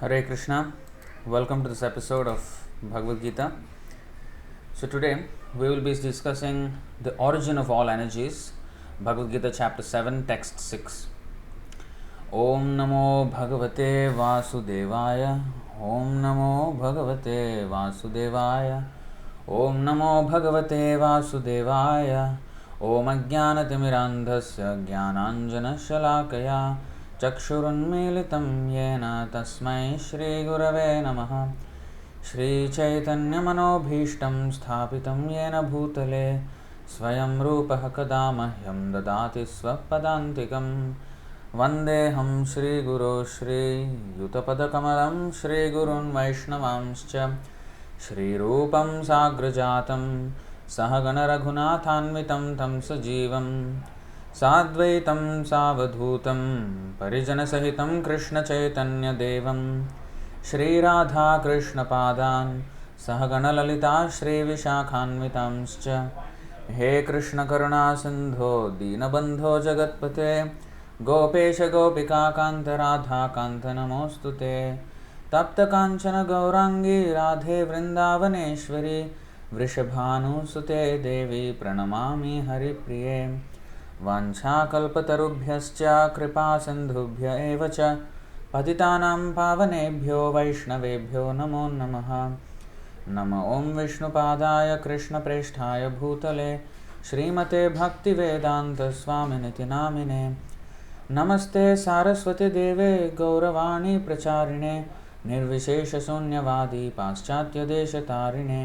Hare Krishna, welcome to this episode of Bhagavad Gita. So, today we will be discussing the origin of all energies, Bhagavad Gita, chapter 7, text 6. Om Namo Bhagavate Vasudevaya, Om Namo Bhagavate Vasudevaya, Om Namo Bhagavate Vasudevaya, Om Ajnanatimirandhasya Jnananjana Shalakaya चक्षुरुन्मीलितं येन तस्मै श्रीगुरवे नमः श्रीचैतन्यमनोभीष्टं स्थापितं येन भूतले स्वयं रूपः कदा मह्यं ददाति स्वपदान्तिकं वन्देऽहं श्रीगुरो श्रीयुतपदकमलं श्रीगुरुन् वैष्णवांश्च श्रीरूपं साग्रजातं सहगणरघुनाथान्वितं तं सजीवं साद्वैतं सावधूतं परिजनसहितं कृष्णचैतन्यदेवं श्रीराधाकृष्णपादान् सहगणललिता श्रीविशाखान्वितांश्च हे कृष्णकरुणासिन्धो दीनबन्धो जगत्पते गोपेश गोपिकान्त राधाकान्त नमोऽस्तु ते तप्तकाञ्चन गौराङ्गी राधे वृन्दावनेश्वरी वृषभानुसुते देवी प्रणमामि हरिप्रिये वाञ्छाकल्पतरुभ्यश्च कृपासिन्धुभ्य एव च पतितानां पावनेभ्यो वैष्णवेभ्यो नमो नमः। नमो ॐ विष्णुपादाय कृष्णप्रेष्ठाय भूतले श्रीमते भक्तिवेदान्तस्वामिनिति नामिने नमस्ते सारस्वती देवे गौरवाणी प्रचारिणे निर्विशेषशून्यवादी पाश्चात्यदेशतारिणे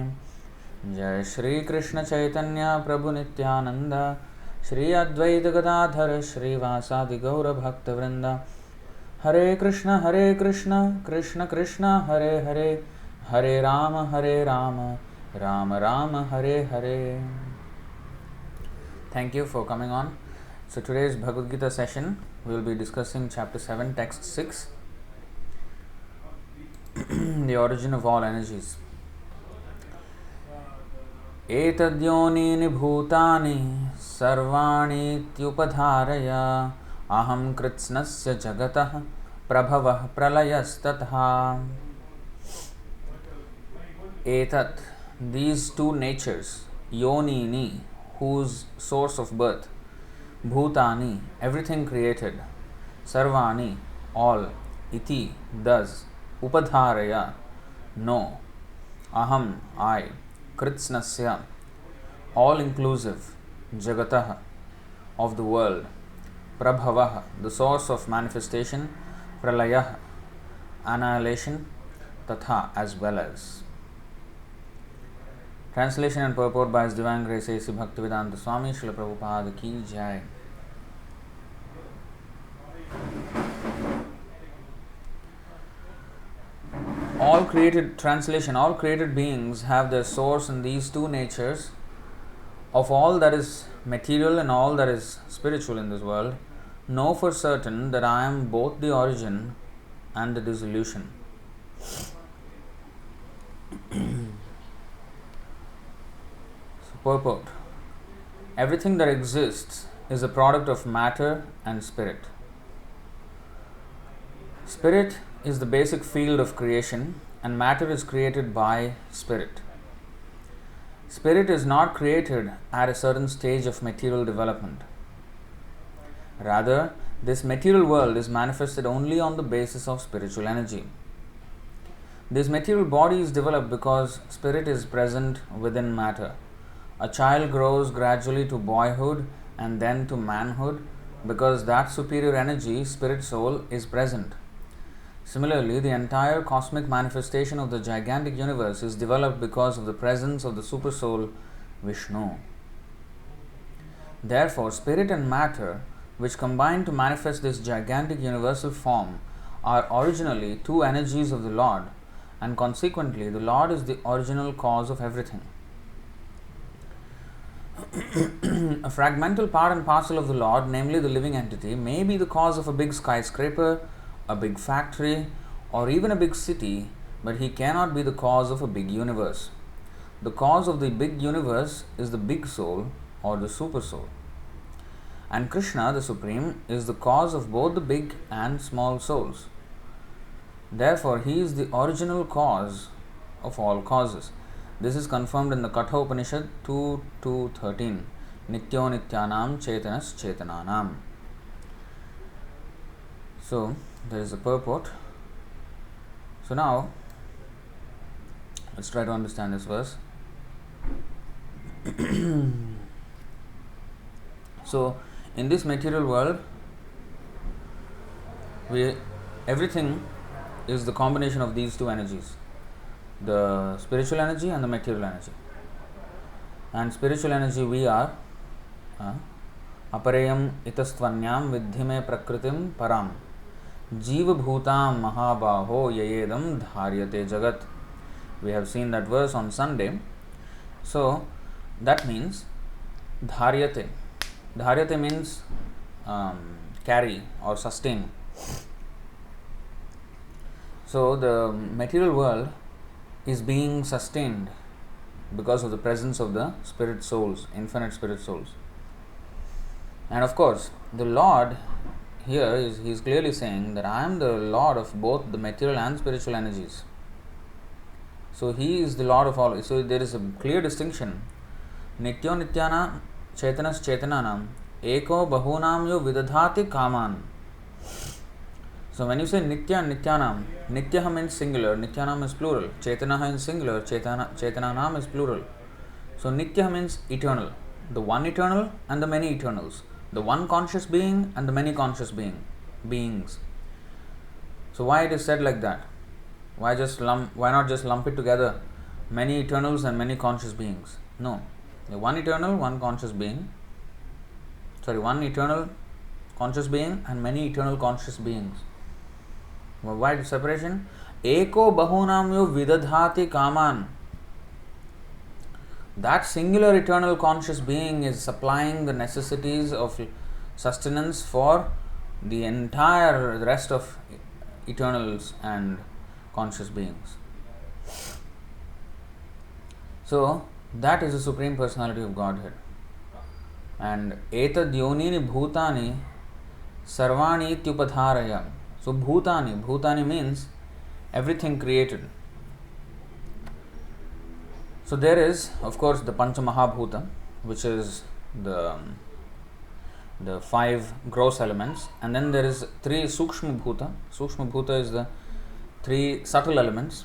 जय श्री कृष्ण चैतन्य प्रभु नित्यानंद श्री अद्वैत गदाधर श्रीवासादि गौर भक्तवृंद हरे Krishna Krishna Krishna Hare Hare Hare Ram Ram Ram Hare Hare. Thank you for coming on. So today's Bhagavad Gita session we will be discussing chapter 7 text 6, the origin of all energies. एतद्योनीनि भूतानि सर्वाणीत्युपधारय अहं कृत्स्नस्य जगतः प्रभवः प्रलयस्ततः. Etat, these two natures, yonini, whose source of birth, bhutani, everything created, sarvani, all, iti, thus, upadharaya, no, aham, I, kritsnasya, all inclusive, jagatah, of the world, prabhavah, the source of manifestation, pralayah, annihilation, tatha, as well as. Translation and purport by His Divine Grace A.C. Bhaktivedanta Swami Srila Prabhupada Ki Jai. All created beings have their source in these two natures of all that is material and all that is spiritual in this world. Know for certain that I am both the origin and the dissolution. Purport. Everything that exists is a product of matter and spirit. Spirit is the basic field of creation and matter is created by spirit. Spirit is not created at a certain stage of material development. Rather, this material world is manifested only on the basis of spiritual energy. This material body is developed because spirit is present within matter. A child grows gradually to boyhood and then to manhood because that superior energy, spirit soul, is present. Similarly, the entire cosmic manifestation of the gigantic universe is developed because of the presence of the super soul, Vishnu. Therefore, spirit and matter, which combine to manifest this gigantic universal form, are originally two energies of the Lord, and consequently, the Lord is the original cause of everything. A fragmental part and parcel of the Lord, namely the living entity, may be the cause of a big skyscraper, a big factory, or even a big city, but he cannot be the cause of a big universe. The cause of the big universe is the big soul or the super soul. And Krishna, the Supreme, is the cause of both the big and small souls. Therefore, he is the original cause of all causes. This is confirmed in the Katha Upanishad 2.2.13. Nityo Nityanam Chetanas Chetananam. So, there is a purport. So now, let's try to understand this verse. So, in this material world, everything is the combination of these two energies, the spiritual energy and the material energy. And spiritual energy we are apareyam itastvanyam vidhime prakritim param jiva bhutam mahabaho yayedam dharyate jagat. We have seen that verse on Sunday. So that means dharyate. Dharyate means carry or sustain. So the material world is being sustained because of the presence of the spirit souls, infinite spirit souls. And of course, the Lord here he is clearly saying that I am the Lord of both the material and spiritual energies. So he is the Lord of all. So there is a clear distinction. Nityo Nityana Chetanas Chetananam Eko Bahunam Yo Vidadhati Kaman. So when you say Nitya and Nityanam, Nityaha means singular, Nityanam is plural. Chetanaha is singular, Chetananam is plural. So Nitya means eternal. The one eternal and the many eternals. The one conscious being and the many conscious beings. So why it is said like that? Why not just lump it together? Many eternals and many conscious beings. No. The one eternal, one conscious being. One eternal conscious being and many eternal conscious beings. Why the separation? Eko bahunam yo vidadhati kaman. That singular eternal conscious being is supplying the necessities of sustenance for the entire rest of eternals and conscious beings. So that is the Supreme Personality of Godhead. And etad yonini bhutani sarvani ityupadharaya. So bhutani means everything created. So there is, of course, the Pancha Mahabhuta, which is the 5 gross elements, and then there is 3 Sukshma Bhuta. Sukshma Bhuta is the 3 subtle elements.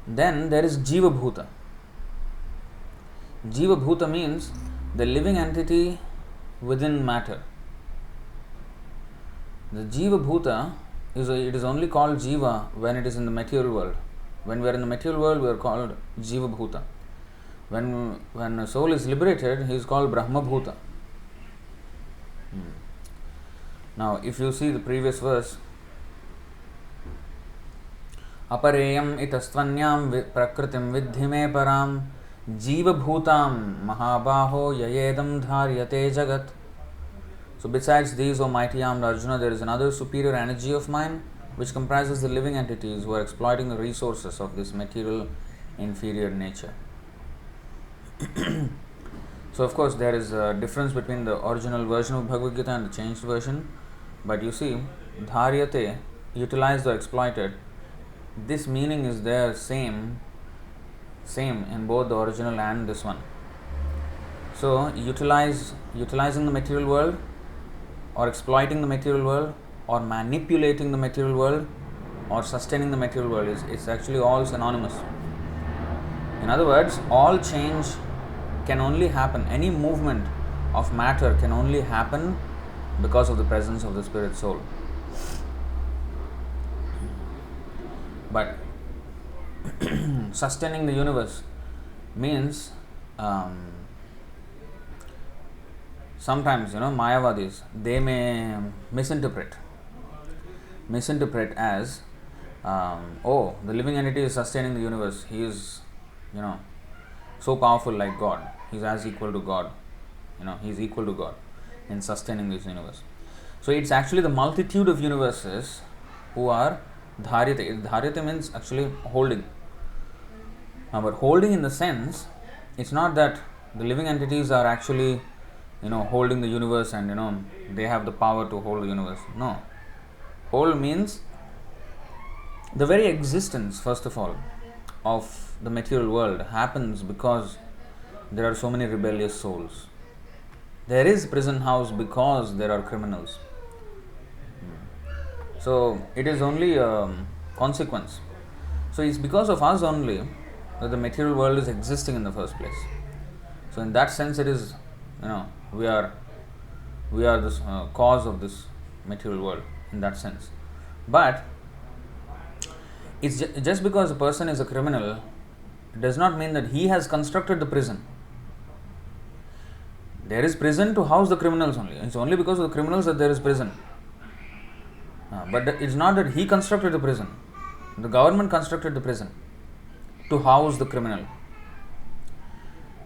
Then there is Jiva Bhuta. Jiva Bhuta means the living entity within matter. The Jiva Bhuta it is only called Jiva when it is in the material world. When we are in the material world, we are called Jiva Bhuta. When a soul is liberated, he is called Brahma Bhuta. Now, if you see the previous verse, Apareyam itastvanyam prakritim vidhime param jiva bhutam mahabaho yayedam dharyate jagat. So besides these, O mighty armed Arjuna, there is another superior energy of mine which comprises the living entities who are exploiting the resources of this material inferior nature. So of course there is a difference between the original version of Bhagavad Gita and the changed version, but you see, dharyate, utilized or exploited, this meaning is there same in both the original and this one. So utilizing the material world or exploiting the material world or manipulating the material world or sustaining the material world it's actually all synonymous. In other words, all change can only happen, any movement of matter can only happen because of the presence of the spirit soul. But sustaining the universe means sometimes, Mayavadis, they may misinterpret as, the living entity is sustaining the universe. He is, so powerful like God. He is as equal to God. He is equal to God in sustaining this universe. So it's actually the multitude of universes who are dharyate. Dharyate means actually holding. But holding in the sense, it's not that the living entities are actually, holding the universe and, they have the power to hold the universe. No. Hold means The very existence, first of all, of the material world happens because there are so many rebellious souls. There is prison house because there are criminals. So it is only a consequence. So it's because of us only that the material world is existing in the first place. So in that sense, it is, we are the cause of this material world in that sense. But it's just because a person is a criminal, it does not mean that he has constructed the prison. There is prison to house the criminals only. It's only because of the criminals that there is prison. But it's not that he constructed the prison. The government constructed the prison to house the criminal.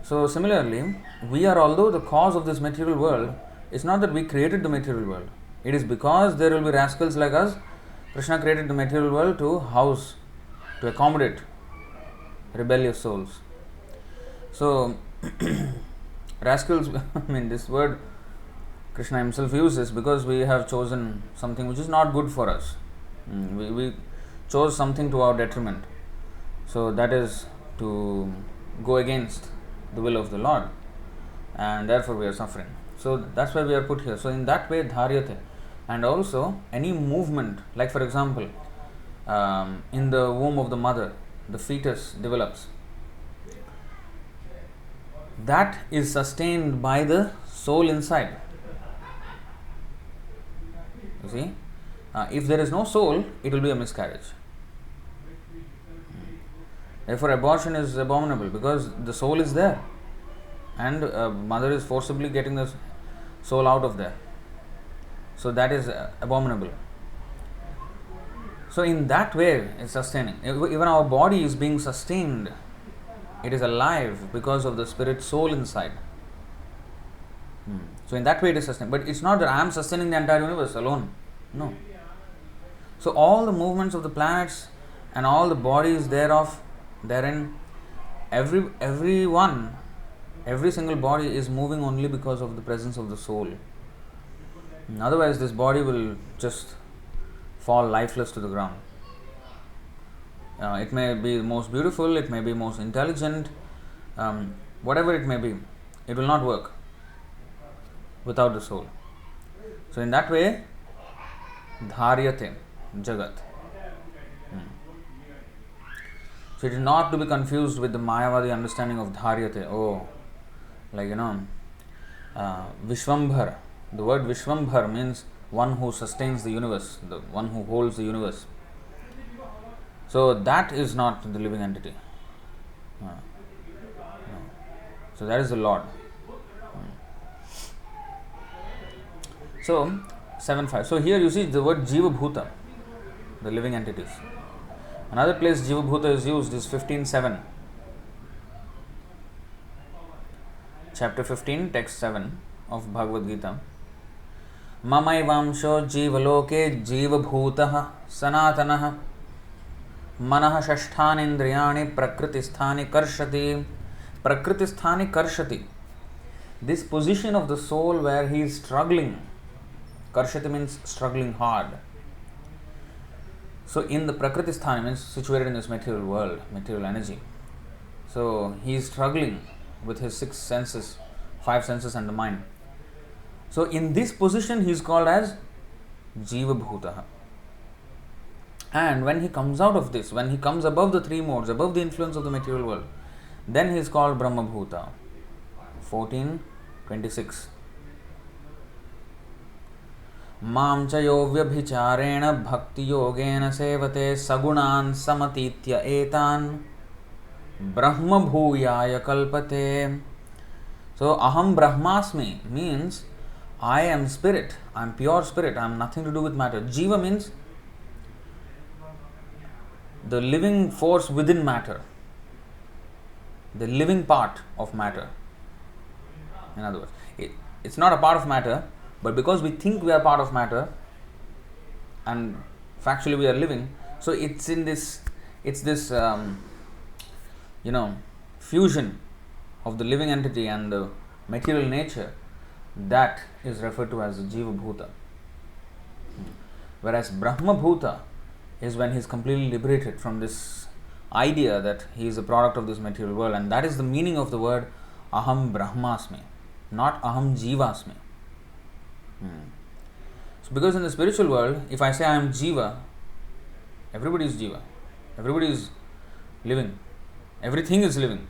So similarly, we are, although the cause of this material world, it's not that we created the material world. It is because there will be rascals like us. Krishna created the material world to house, to accommodate rebellious souls. So, rascals, this word Krishna himself uses because we have chosen something which is not good for us. We chose something to our detriment. So, that is to go against the will of the Lord, and therefore we are suffering. So, that's why we are put here. So, in that way, dharyate. And also, any movement, like for example, in the womb of the mother, the fetus develops. That is sustained by the soul inside. You see, if there is no soul, it will be a miscarriage. Therefore, abortion is abominable because the soul is there, and mother is forcibly getting the soul out of there. So that is abominable. So in that way, it's sustaining. Even our body is being sustained. It is alive because of the spirit soul inside. So in that way, it is sustained. But it's not that I am sustaining the entire universe alone. No. So all the movements of the planets and all the bodies therein, every single body is moving only because of the presence of the soul. Otherwise, this body will just fall lifeless to the ground. It may be most beautiful, it may be most intelligent, whatever it may be, it will not work without the soul. So, in that way, dharyate jagat. So, it is not to be confused with the Mayavadi understanding of dharyate. Vishwambhar. The word Vishwambhar means one who sustains the universe, the one who holds the universe. So that is not the living entity. So that is the Lord. So 7.5. So here you see the word Jiva Bhuta, the living entities. Another place Jiva Bhuta is used is 15.7. Chapter 15, text 7 of Bhagavad Gita. ममैवांशो जीवलोके जीवभूतः सनातनः मनः षष्ठानीन्द्रियाणि प्रकृतिस्थानि कर्षति. This position of the soul where he is struggling, karshati means struggling hard. So in the prakritisthani means situated in this material world, material energy. So he is struggling with his 6 senses, 5 senses and the mind. So in this position he is called as Jiva Bhutaha. And when he comes out of this, when he comes above the 3 modes, above the influence of the material world, then he is called Brahma Bhuta. 14.26. Mam cha yo vyabhicharena bhakti yogena sevate sagunan samatitya etan Brahma Bhuyaya kalpate. So Aham Brahmasmi means I am spirit, I am pure spirit, I am nothing to do with matter. Jiva means the living force within matter, the living part of matter. In other words, it's not a part of matter, but because we think we are part of matter and factually we are living, so it's this fusion of the living entity and the material nature that is referred to as the Jiva Bhuta. Whereas Brahma Bhuta is when he is completely liberated from this idea that he is a product of this material world, and that is the meaning of the word aham brahmasmi, not aham jivasmi. So because in the spiritual world, if I say I am jiva, everybody is jiva, everybody is living, everything is living.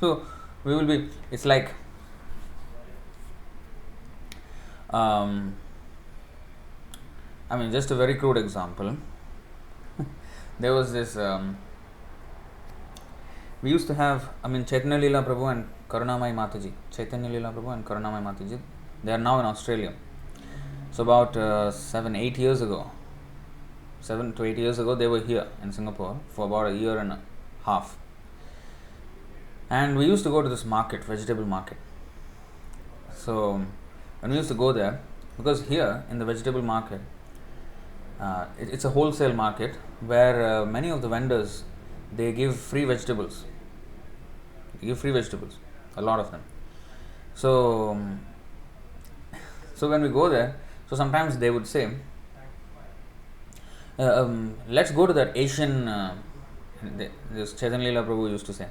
So we will be, it's like just a very crude example. There was this, we used to have, Chaitanya Leela Prabhu and Karunamai Mataji. Chaitanya Leela Prabhu and Karunamai Mataji, they are now in Australia. So about 7 to 8 years ago, they were here in Singapore for about a year and a half. And we used to go to this market, vegetable market. So when we used to go there, because here in the vegetable market, it's a wholesale market where many of the vendors, they give free vegetables. A lot of them. So when we go there, so sometimes they would say, let's go to that Asian, this Chaitanya Leela Prabhu used to say,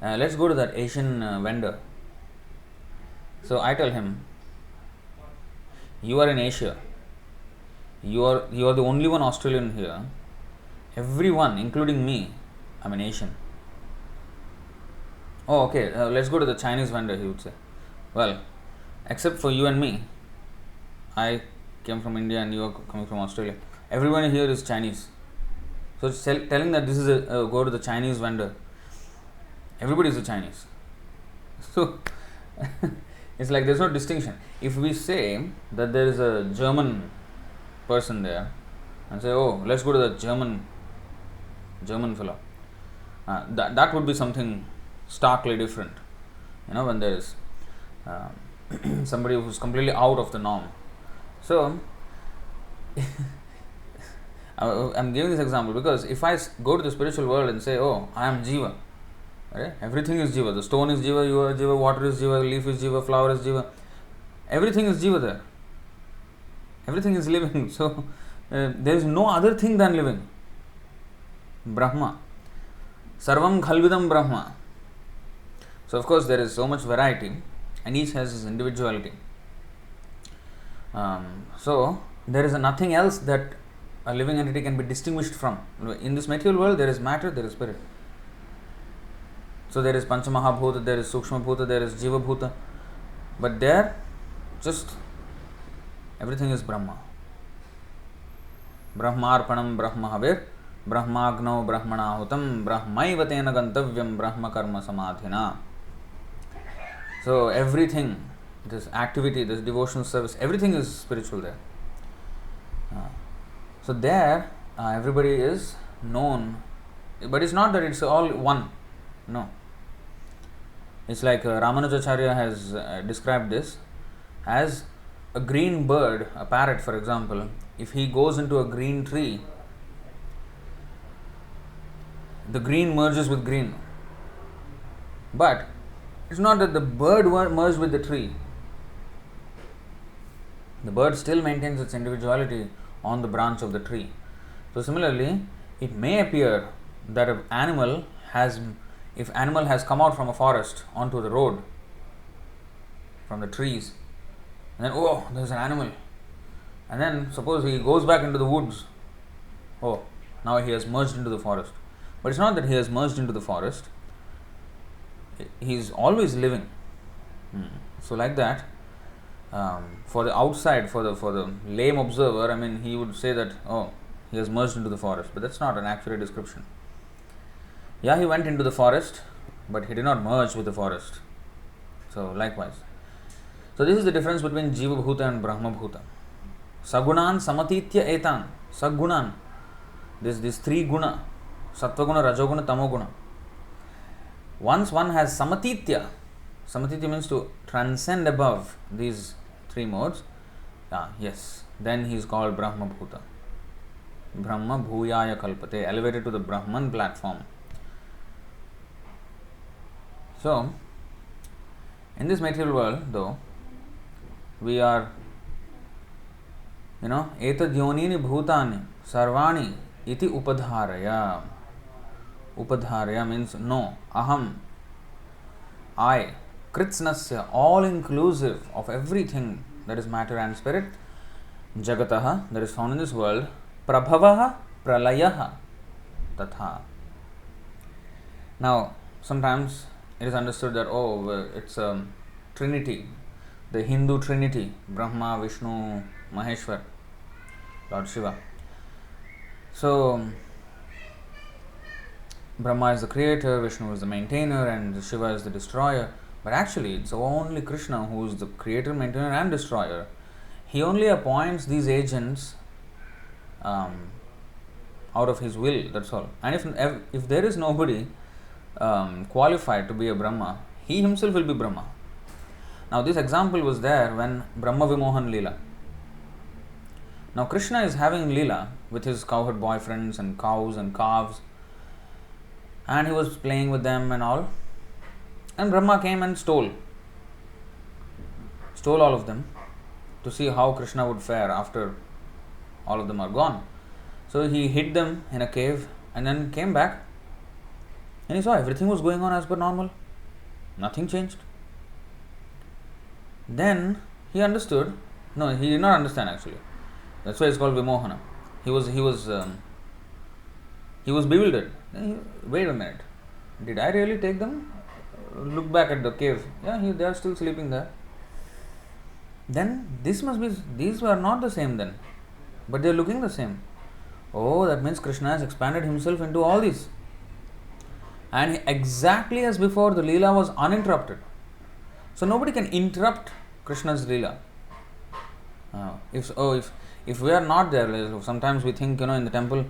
let's go to that Asian vendor. So I tell him, you are in Asia. You are the only one Australian here. Everyone, including me, I'm an Asian. Oh, okay, let's go to the Chinese vendor, he would say. Well, except for you and me, I came from India and you are coming from Australia. Everyone here is Chinese. So telling that this is go to the Chinese vendor, everybody is a Chinese. So it's like there's no distinction. If we say that there is a German person there and say, oh, let's go to the German fellow, that would be something starkly different. When there is somebody who's completely out of the norm. So I'm giving this example because if I go to the spiritual world and say, oh, I am Jiva, right? Everything is Jiva. The stone is Jiva, you are Jiva, water is Jiva, leaf is Jiva, flower is Jiva. Everything is Jiva there. Everything is living. So there is no other thing than living. Brahma. Sarvam khalvidam Brahma. So of course there is so much variety and each has its individuality. So there is nothing else that a living entity can be distinguished from. In this material world there is matter, there is spirit. So there is Panchamahabhuta, there is Sukshma Bhuta, there is Jiva Bhuta. But there, just everything is Brahma. Brahmarpanam Brahmahavir, Brahmagno Brahmanahutam, Brahmaiva tena gantavyam Brahma karma samadhina. So everything, this activity, this devotional service, everything is spiritual there. So there, everybody is known, but it's not that it's all one. No. It's like Ramanujacharya has described this as a green bird, a parrot for example. If he goes into a green tree, the green merges with green. But it's not that the bird merged with the tree. The bird still maintains its individuality on the branch of the tree. So similarly, it may appear that if animal has come out from a forest onto the road, from the trees, and then, oh, there's an animal. And then suppose he goes back into the woods. Oh, now he has merged into the forest. But it's not that he has merged into the forest. He is always living. So like that, for the outside, for the lame observer, he would say that, oh, he has merged into the forest. But that's not an accurate description. Yeah, he went into the forest, but he did not merge with the forest. So likewise. So this is the difference between Jiva Bhuta and Brahma Bhuta. Sagunan samatitya etan. Sagunan. This three guna. Sattva guna, Rajoguna, Tamoguna. Once one has samatitya, samatitya means to transcend above these three modes, yes, then he is called Brahma Bhuta. Brahma Bhuyaya Kalpate, elevated to the Brahman platform. So, in this material world, though, we are Etad yonini bhutani sarvani iti upadharaya. Upadharaya means no, aham, I, kritsnasya, all inclusive of everything that is matter and spirit, jagataha, that is found in this world, prabhavaha, pralayaha, tatha. Now, sometimes it is understood that, it's a trinity, the Hindu trinity, Brahma, Vishnu, Maheshwar, Lord Shiva. So, Brahma is the creator, Vishnu is the maintainer, and Shiva is the destroyer. But actually, it's only Krishna who is the creator, maintainer, and destroyer. He only appoints these agents out of his will, that's all. And if there is nobody qualified to be a Brahma, he himself will be Brahma. Now, this example was there when Brahma Vimohan Leela. Now, Krishna is having Leela with his cowherd boyfriends and cows and calves, and he was playing with them and all. And Brahma came and stole all of them to see how Krishna would fare after all of them are gone. So he hid them in a cave and then came back, and he saw everything was going on as per normal. Nothing changed. Then he understood. No, he did not understand actually. That's why it's called Vimohana. He was bewildered. Wait a minute. Did I really take them? Look back at the cave. Yeah, they are still sleeping there. Then these were not the same then, but they are looking the same. Oh, that means Krishna has expanded himself into all these. And exactly as before, the Leela was uninterrupted. So nobody can interrupt Krishna's Leela. If we are not there, sometimes we think, in the temple,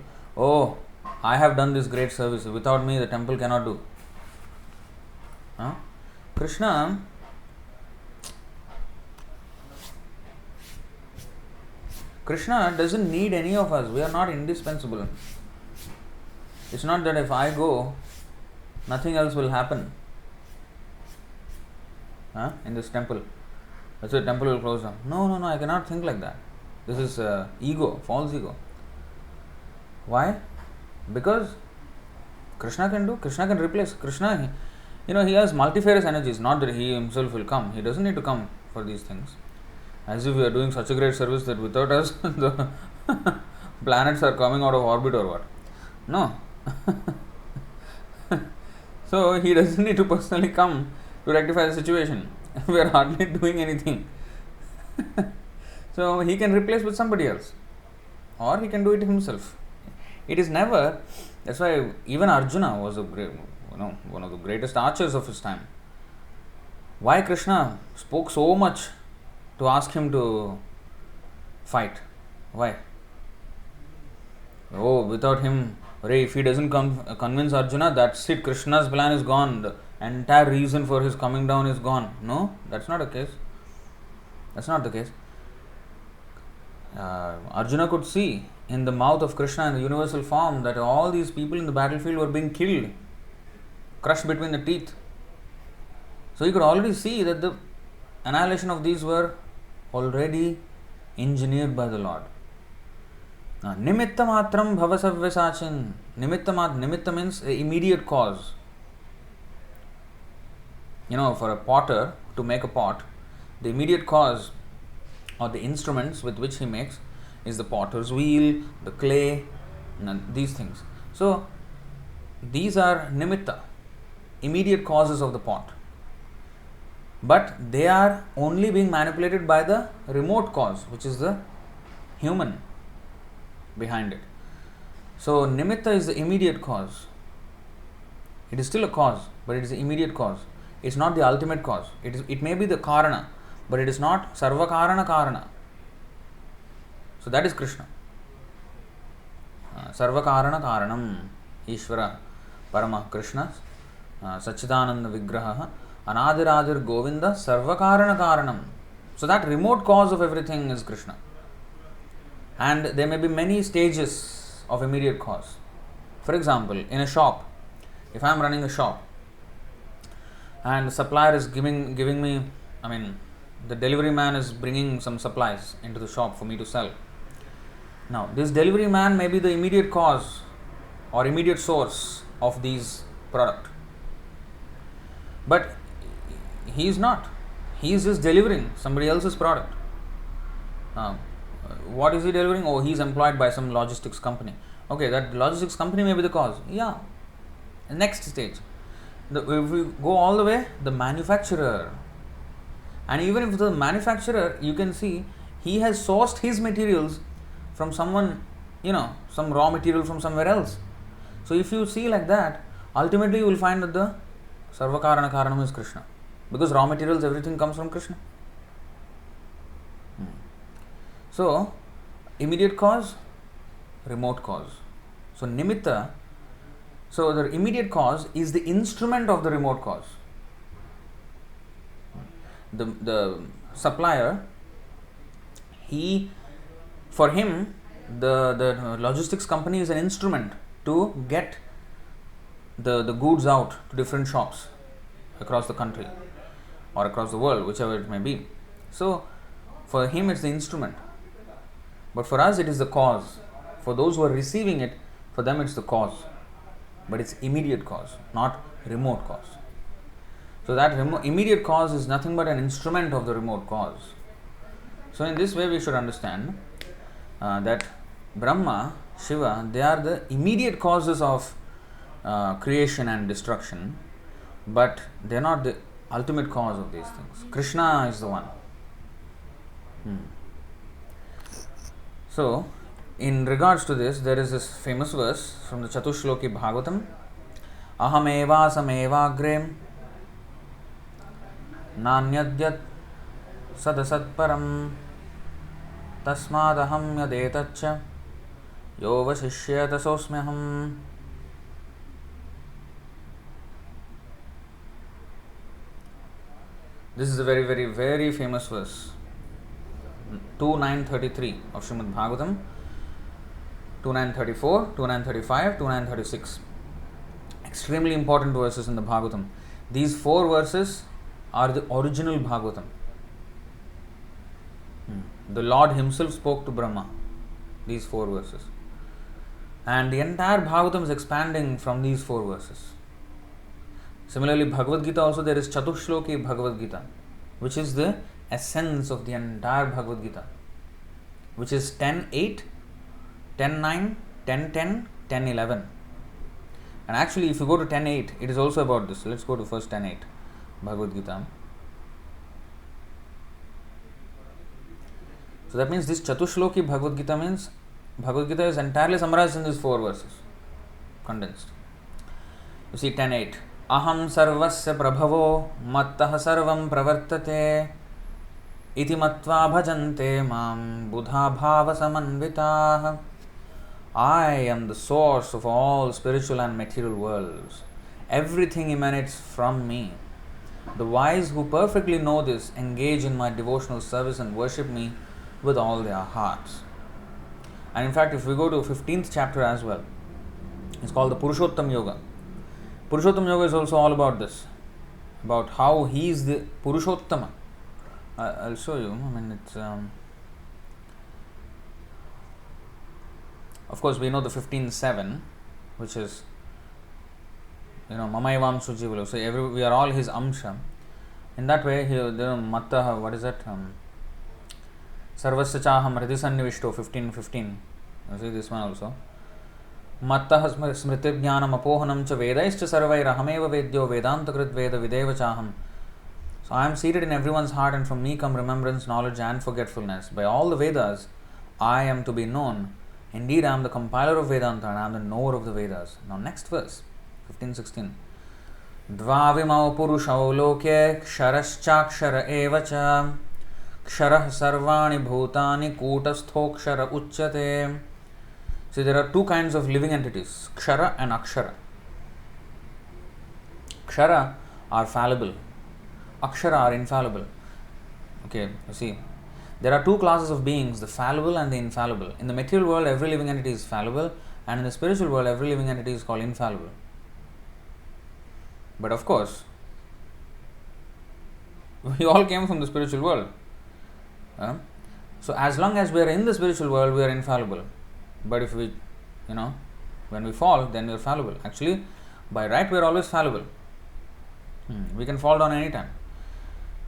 I have done this great service. Without me, the temple cannot do. Krishna doesn't need any of us. We are not indispensable. It's not that if I go, nothing else will happen in this temple. That's why the temple will close down. No, I cannot think like that. This is ego, false ego. Why? Because Krishna can replace. Krishna, he has multifarious energies, not that he himself will come. He doesn't need to come for these things. As if we are doing such a great service that without us, the planets are coming out of orbit or what. No. So he doesn't need to personally come to rectify the situation. We are hardly doing anything. So he can replace with somebody else. Or he can do it himself. It is never. That's why even Arjuna was one of the greatest archers of his time. Why Krishna spoke so much to ask him to fight? Why? Without him, if he doesn't convince Arjuna, that's it, Krishna's plan is gone. The entire reason for his coming down is gone. No, that's not the case. That's not the case. Arjuna could see in the mouth of Krishna in the universal form that all these people in the battlefield were being killed, crushed between the teeth. So he could already see that the annihilation of these were already engineered by the Lord. Nimitta matram bhavasavvasachin. Nimitta means immediate cause. For a potter to make a pot, the immediate cause or the instruments with which he makes is the potter's wheel, the clay, these things. So these are nimitta, immediate causes of the pot. But they are only being manipulated by the remote cause, which is the human behind it. So nimitta is the immediate cause. It is still a cause, but it is the immediate cause. It's not the ultimate cause. It may be the karana, but it is not sarva karana. So that is Krishna. Sarva karanam Ishvara Parama Krishna Sachidananda Vigraha Anadiradir Govinda Sarva karanam. So that remote cause of everything is Krishna. And there may be many stages of immediate cause. For example, in a shop, if I am running a shop and the supplier is giving me, the delivery man is bringing some supplies into the shop for me to sell. Now, this delivery man may be the immediate cause or immediate source of these product, but he is not. He is just delivering somebody else's product. What is he delivering? Oh, he is employed by some logistics company. Okay, that logistics company may be the cause. Yeah. Next stage. If we go all the way, the manufacturer. And even if the manufacturer, you can see, he has sourced his materials from someone, some raw material from somewhere else. So if you see like that, ultimately you will find that the Sarvakarana Karanam is Krishna. Because raw materials, everything comes from Krishna. So, immediate cause, remote cause. So, nimitta, so the immediate cause is the instrument of the remote cause. The supplier, for him, the logistics company is an instrument to get the goods out to different shops across the country or across the world, whichever it may be. So, for him it's the instrument. But for us it is the cause. For those who are receiving it, for them it's the cause. But it's immediate cause, not remote cause. So that immediate cause is nothing but an instrument of the remote cause. So in this way we should understand that Brahma, Shiva, they are the immediate causes of creation and destruction, but they are not the ultimate cause of these things. Krishna is the one. So, in regards to this, there is this famous verse from the Chatushloki Bhagavatam. Aham eva samevagre nanyadyat sadasat param tasmadaham yadetacha yovasishyata sosmyaham. This is a very, very, very famous verse. 2933 of Srimad Bhagavatam, 2934, 2935, 2936. Extremely important verses in the Bhagavatam. These four verses are the original Bhagavatam. The Lord himself spoke to Brahma. These four verses. And the entire Bhagavatam is expanding from these four verses. Similarly, Bhagavad Gita also, there is Chatushloki Bhagavad Gita, which is the essence of the entire Bhagavad Gita, which is 10.8, 10.9, 10.10, 10.11. And actually, if you go to 10.8, it is also about this. Let's go to first 10.8, Bhagavad Gita. So that means this Chatushloki Bhagavad Gita means Bhagavad Gita is entirely summarized in these four verses, condensed. You see 10.8. Aham sarvasya prabhavo mattah sarvam pravartate iti matva bhajante mam buddha bhava samanvitah. I am the source of all spiritual and material worlds. Everything emanates from me. The wise who perfectly know this engage in my devotional service and worship me with all their hearts. And in fact, if we go to 15th chapter as well, it's called the Purushottam Yoga. Purushottam Yoga is also all about this, about how he is the Purushottama. I'll show you. I mean, it's of course we know the 15.7, which is Mamaivam Sujivalo. So we are all his amsha. In that way, Matta, what is that? Sarvasya Chaham Hridisannivishto 15.15. You see this one also. Mattah smriti jnanam apohanam cha vedaischa sarvairahameva vedyo vedantakrit veda videva chaham. So I am seated in everyone's heart, and from me come remembrance, knowledge and forgetfulness. By all the Vedas, I am to be known. Indeed, I am the compiler of Vedanta and I am the knower of the Vedas. Now next verse, 15:16. Dvavimau purushau loke ksharashchakshara evacha ksharah sarvani bhutani kutastho uchyate. See, there are two kinds of living entities, Kshara and Akshara. Kshara are fallible, Akshara are infallible. Okay, you see, there are two classes of beings, the fallible and the infallible. In the material world, every living entity is fallible, and in the spiritual world, every living entity is called infallible. But of course, we all came from the spiritual world. So as long as we are in the spiritual world, we are infallible. But if we, when we fall, then we are fallible. Actually, by right, we are always fallible. We can fall down anytime.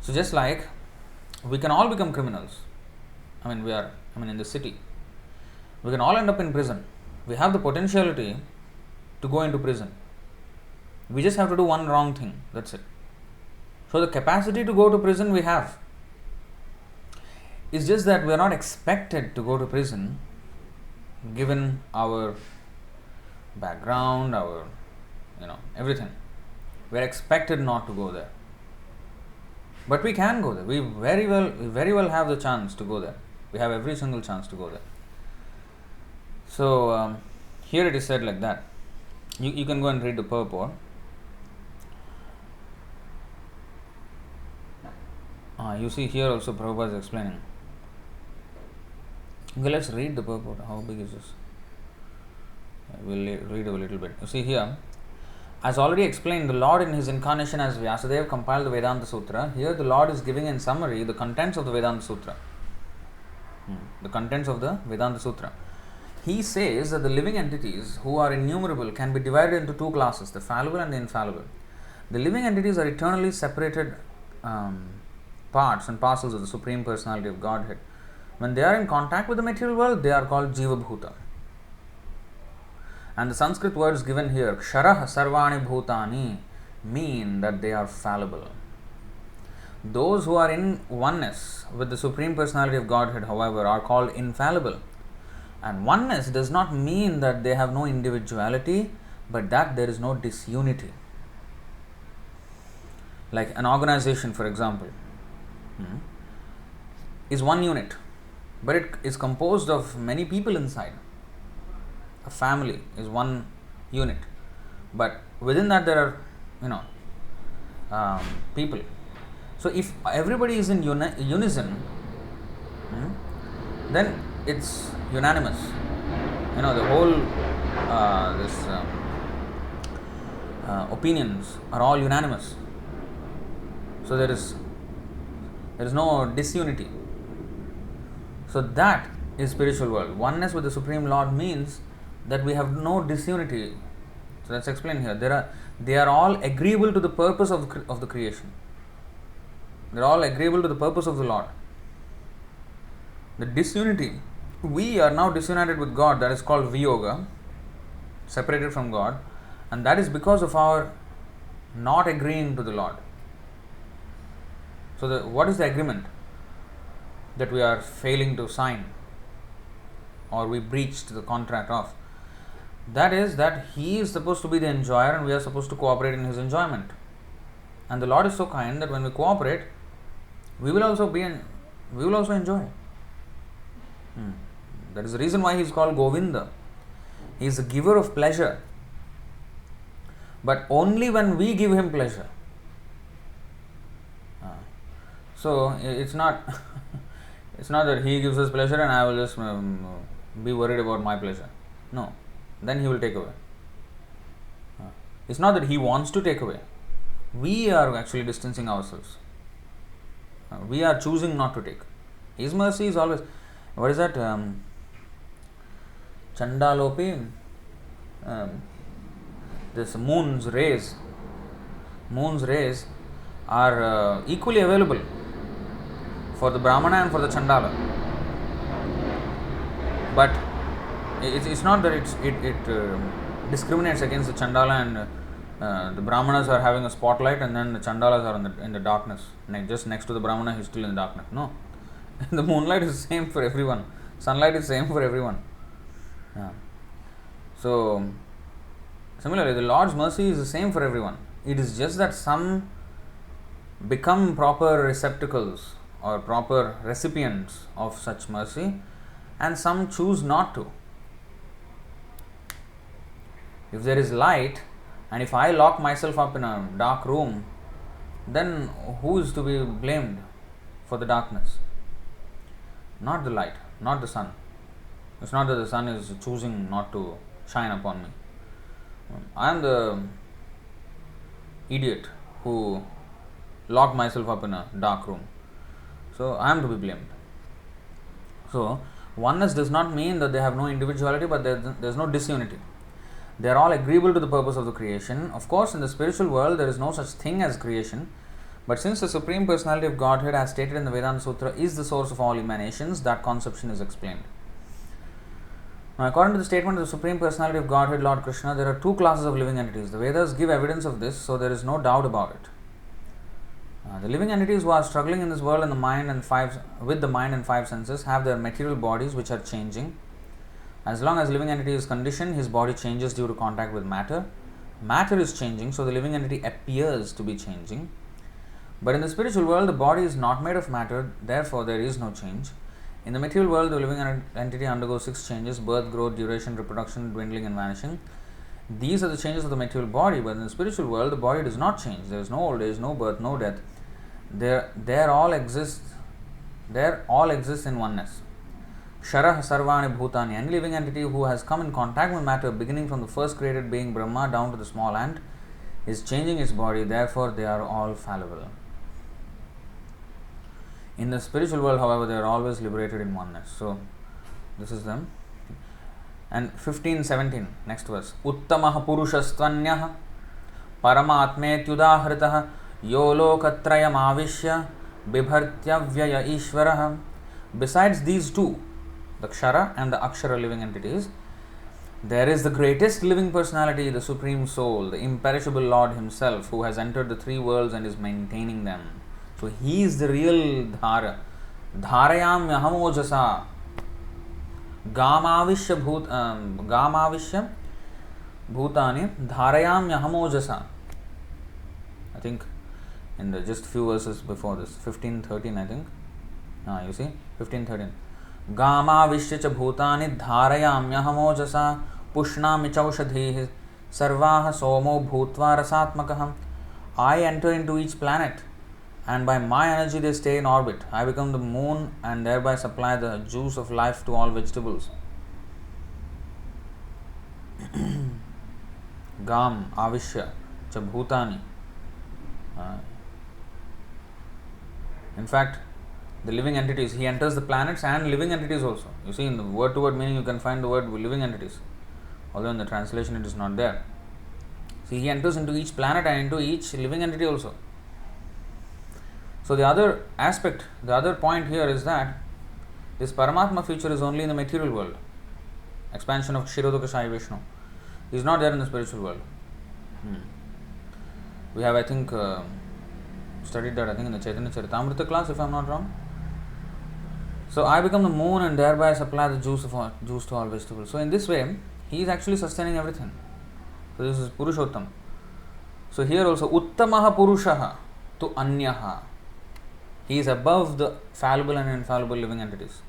So just like we can all become criminals. In the city. We can all end up in prison. We have the potentiality to go into prison. We just have to do one wrong thing. That's it. So the capacity to go to prison we have. It's just that we are not expected to go to prison given our background, our, everything. We are expected not to go there. But we can go there. We very well have the chance to go there. We have every single chance to go there. So here it is said like that. You can go and read the purport. You see here also Prabhupada is explaining. Okay, let's read the purport. How big is this? We'll read a little bit. You see here, as already explained, the Lord in his incarnation as Vyasadeva compiled the Vedanta Sutra. Here the Lord is giving in summary the contents of the Vedanta Sutra. The contents of the Vedanta Sutra. He says that the living entities, who are innumerable, can be divided into two classes, the fallible and the infallible. The living entities are eternally separated parts and parcels of the Supreme Personality of Godhead. When they are in contact with the material world, they are called Jiva Bhuta. And the Sanskrit words given here, Ksharah Sarvani Bhutani, mean that they are fallible. Those who are in oneness with the Supreme Personality of Godhead, however, are called infallible. And oneness does not mean that they have no individuality, but that there is no disunity. Like an organization, for example, is one unit, but it is composed of many people inside. A family is one unit, but within that there are people. So if everybody is in unison, then it's unanimous. The whole opinions are all unanimous. So there is no disunity. So that is spiritual world. Oneness with the Supreme Lord means that we have no disunity. So let's explain here. They are all agreeable to the purpose of the creation. They are all agreeable to the purpose of the Lord. The disunity, we are now disunited with God, that is called Viyoga, separated from God, and that is because of our not agreeing to the Lord. So what is the agreement that we are failing to sign, or we breached the contract of? That is that He is supposed to be the enjoyer and we are supposed to cooperate in His enjoyment. And the Lord is so kind that when we cooperate, we will also enjoy. That is the reason why He is called Govinda. He is the giver of pleasure. But only when we give Him pleasure. So it's not that He gives us pleasure and I will just be worried about my pleasure. No. Then He will take away. It's not that He wants to take away. We are actually distancing ourselves. We are choosing not to take. His mercy is always... What is that? Chandalopi, this moon's rays are equally available for the Brahmana and for the Chandala. But it's not that it discriminates against the Chandala and the Brahmanas are having a spotlight and then the Chandalas are in the darkness. Just next to the Brahmana, he's still in the darkness. No. The moonlight is the same for everyone. Sunlight is the same for everyone. So, similarly, the Lord's mercy is the same for everyone. It is just that some become proper receptacles or proper recipients of such mercy and some choose not to. If there is light and if I lock myself up in a dark room, then who is to be blamed for the darkness? Not the light, not the sun. It's not that the sun is choosing not to shine upon me. I am the idiot who locked myself up in a dark room. So I am to be blamed. So Oneness does not mean that they have no individuality, but there's no disunity. They are all agreeable to the purpose of the creation. Of course, in the spiritual world, there is no such thing as creation. But since the Supreme Personality of Godhead, as stated in the Vedan Sutra, is the source of all emanations, that conception is explained. Now, according to the statement of the Supreme Personality of Godhead, Lord Krishna, there are two classes of living entities. The Vedas give evidence of this, so there is no doubt about it. The living entities who are struggling in this world with the mind and five senses have their material bodies which are changing. As long as living entity is conditioned, his body changes due to contact with matter. Matter is changing, so the living entity appears to be changing. But in the spiritual world, the body is not made of matter, therefore there is no change. In the material world, the living entity undergoes 6 changes: birth, growth, duration, reproduction, dwindling and vanishing. These are the changes of the material body, but in the spiritual world, the body does not change. There is no old age, no birth, no death. There all exists in oneness. Sharah sarvani bhutani. Any living entity who has come in contact with matter, beginning from the first created being Brahma down to the small ant, is changing its body, therefore they are all fallible. In the spiritual world, however, they are always liberated in oneness. So, this is them. And 15-17, next verse. Uttamah purushastvanyah paramatmetyudahritah yo lokatrayam avishya bibhartyavyaya ishvarah. Besides these two, the Kshara and the Akshara living entities, there is the greatest living personality, the Supreme Soul, the imperishable Lord Himself, who has entered the 3 worlds and is maintaining them. So He is the real Dhara. Dharayam yahamojasa gamavishya bhutani dharayam yahamojasa. I think in the just few verses before this, 15-13 I think. You see, 15-13. Gamavishya cha bhutani dharayam yahamojasa pushnami chaushadhihi sarvaha somo bhutva rasatmakaham. I enter into each planet, and by my energy they stay in orbit. I become the moon and thereby supply the juice of life to all vegetables. Gam, Avishya, cha bhutani. In fact, the living entities, he enters the planets and living entities also. You see, in the word to word meaning, you can find the word living entities, although in the translation it is not there. See, he enters into each planet and into each living entity also. So the other aspect, the other point here is that this Paramatma feature is only in the material world. Expansion of Kshirodaka Vishnu is not there in the spiritual world. We have, I think, studied that, I think, in the Chaitanya Charitamrita class, if I am not wrong. So I become the moon and thereby supply the juice to all vegetables. So in this way, he is actually sustaining everything. So this is Purushottam. So here also, Uttamaha Purushaha to Anyaha. He is above the fallible and infallible living entities.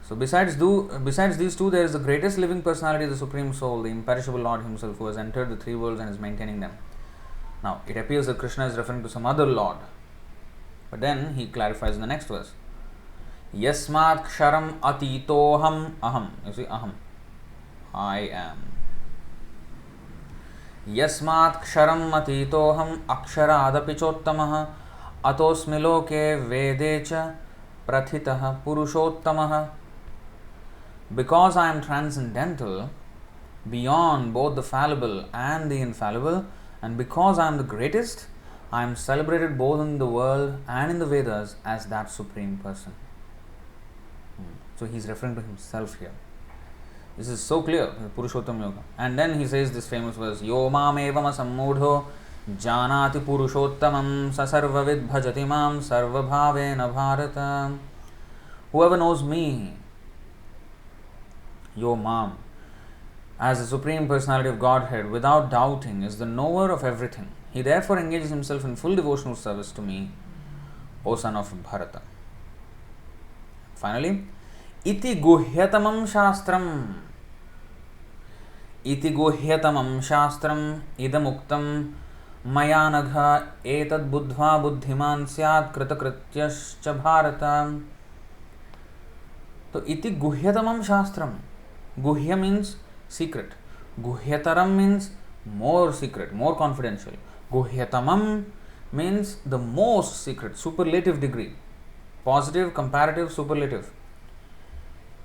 So besides these two, there is the greatest living personality, the Supreme Soul, the imperishable Lord Himself, who has entered the 3 worlds and is maintaining them. Now, it appears that Krishna is referring to some other Lord. But then he clarifies in the next verse. Yasmat ksharam atitoham aham. You see, aham. I am. Yasmat ksharam atitoham akshara adapichottamaha atosmi loke vedecha prathitaha purushottamah. Because I am transcendental, beyond both the fallible and the infallible, and because I am the greatest, I am celebrated both in the world and in the Vedas as that Supreme Person. So he is referring to himself here. This is so clear, Purushottam Yoga. And then he says this famous verse, Yo mam evam sammudho janati purushottamam sasarvavid bhajati mam sarvabhavena bharata. Whoever knows me, Yo mam, as the Supreme Personality of Godhead, without doubting, is the knower of everything. He therefore engages himself in full devotional service to me, O son of Bharata. Finally, Iti guhyatamam shastram. Iti guhyatamam shastram idamuktam mayanagha etad buddhva buddhiman syad kritakrityascha bharata. So, iti guhyatamam shastram. Guhya means secret. Guhyataram means more secret, more confidential. Guhyatamam means the most secret, superlative degree. Positive, comparative, superlative.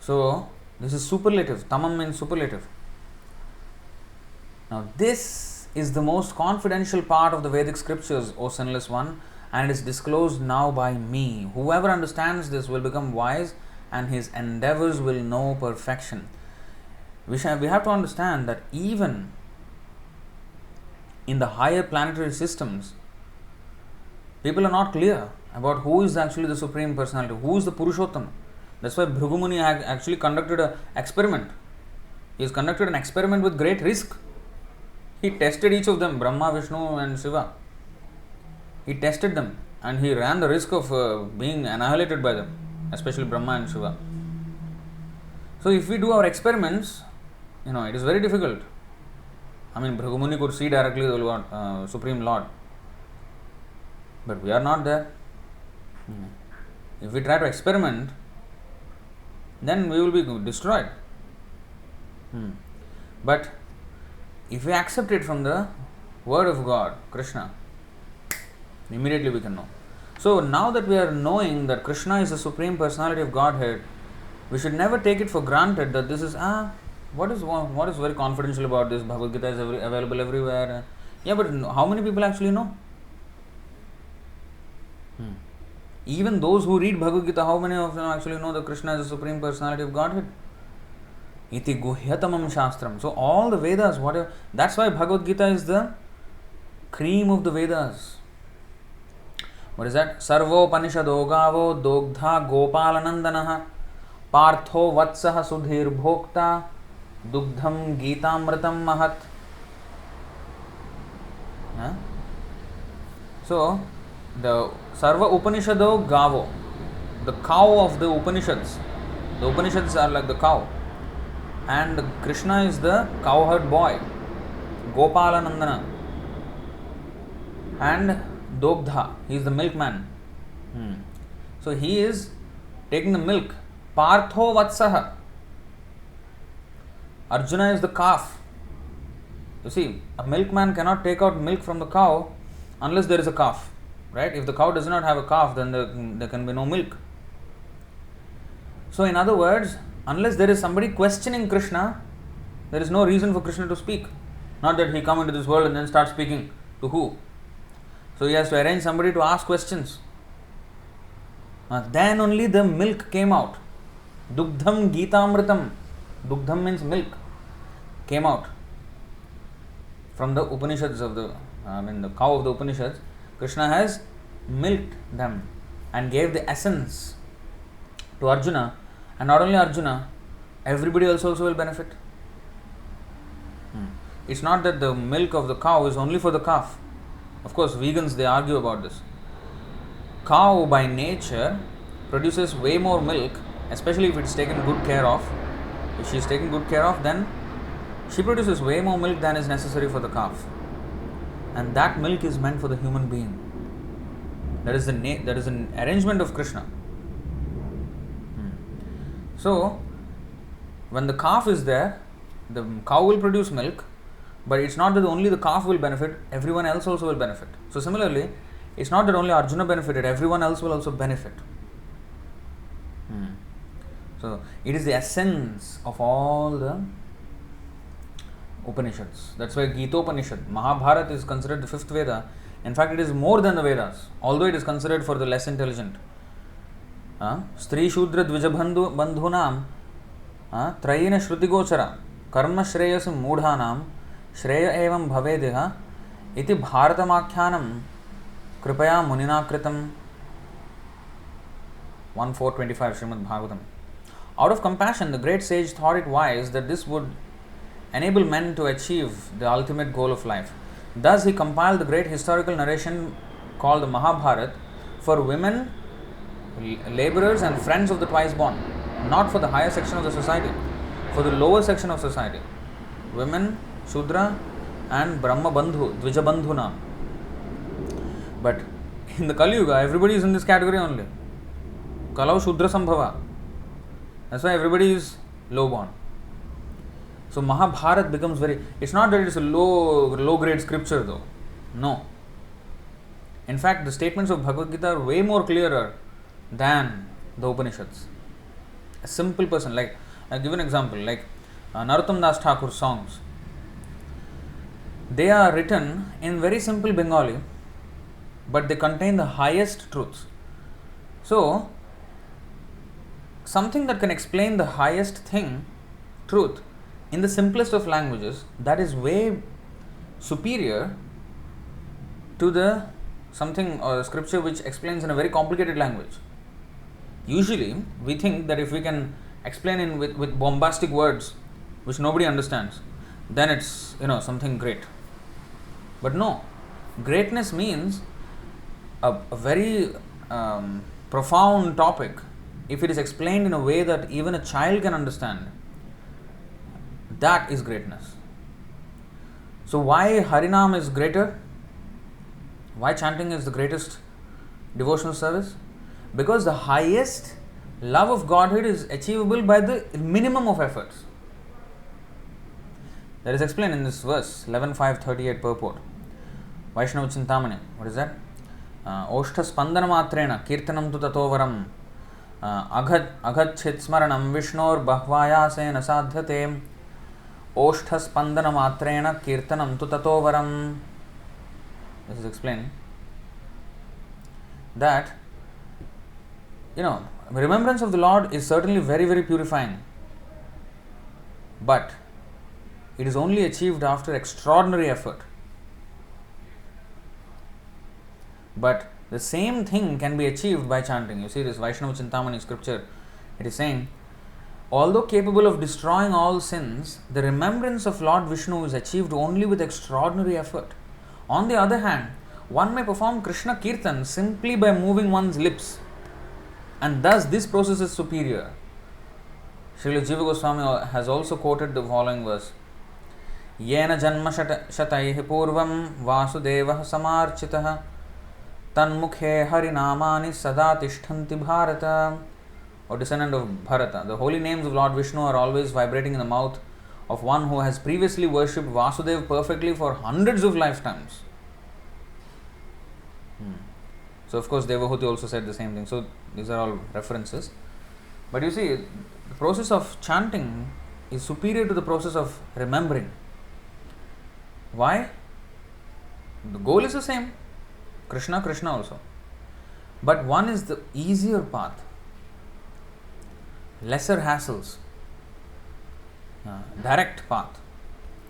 So, this is superlative. Tamam means superlative. Now, this is the most confidential part of the Vedic scriptures, O sinless one, and it is disclosed now by me. Whoever understands this will become wise, and his endeavors will know perfection. We have to understand that even in the higher planetary systems, people are not clear about who is actually the Supreme Personality, who is the Purushottam. That's why Bhrigu Muni actually conducted an experiment. He has conducted an experiment with great risk. He tested each of them, Brahma, Vishnu and Shiva. He tested them and he ran the risk of being annihilated by them, especially Brahma and Shiva. So if we do our experiments, it is very difficult. Bhrigu Muni could see directly the Lord, Supreme Lord. But we are not there. If we try to experiment, then we will be destroyed. But if we accept it from the word of God, Krishna, immediately we can know. So now that we are knowing that Krishna is the Supreme Personality of Godhead, we should never take it for granted that this is, what is very confidential about this? Bhagavad Gita is available everywhere. Yeah, but how many people actually know? Even those who read Bhagavad Gita, how many of them actually know that Krishna is the Supreme Personality of Godhead? Iti guhyatamam shastram. So all the Vedas, whatever, that's why Bhagavad Gita is the cream of the Vedas. What is that? Sarvo panishado gavo dogdha gopalanandanaha partho vatsaha sudhir bhokta dugdham gitamritam mahat. So the Sarva Upanishado Gavo, the cow of the Upanishads. The Upanishads are like the cow. And Krishna is the cowherd boy, Gopalanandana. And Dogdha, he is the milkman. So he is taking the milk. Partho Vatsaha. Arjuna is the calf. You see, a milkman cannot take out milk from the cow unless there is a calf. Right? If the cow does not have a calf, then there can be no milk. So in other words, unless there is somebody questioning Krishna, there is no reason for Krishna to speak. Not that he come into this world and then start speaking to who. So he has to arrange somebody to ask questions. Then only the milk came out. Dugdham Gitamritam. Dugdham means milk. Came out from the Upanishads of the cow of the Upanishads. Krishna has milked them and gave the essence to Arjuna, and not only Arjuna, everybody else also will benefit. It's not that the milk of the cow is only for the calf. Of course, vegans, they argue about this. Cow by nature produces way more milk, especially if it's taken good care of. If she is taken good care of, then she produces way more milk than is necessary for the calf. And that milk is meant for the human being. That is an arrangement of Krishna. So, when the calf is there, the cow will produce milk, but it's not that only the calf will benefit, everyone else also will benefit. So similarly, it's not that only Arjuna benefited, everyone else will also benefit. So it is the essence of all the Upanishads. That's why Gita-Upanishad, Mahabharata is considered the fifth Veda. In fact, it is more than the Vedas, although it is considered for the less intelligent. Stri Shudra Dvija Bandhunam Trayena Shruti Gochara Karma Shreyasam Mudhanam Shreya Evam Bhavedeha Iti Bharatamakyanam Kripaya Munina Kritam 1.4.25 Srimad Bhagavatam. Out of compassion, the great sage thought it wise that this would enable men to achieve the ultimate goal of life. Thus, he compiled the great historical narration called the Mahabharata for women, laborers and friends of the twice born, not for the higher section of the society, for the lower section of society. Women, Shudra and Brahma Bandhu, Dvija Bandhuna. But in the Kali Yuga, everybody is in this category only. Kalau Shudra Sambhava. That's why everybody is low born. So Mahabharata becomes it's not that it's a low grade scripture though. No. In fact, the statements of Bhagavad Gita are way more clearer than the Upanishads. a simple person, like I'll give an example, like Narottam Das Thakur's songs. They are written in very simple Bengali, but they contain the highest truths. So, something that can explain the highest thing, truth, in the simplest of languages, that is way superior to the something or scripture which explains in a very complicated language. Usually, we think that if we can explain in with bombastic words which nobody understands, then it's something great. But no, greatness means a very profound topic. If it is explained in a way that even a child can understand, that is greatness. So why Harinam is greater? Why chanting is the greatest devotional service? Because the highest love of Godhead is achievable by the minimum of efforts. That is explained in this verse, 11.5.38 purport. Vaishnava Chintamani. What is that? Oshtha spandana matrena kirtanam tu tatovaram agacchit smaranam vishnor bahvayasena sadhyate. Oshtha spandana matrena kirtanam tu tatovaram. This is explained that remembrance of the Lord is certainly very, very purifying, but it is only achieved after extraordinary effort. But the same thing can be achieved by chanting. You see this Vaishnava Chintamani scripture, it is saying, although capable of destroying all sins, the remembrance of Lord Vishnu is achieved only with extraordinary effort. On the other hand, one may perform Krishna Kirtan simply by moving one's lips, and thus this process is superior. Srila Jiva Goswami has also quoted the following verse: Yena janma shataihi purvam vasudevah samarchitah tanmukhe harinamani sada tishtanti bharata. Or descendant of Bharata. The holy names of Lord Vishnu are always vibrating in the mouth of one who has previously worshipped Vasudeva perfectly for hundreds of lifetimes. So of course Devahuti also said the same thing. So these are all references. But you see, the process of chanting is superior to the process of remembering. Why? The goal is the same. Krishna also. But one is the easier path. Lesser hassles. Direct path.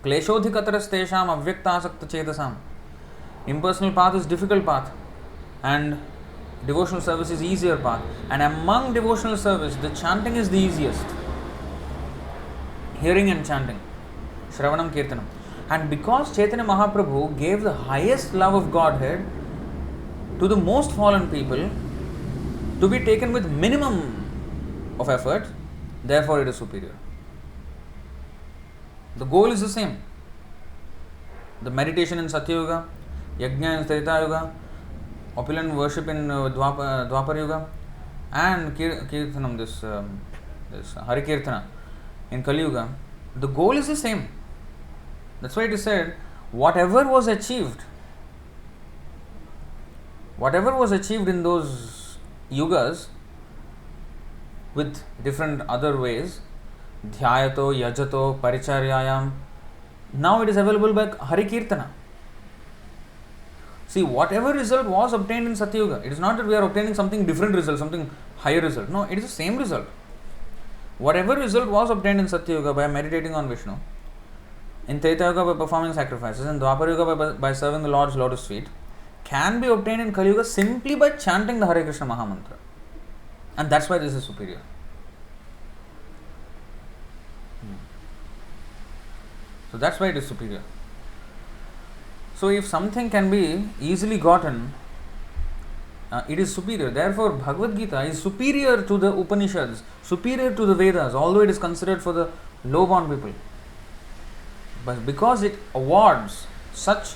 Kleshodhikatarastesham avyaktasakta chetasam. Impersonal path is difficult path, and devotional service is easier path. And among devotional service, the chanting is the easiest. Hearing and chanting. Shravanam Kirtanam. And because Chaitanya Mahaprabhu gave the highest love of Godhead to the most fallen people to be taken with minimum of effort, therefore it is superior. The goal is the same. The meditation in Satyuga, Yajna in Treta Yuga, opulent worship in Dwapar Yuga, and Kirtanam, this Hari Kirtana in Kali Yuga, the goal is the same. That's why it is said, whatever was achieved in those yugas with different other ways, dhyayato, yajato, paricharyayam, now it is available by Hari Kirtana. See, whatever result was obtained in Satyuga, it is not that we are obtaining something different result, something higher result. No, it is the same result. Whatever result was obtained in Satyuga by meditating on Vishnu, in Treta Yuga by performing sacrifices, in Dwapar Yuga by serving the Lord's lotus feet, can be obtained in Kali Yuga simply by chanting the Hare Krishna Mahamantra. And that's why this is superior. So that's why it is superior. So if something can be easily gotten, it is superior. Therefore, Bhagavad Gita is superior to the Upanishads, superior to the Vedas, although it is considered for the low-born people. But because it awards such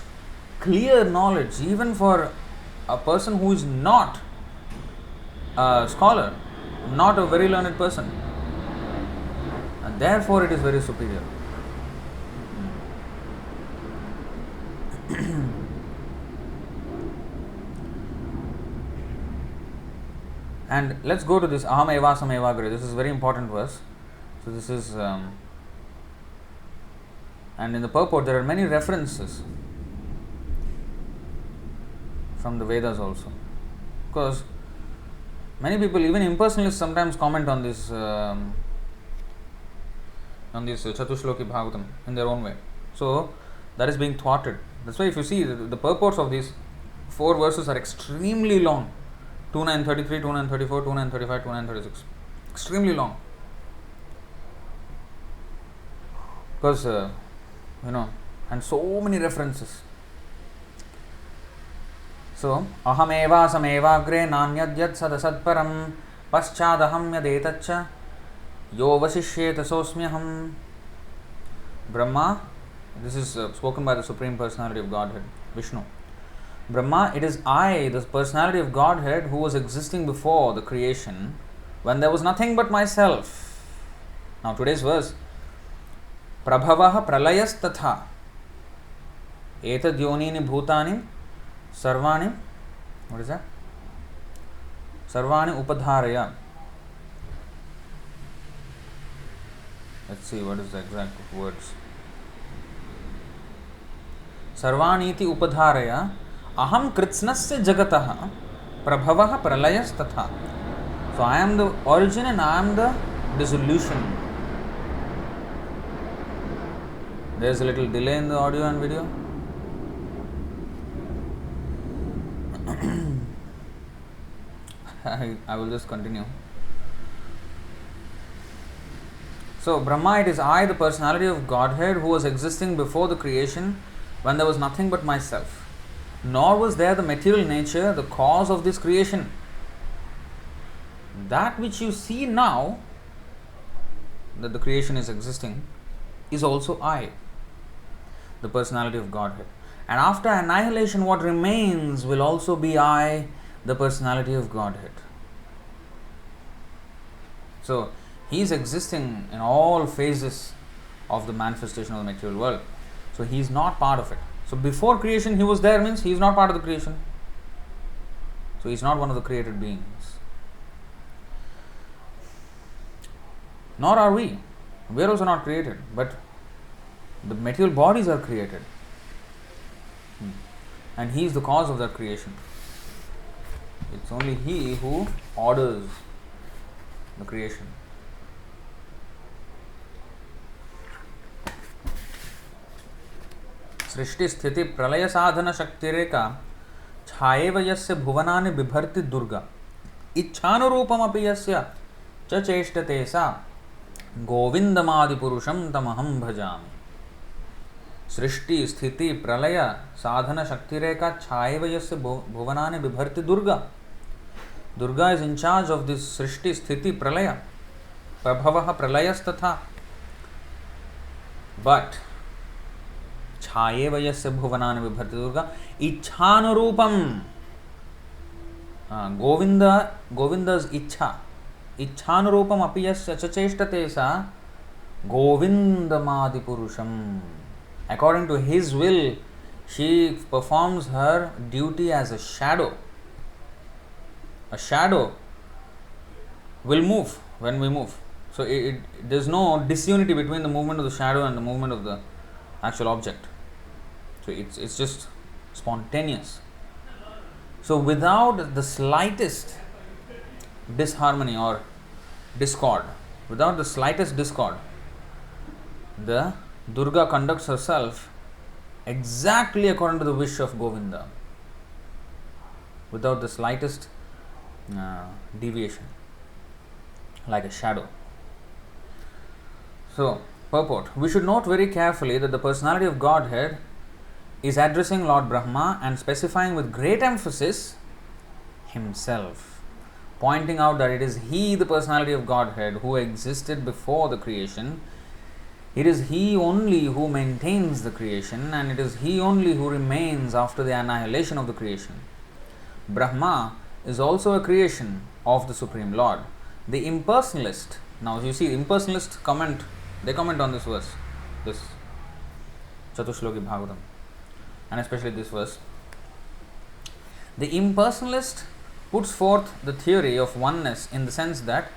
clear knowledge, even for a person who is not a scholar, not a very learned person, and therefore it is very superior. And let's go to this aham evasam evagre. This is a very important verse. So this is and in the purport there are many references from the Vedas also, because many people, even impersonalists, sometimes comment on this Chatushloki Bhagavatam in their own way. So that is being thwarted. That's why if you see the purports of these 4 verses are extremely long. 2933, 2934, 2935, 2936. Extremely long. Because, and so many references. So, aham eva samevagre nanyadyat sadasatparam paschadaham yadetaccha yo vasishyeta sosmyaham. Brahma, this is spoken by the Supreme Personality of Godhead, Vishnu. Brahma, it is I, the personality of Godhead, who was existing before the creation, when there was nothing but myself. Now today's verse, Prabhavaha pralayas tatha etad yonini bhutani sarvani, what is that? Sarvani upadharaya. Let's see what is the exact words. Sarvaniti upadharaya aham kritsnasya jagatah prabhavah pralayas tatha. So I am the origin and I am the dissolution. There is a little delay in the audio and video. I will just continue. So Brahma, it is I, the personality of Godhead, who was existing before the creation, when there was nothing but myself. Nor was there the material nature, the cause of this creation. That which you see now, that the creation is existing, is also I, the personality of Godhead. And after annihilation, what remains will also be I, the personality of Godhead. So, he is existing in all phases of the manifestation of the material world. So, he is not part of it. So, before creation, he was there, means he is not part of the creation. So, he is not one of the created beings. Nor are we. We are also not created, but the material bodies are created. And he is the cause of that creation. It's only he who orders the creation. सृष्टि स्थिति प्रलय साधन शक्तिरेका छायेव यस्य भुवनानि बिभर्ति दुर्गा इच्छानुरूपमपि यस्य च चेष्टते सा गोविंदमादिपुरुषं तमहं भजामि. सृष्टि स्थिति प्रलय साधन शक्तिरेका छायेव यस्य भुवनानि बिभर्ति Durga. Durga is in charge of this सृष्टि स्थिति प्रलय. प्रभवः प्रलयस्तथा. But छायेव यस्य भुवनानि बिभर्ति दुर्गा इच्छानुरूपम. Govinda's इच्छा. इच्छानुरूपम अपि यस्य च चेष्टते सा गोविंदमादिपुरुषम. According to his will, she performs her duty as a shadow. A shadow will move when we move. So there is no disunity between the movement of the shadow and the movement of the actual object. So it's just spontaneous. So without the slightest disharmony or discord, without the slightest discord, the Durga conducts herself exactly according to the wish of Govinda, without the slightest deviation, like a shadow. So, purport. We should note very carefully that the personality of Godhead is addressing Lord Brahma and specifying with great emphasis himself, pointing out that it is he, the personality of Godhead, who existed before the creation. It is he only who maintains the creation, and it is he only who remains after the annihilation of the creation. Brahma is also a creation of the Supreme Lord. The impersonalist, now you see, impersonalists comment on this verse, this Chatushloki Bhagavatam, and especially this verse. The impersonalist puts forth the theory of oneness in the sense that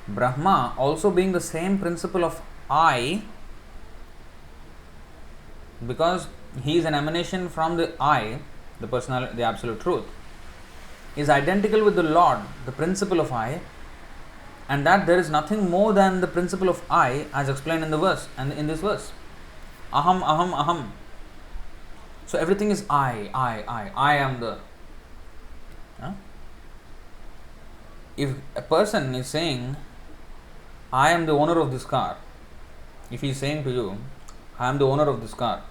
Brahma, also being the same principle of I, because he is an emanation from the I, the personality, the absolute truth, is identical with the Lord, the principle of I, and that there is nothing more than the principle of I as explained in the verse and in this verse. Aham, aham, aham. So everything is I am the. If a person is saying, I am the owner of this car, if he is saying to you, I am the owner of this car,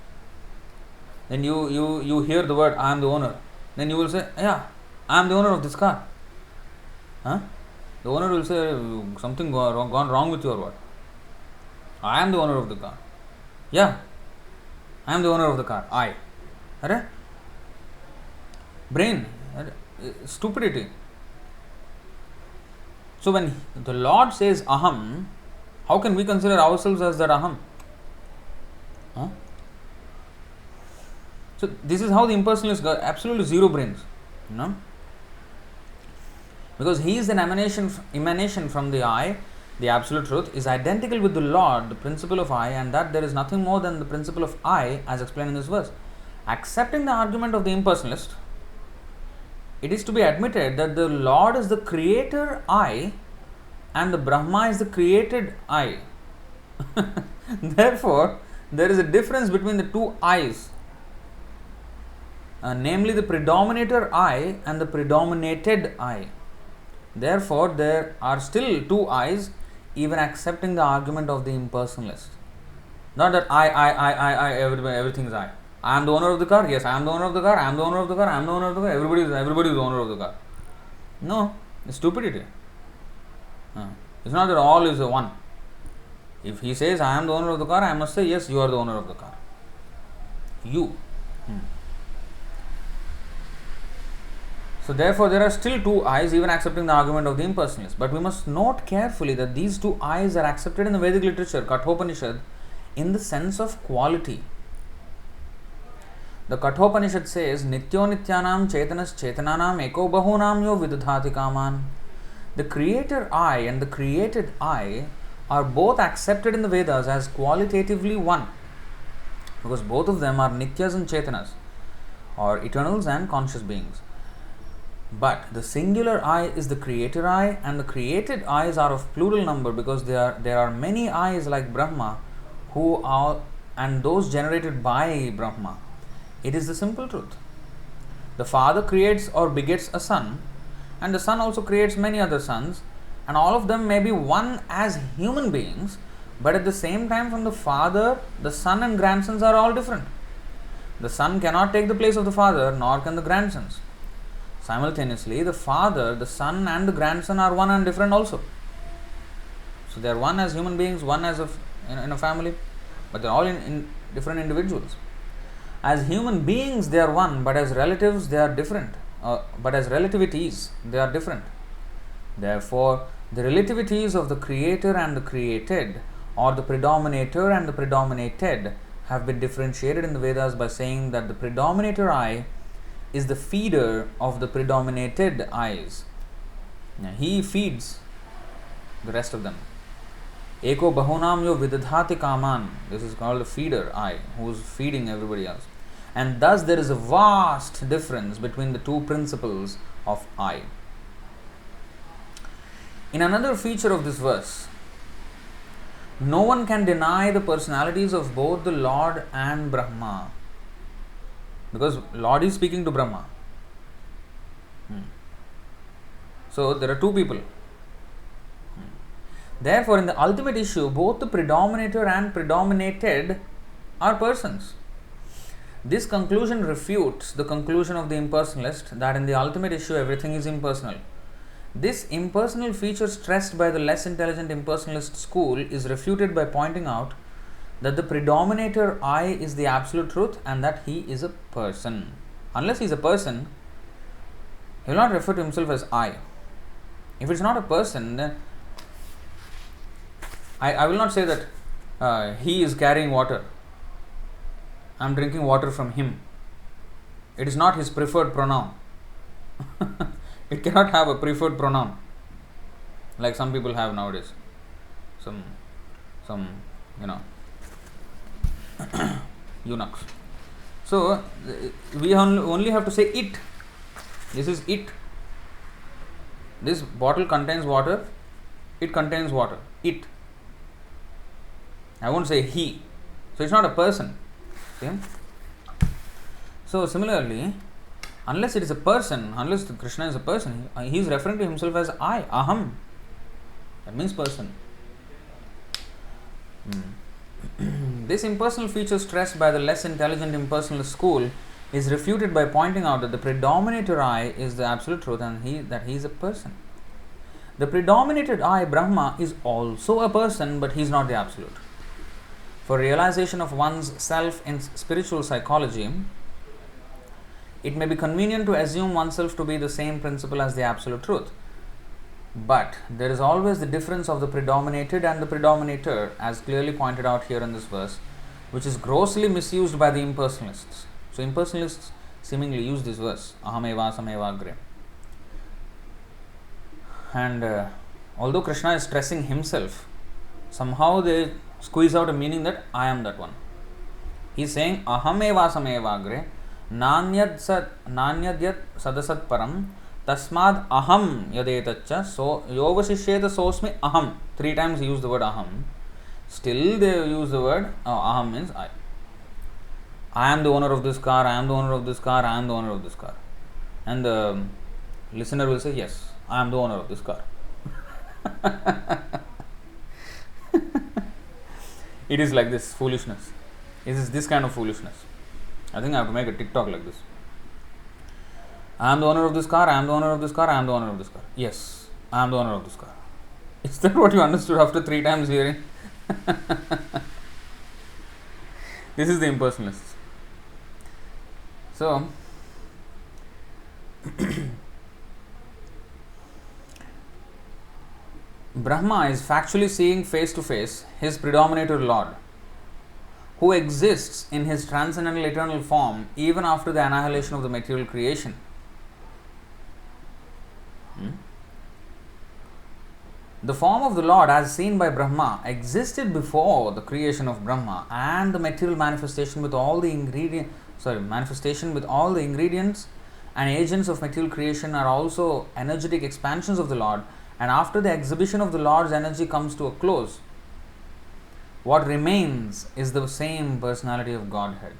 then you hear the word, I am the owner, then you will say, yeah, I am the owner of this car. Huh? The owner will say, something gone wrong with your word. I am the owner of the car. Yeah, I am the owner of the car. I. Right? Brain. Stupidity. So when the Lord says aham, how can we consider ourselves as that aham? Huh? So this is how the impersonalists got absolutely zero brains. You know? Because he is an emanation from the I, the absolute truth, is identical with the Lord, the principle of I, and that there is nothing more than the principle of I as explained in this verse. Accepting the argument of the impersonalist, it is to be admitted that the Lord is the creator I and the Brahma is the created I. Therefore, there is a difference between the two I's, namely the predominator I and the predominated I. Therefore, there are still two I's, even accepting the argument of the impersonalist. Not that I, everything is I. I am the owner of the car. Yes, I am the owner of the car. I am the owner of the car. I am the owner of the car. Everybody is the owner of the car. No, it's stupidity. It's not that all is one. If he says I am the owner of the car, I must say yes, you are the owner of the car. You. So therefore, there are still two I's, even accepting the argument of the impersonalist. But we must note carefully that these two I's are accepted in the Vedic literature, Kathopanishad, in the sense of quality. The Kathopanishad says, Nityo Nityanam Chetanas Chetananam Eko Bahunam Yo Vidadhati Kaman. The creator I and the created I are both accepted in the Vedas as qualitatively one, because both of them are Nityas and Chetanas, or eternals and conscious beings. But the singular I is the creator I, and the created I's are of plural number because there are many I's like Brahma who are, and those generated by Brahma. It is the simple truth. The father creates or begets a son, and the son also creates many other sons, and all of them may be one as human beings, but at the same time from the father, the son and grandsons are all different. The son cannot take the place of the father, nor can the grandsons. Simultaneously, the father, the son and the grandson are one and different also. So they are one as human beings, one as in a family, but they are all in different individuals. As human beings they are one, but as relatives they are different. But as relativities they are different. Therefore, the relativities of the creator and the created, or the predominator and the predominated, have been differentiated in the Vedas by saying that the predominator I is the feeder of the predominated I's. Now, he feeds the rest of them. Eko bahunam yo vidadhati kaman. This is called the feeder I, who is feeding everybody else. And thus there is a vast difference between the two principles of I. In another feature of this verse, no one can deny the personalities of both the Lord and Brahma, because Lord is speaking to Brahma. So there are two people. Therefore, in the ultimate issue, both the predominator and predominated are persons. This conclusion refutes the conclusion of the impersonalist that in the ultimate issue everything is impersonal. This impersonal feature stressed by the less intelligent impersonalist school is refuted by pointing out that the predominator I is the absolute truth and that he is a person. Unless he is a person, he will not refer to himself as I. If it is not a person, then I will not say that he is carrying water. I am drinking water from him. It is not his preferred pronoun. It cannot have a preferred pronoun like some people have nowadays. Some you know eunuchs. So we only have to say it. This is it. This bottle contains water. It contains water. It. I won't say he. So it's not a person. See? So similarly, unless it is a person, unless Krishna is a person, he is referring to himself as I, aham. That means person. This impersonal feature stressed by the less intelligent impersonalist school is refuted by pointing out that the predominator I is the absolute truth and he is a person. The predominated I, Brahma, is also a person, but he is not the absolute. For realization of one's self in spiritual psychology, it may be convenient to assume oneself to be the same principle as the absolute truth. But there is always the difference of the predominated and the predominator, as clearly pointed out here in this verse, which is grossly misused by the impersonalists. So impersonalists seemingly use this verse, ahameva sameva agre. And although Krishna is stressing himself, somehow they squeeze out a meaning that I am that one. He is saying ahameva sameva agre nānyadyat sadasat param tasmad aham yadetaccha so yovasishyeta sosmi aham. 3 times he used the word aham. Still they use the word aham means I. I am the owner of this car, I am the owner of this car, I am the owner of this car. And the listener will say, yes, I am the owner of this car. It is like this foolishness. It is this kind of foolishness. I think I have to make a TikTok like this. I am the owner of this car, I am the owner of this car, I am the owner of this car. Yes, I am the owner of this car. Is that what you understood after 3 times hearing? This is the impersonalists. So, Brahma is factually seeing face to face his predominator Lord, who exists in his transcendental eternal form even after the annihilation of the material creation. The form of the Lord as seen by Brahma existed before the creation of Brahma, and the material manifestation with all the ingredients and agents of material creation are also energetic expansions of the Lord, and after the exhibition of the Lord's energy comes to a close, what remains is the same personality of Godhead.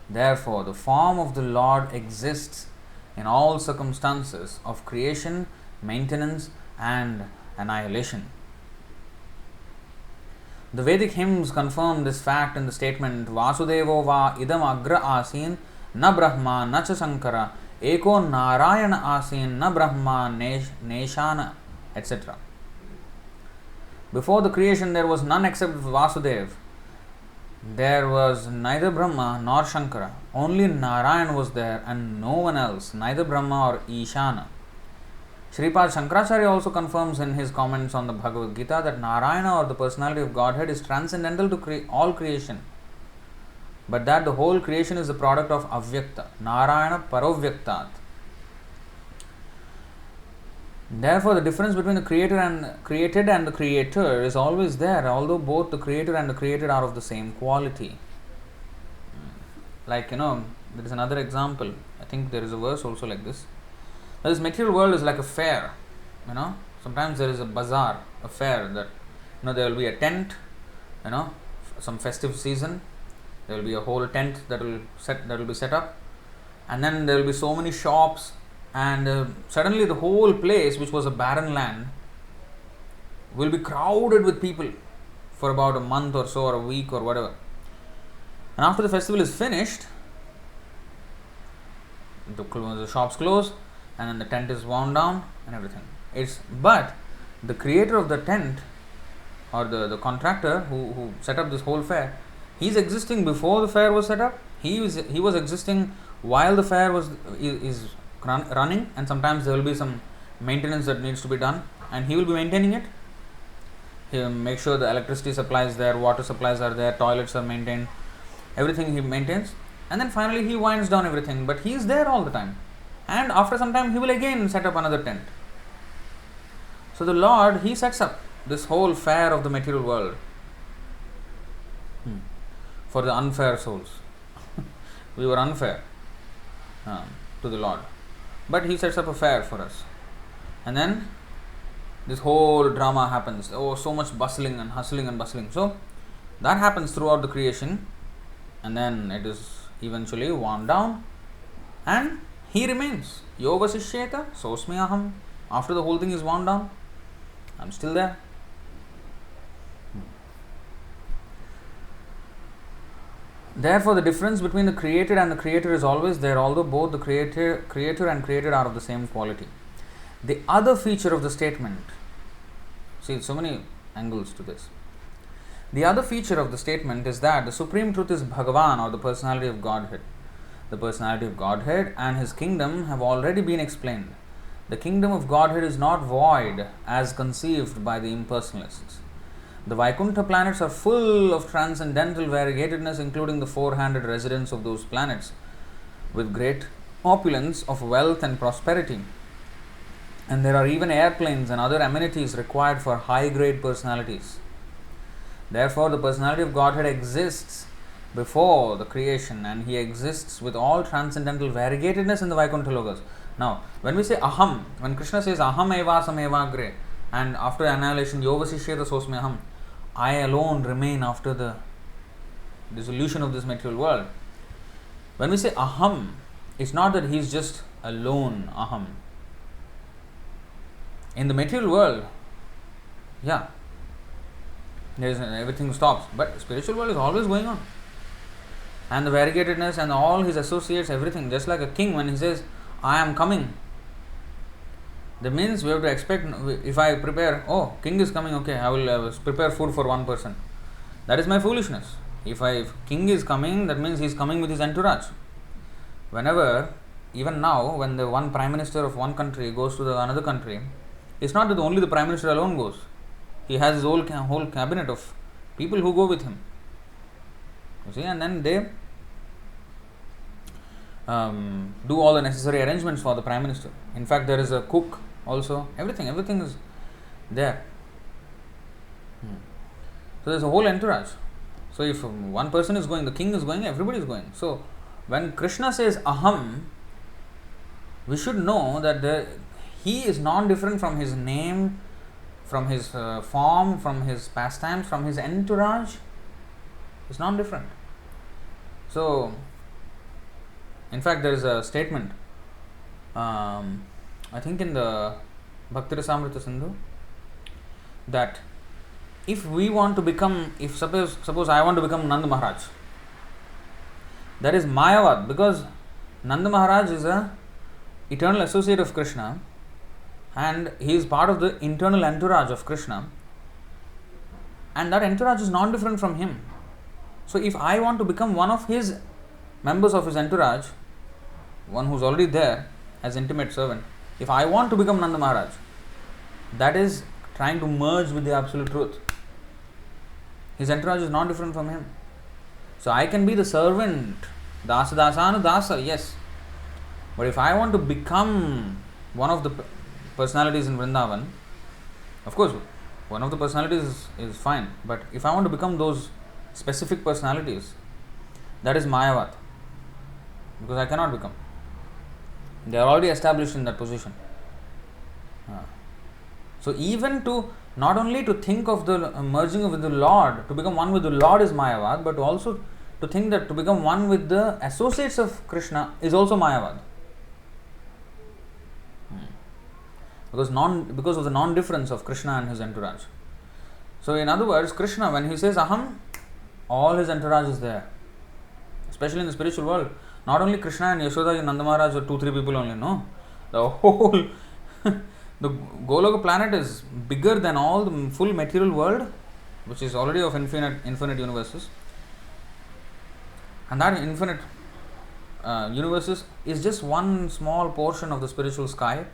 Therefore, the form of the Lord exists in all circumstances of creation, maintenance and annihilation. The Vedic hymns confirm this fact in the statement Vasudevo va idam agra asin na Brahma na cha Sankara eko Narayana asin na Brahma neshana, etc. Before the creation there was none except Vasudev. There was neither Brahma nor Shankara. Only Narayan was there and no one else, neither Brahma or Ishana. Sripad Shankaracharya also confirms in his comments on the Bhagavad Gita that Narayana, or the personality of Godhead, is transcendental to all creation, but that the whole creation is the product of Avyakta, Narayana Parovyaktat. Therefore, the difference between the created and the creator is always there, although both the creator and the created are of the same quality. Like, there is another example. I think there is a verse also like this. This material world is like a fair. Sometimes there is a bazaar, a fair, that there will be a tent, some festive season. There will be a whole tent that will be set up, and then there will be so many shops, and suddenly the whole place, which was a barren land, will be crowded with people for about a month or so, or a week or whatever. And after the festival is finished, the shops close, and then the tent is wound down and everything. But the creator of the tent, or the contractor who set up this whole fair, he is existing before the fair was set up. He was existing while the fair is running, and sometimes there will be some maintenance that needs to be done, and he will be maintaining it. He'll make sure the electricity supply is there, water supplies are there, toilets are maintained, everything he maintains, and then finally he winds down everything, but he is there all the time. and after some time he will again set up another tent. So the Lord, he sets up this whole fair of the material world for the unfair souls. We were unfair to the Lord, but he sets up a fair for us, and then this whole drama happens. Oh, so much bustling and hustling and bustling. So that happens throughout the creation, and then it is eventually worn down, and he remains. Yoga sishyeta sosmi aham. After the whole thing is worn down, I'm still there. Therefore, the difference between the created and the creator is always there, although both the creator and created are of the same quality. The other feature of the statement, see, so many angles to this. The other feature of the statement is that the supreme truth is Bhagavan, or the personality of Godhead. The personality of Godhead and his kingdom have already been explained. The kingdom of Godhead is not void as conceived by the impersonalists. The Vaikuntha planets are full of transcendental variegatedness, including the four-handed residents of those planets, with great opulence of wealth and prosperity. And there are even airplanes and other amenities required for high-grade personalities. Therefore, the personality of Godhead exists before the creation, and he exists with all transcendental variegatedness in the Vaikuntha Lokas. Now, when we say aham, when Krishna says aham evasam evagre, and after annihilation yoga sishyeta sosmi aham, I alone remain after the dissolution of this material world. When we say aham, it's not that he is just alone aham. In the material world, yeah, everything stops, but spiritual world is always going on. And the variegatedness and all his associates, everything, just like a king when he says, I am coming. That means we have to expect, if I prepare, oh, king is coming, okay, I will prepare food for one person. That is my foolishness. If king is coming, that means he is coming with his entourage. Whenever, even now, when the one prime minister of one country goes to another country, it's not that only the prime minister alone goes. He has his whole cabinet of people who go with him. You see, and then they do all the necessary arrangements for the prime minister. In fact, there is a cook also. Everything is there. So there's a whole entourage. So if one person is going, the king is going, everybody is going. So when Krishna says aham, we should know that he is non-different from his name, from his form, from his pastimes, from his entourage. It's non-different. So, in fact, there is a statement, I think in the Bhakti Rasamrita Sindhu, that if we want to become, if suppose I want to become Nanda Maharaj, that is Mayavad, because Nanda Maharaj is a eternal associate of Krishna, and he is part of the internal entourage of Krishna, and that entourage is non-different from him. So if I want to become one of his members of his entourage, one who is already there as intimate servant, if I want to become Nanda Maharaj, that is trying to merge with the absolute truth. His entourage is not different from him. So I can be the servant, dāsa dāsānu dāsa, yes. But if I want to become one of the personalities in Vrindavan, of course, one of the personalities is fine. But if I want to become those specific personalities, that is Mayavad. Because I cannot become. They are already established in that position. So even to, not only to think of the merging with the Lord, to become one with the Lord is Mayavad, but also to think that to become one with the associates of Krishna is also Mayavad. Because of the non-difference of Krishna and his entourage. So in other words, Krishna, when he says aham, all his entourage is there. Especially in the spiritual world. Not only Krishna and Yashoda and Nanda Maharaj are 2-3 people only, no. The whole, the Goloka planet is bigger than all the full material world, which is already of infinite universes. And that infinite universes is just one small portion of the spiritual sky.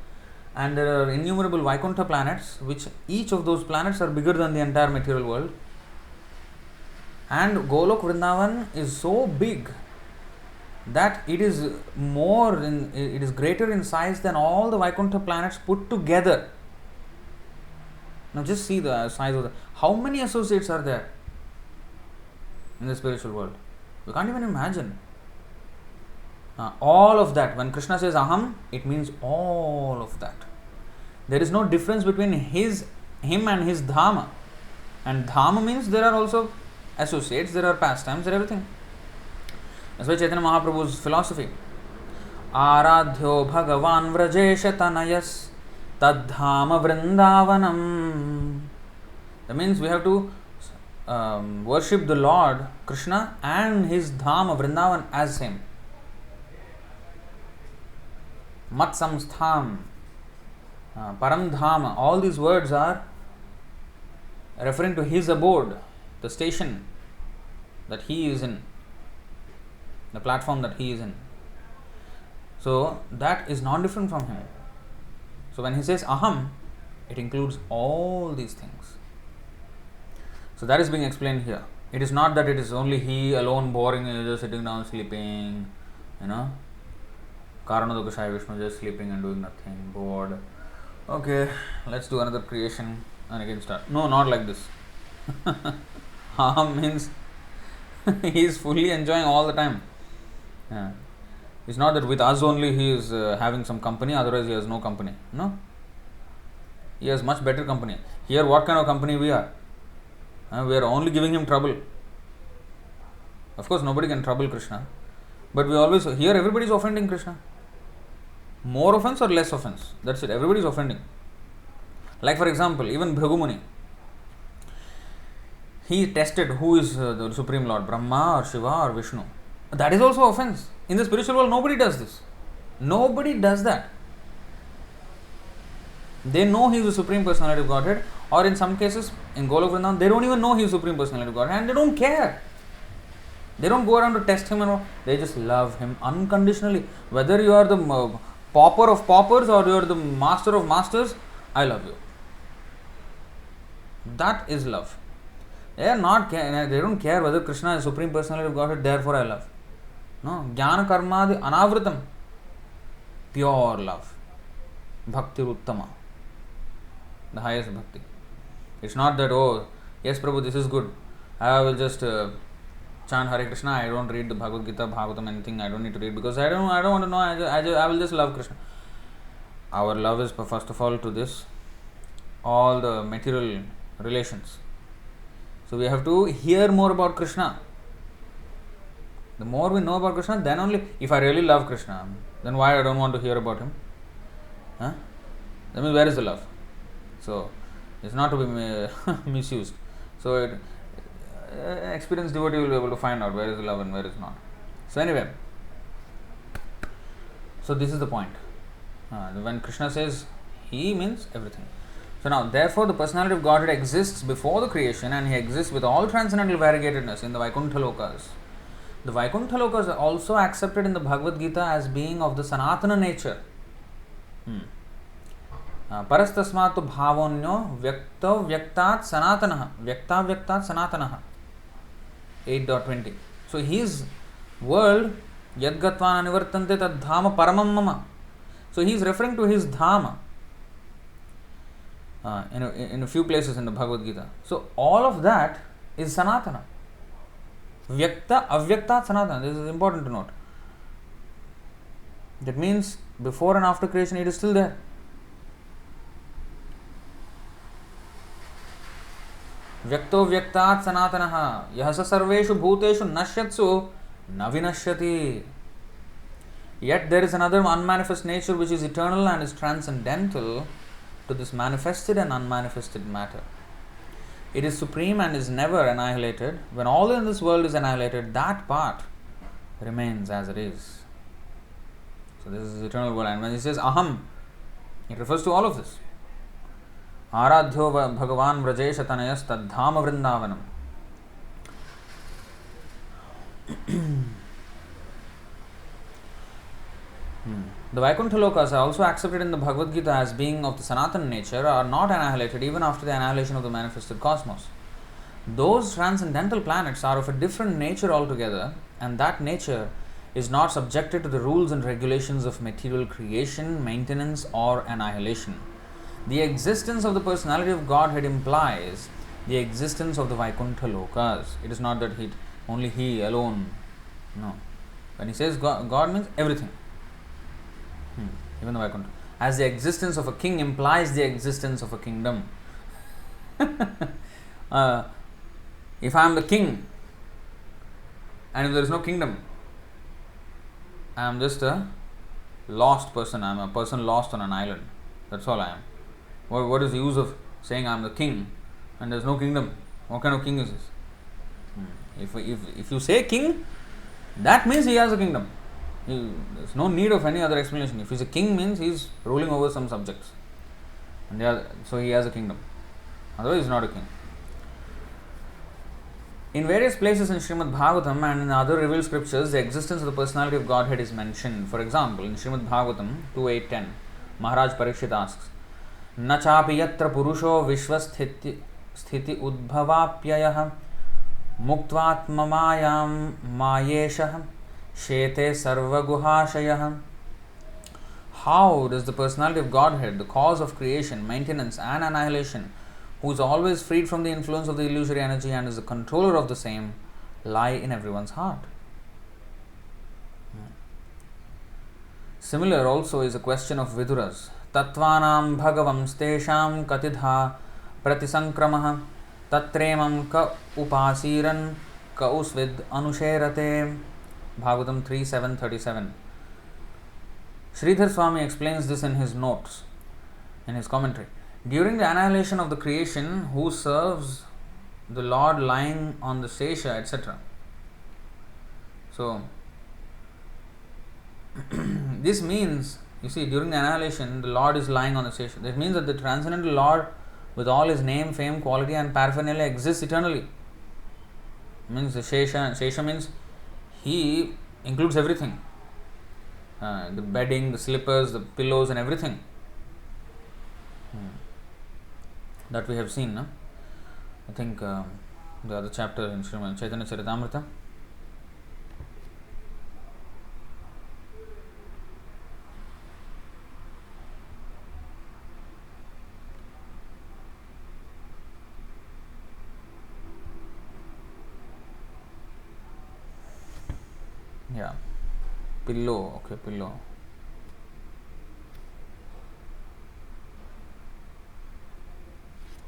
And there are innumerable Vaikuntha planets, which each of those planets are bigger than the entire material world. And Golok Vrindavan is so big that it is it is greater in size than all the Vaikuntha planets put together. Now just see the size of how many associates are there in the spiritual world. You can't even imagine. All of that. When Krishna says Aham, it means all of that. There is no difference between him and his Dhamma. And Dhamma means there are also associates, there are pastimes, there are everything. That's why Chaitanya Mahaprabhu's philosophy. Aradhyo Bhagavan Vrajesha Tanayas Tadhama Vrindavanam. That means we have to worship the Lord Krishna and his Dhama Vrindavan as same. Mat Samstham, Param Dhama, all these words are referring to his abode, the station that he is in, the platform that he is in. So that is not different from him. So when he says Aham, it includes all these things. So that is being explained here. It is not that it is only he alone boring, just sitting down sleeping, Karana Dukashaya Vishnu just sleeping and doing nothing, bored. Okay, let's do another creation and again start. No, not like this. Aham means he is fully enjoying all the time. Yeah. It's not that with us only he is having some company, otherwise he has no company. No. He has much better company. Here what kind of company we are? We are only giving him trouble. Of course nobody can trouble Krishna. But we always, here everybody is offending Krishna. More offense or less offense? That's it. Everybody is offending. Like for example, even Bhrigu Muni. He tested who is the Supreme Lord, Brahma or Shiva or Vishnu. That is also offense. In the spiritual world, nobody does this. Nobody does that. They know he is the Supreme Personality of Godhead, or in some cases, in Golok Vrindavan, they don't even know he is Supreme Personality of Godhead and they don't care. They don't go around to test him and all. They just love him unconditionally. Whether you are the pauper of paupers or you are the master of masters, I love you. That is love. They don't care whether Krishna is Supreme Personality of Godhead, therefore I love. No, Jnana Karmadi Anavritam. Pure love. Bhakti Uttama. The highest bhakti. It's not that, oh, yes Prabhu, this is good. I will just chant Hare Krishna. I don't read the Bhagavad Gita, Bhagavatam, anything. I don't need to read because I don't want to know. I will just love Krishna. Our love is first of all to this, all the material relations. So we have to hear more about Krishna. The more we know about Krishna, then only, if I really love Krishna, then why I don't want to hear about him? That means where is the love? So it's not to be misused. So experienced devotee will be able to find out where is the love and where is not. So anyway, so this is the point. When Krishna says he, means everything. So now, therefore, the personality of Godhead exists before the creation and he exists with all transcendental variegatedness in the Vaikuntha Lokas. The Vaikuntha Lokas are also accepted in the Bhagavad Gita as being of the Sanatana nature. Parastasmatu bhavonyo vyakta vyaktat sanatanaha. Vyakta vyaktat sanatanaha. 8.20. So his world, yadgatvan anivartante tad dhama paramam mama. So he is referring to his dhama in a few places in the Bhagavad Gita. So all of that is sanatana. Vyakta avyaktat sanatana. This is important to note. That means before and after creation it is still there. Vyakto vyaktat sanatanaha yahasa sarveshu bhuteshu nashyatsu navinashyati. Yet there is another unmanifest nature which is eternal and is transcendental to this manifested and unmanifested matter. It is supreme and is never annihilated. When all in this world is annihilated, that part remains as it is. So this is the eternal world. And when he says Aham, it refers to all of this. Aradhyo Bhagavan Vrajesha Tanayas Tadhama Vrindavanam. The Vaikuntha Lokas are also accepted in the Bhagavad Gita as being of the Sanatana nature, are not annihilated even after the annihilation of the manifested cosmos. Those transcendental planets are of a different nature altogether, and that nature is not subjected to the rules and regulations of material creation, maintenance, or annihilation. The existence of the personality of Godhead implies the existence of the Vaikuntha Lokas. It is not that only He alone. No. When he says God means everything. Even the Vaikuntha. As the existence of a king implies the existence of a kingdom. If I am the king and if there is no kingdom, I am just a lost person. I am a person lost on an island. That's all I am. What is the use of saying I am the king and there is no kingdom? What kind of king is this? If you say king, that means he has a kingdom. There's no need of any other explanation. If he's a king, means he's ruling over some subjects, and so he has a kingdom. Otherwise, he's not a king. In various places in Srimad Bhagavatam and in other revealed scriptures, the existence of the personality of Godhead is mentioned. For example, in Srimad Bhagavatam 2.8.10, Maharaj Parikshit asks, "Na chapi yatra purusho vishvasthiti udbhavapyayah muktvatmamayam mayeshah shete sarvaguhashayah." How does the personality of Godhead, the cause of creation, maintenance and annihilation, who is always freed from the influence of the illusory energy and is the controller of the same, lie in everyone's heart? Similar also is a question of Viduras. Tattvanam bhagavam stesham katidha pratisankramah tatremam ka upasiran ka usvid anusherate. Bhagavatam 3.7.37. Sridhar Swami explains this in his notes, in his commentary. During the annihilation of the creation, who serves the Lord lying on the Sesha, etc. So, this means, you see, during the annihilation, the Lord is lying on the Sesha. That means that the transcendental Lord, with all his name, fame, quality and paraphernalia, exists eternally. It means the Sesha means he includes everything. The bedding, the slippers, the pillows and everything. That we have seen, no? I think the other chapter in Srimad Chaitanya Charitamrita. Yeah. Pillow, okay, pillow.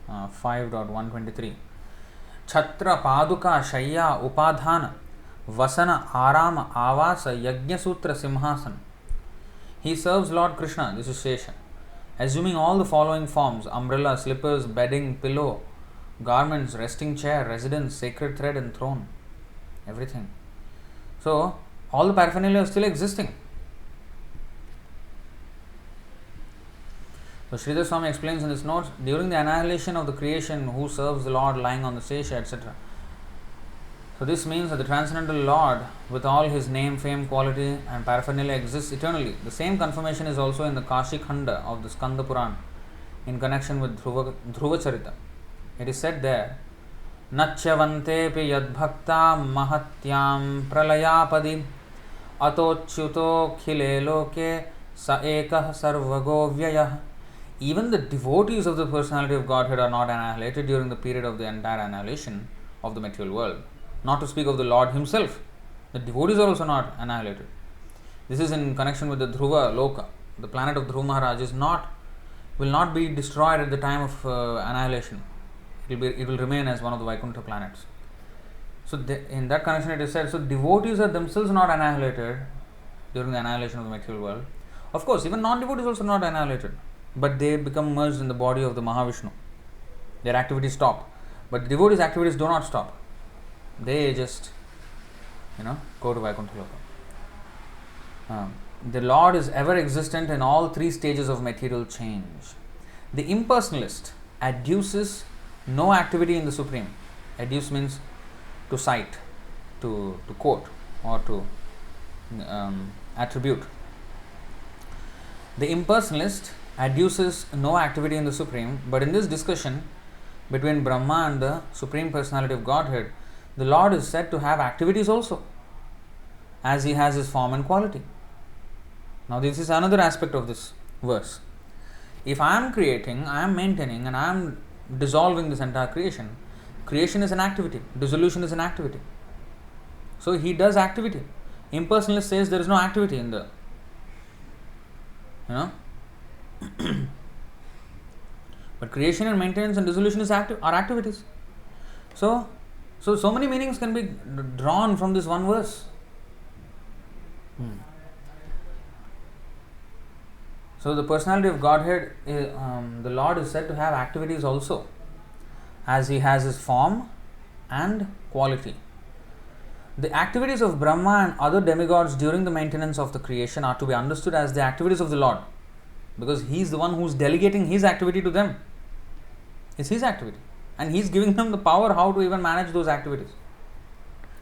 Uh, 5.123. Chhatra Paduka Shayya Upadhana Vasana Arama Avasa Yajna Sutra Simhasan. He serves Lord Krishna, this is Shesha, assuming all the following forms: umbrella, slippers, bedding, pillow, garments, resting chair, residence, sacred thread and throne. Everything. So, all the paraphernalia are still existing. So Sridhar Swami explains in his notes, during the annihilation of the creation, who serves the Lord lying on the Sesha, etc. So this means that the transcendental Lord, with all his name, fame, quality and paraphernalia, exists eternally. The same confirmation is also in the Kashi Khanda of the Skanda Puran in connection with Dhruva Charita. It is said there, Nachyavantepi yadbhakta mahatyam pralayapadi atochyuto khile loke sa ekah sarvago vyayah. Even the devotees of the personality of Godhead are not annihilated during the period of the entire annihilation of the material world. Not to speak of the Lord himself. The devotees are also not annihilated. This is in connection with the Dhruva Loka. The planet of Dhruva Maharaj will not be destroyed at the time of annihilation. It will remain as one of the Vaikuntha planets. So in that connection it is said, so devotees are themselves not annihilated during the annihilation of the material world. Of course, even non-devotees also not annihilated, but they become merged in the body of the Mahavishnu. Their activities stop. But the devotees' activities do not stop. They just, go to Vaikuntha Loka. The Lord is ever existent in all three stages of material change. The impersonalist adduces no activity in the Supreme. Adduce means to cite, to quote, or to attribute. The impersonalist adduces no activity in the Supreme, but in this discussion between Brahma and the Supreme Personality of Godhead, the Lord is said to have activities also. as He has His form and quality. Now this is another aspect of this verse. If I am creating, I am maintaining, and I am dissolving this entire creation, creation is an activity, dissolution is an activity. So He does activity. Impersonalist says there is no activity in the, but creation and maintenance and dissolution are activities. So many meanings can be drawn from this one verse. So the personality of Godhead, the Lord is said to have activities also, as He has His form and quality. The activities of Brahma and other demigods during the maintenance of the creation are to be understood as the activities of the Lord, because He is the one who is delegating His activity to them. It's His activity, and He is giving them the power how to even manage those activities.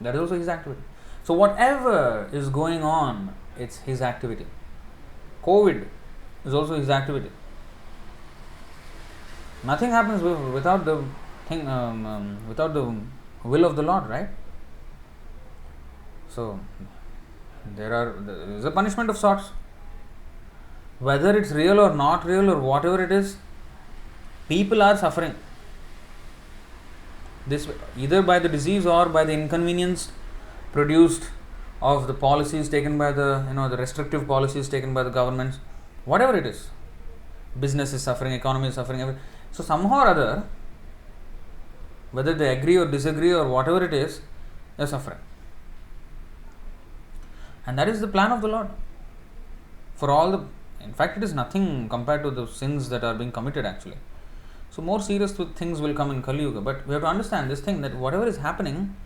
That is also His activity. So whatever is going on, it's His activity. COVID is also His activity. Nothing happens without the without the will of the Lord, right? So there is a punishment of sorts. Whether it's real or not real or whatever it is, people are suffering. This either by the disease or by the inconvenience produced of the policies taken by the the restrictive policies taken by the governments. Whatever it is, business is suffering, economy is suffering. So somehow or other, whether they agree or disagree or whatever it is, they are suffering. And that is the plan of the Lord. In fact, it is nothing compared to the sins that are being committed actually. So more serious things will come in Kali Yuga. But we have to understand this thing, that whatever is happening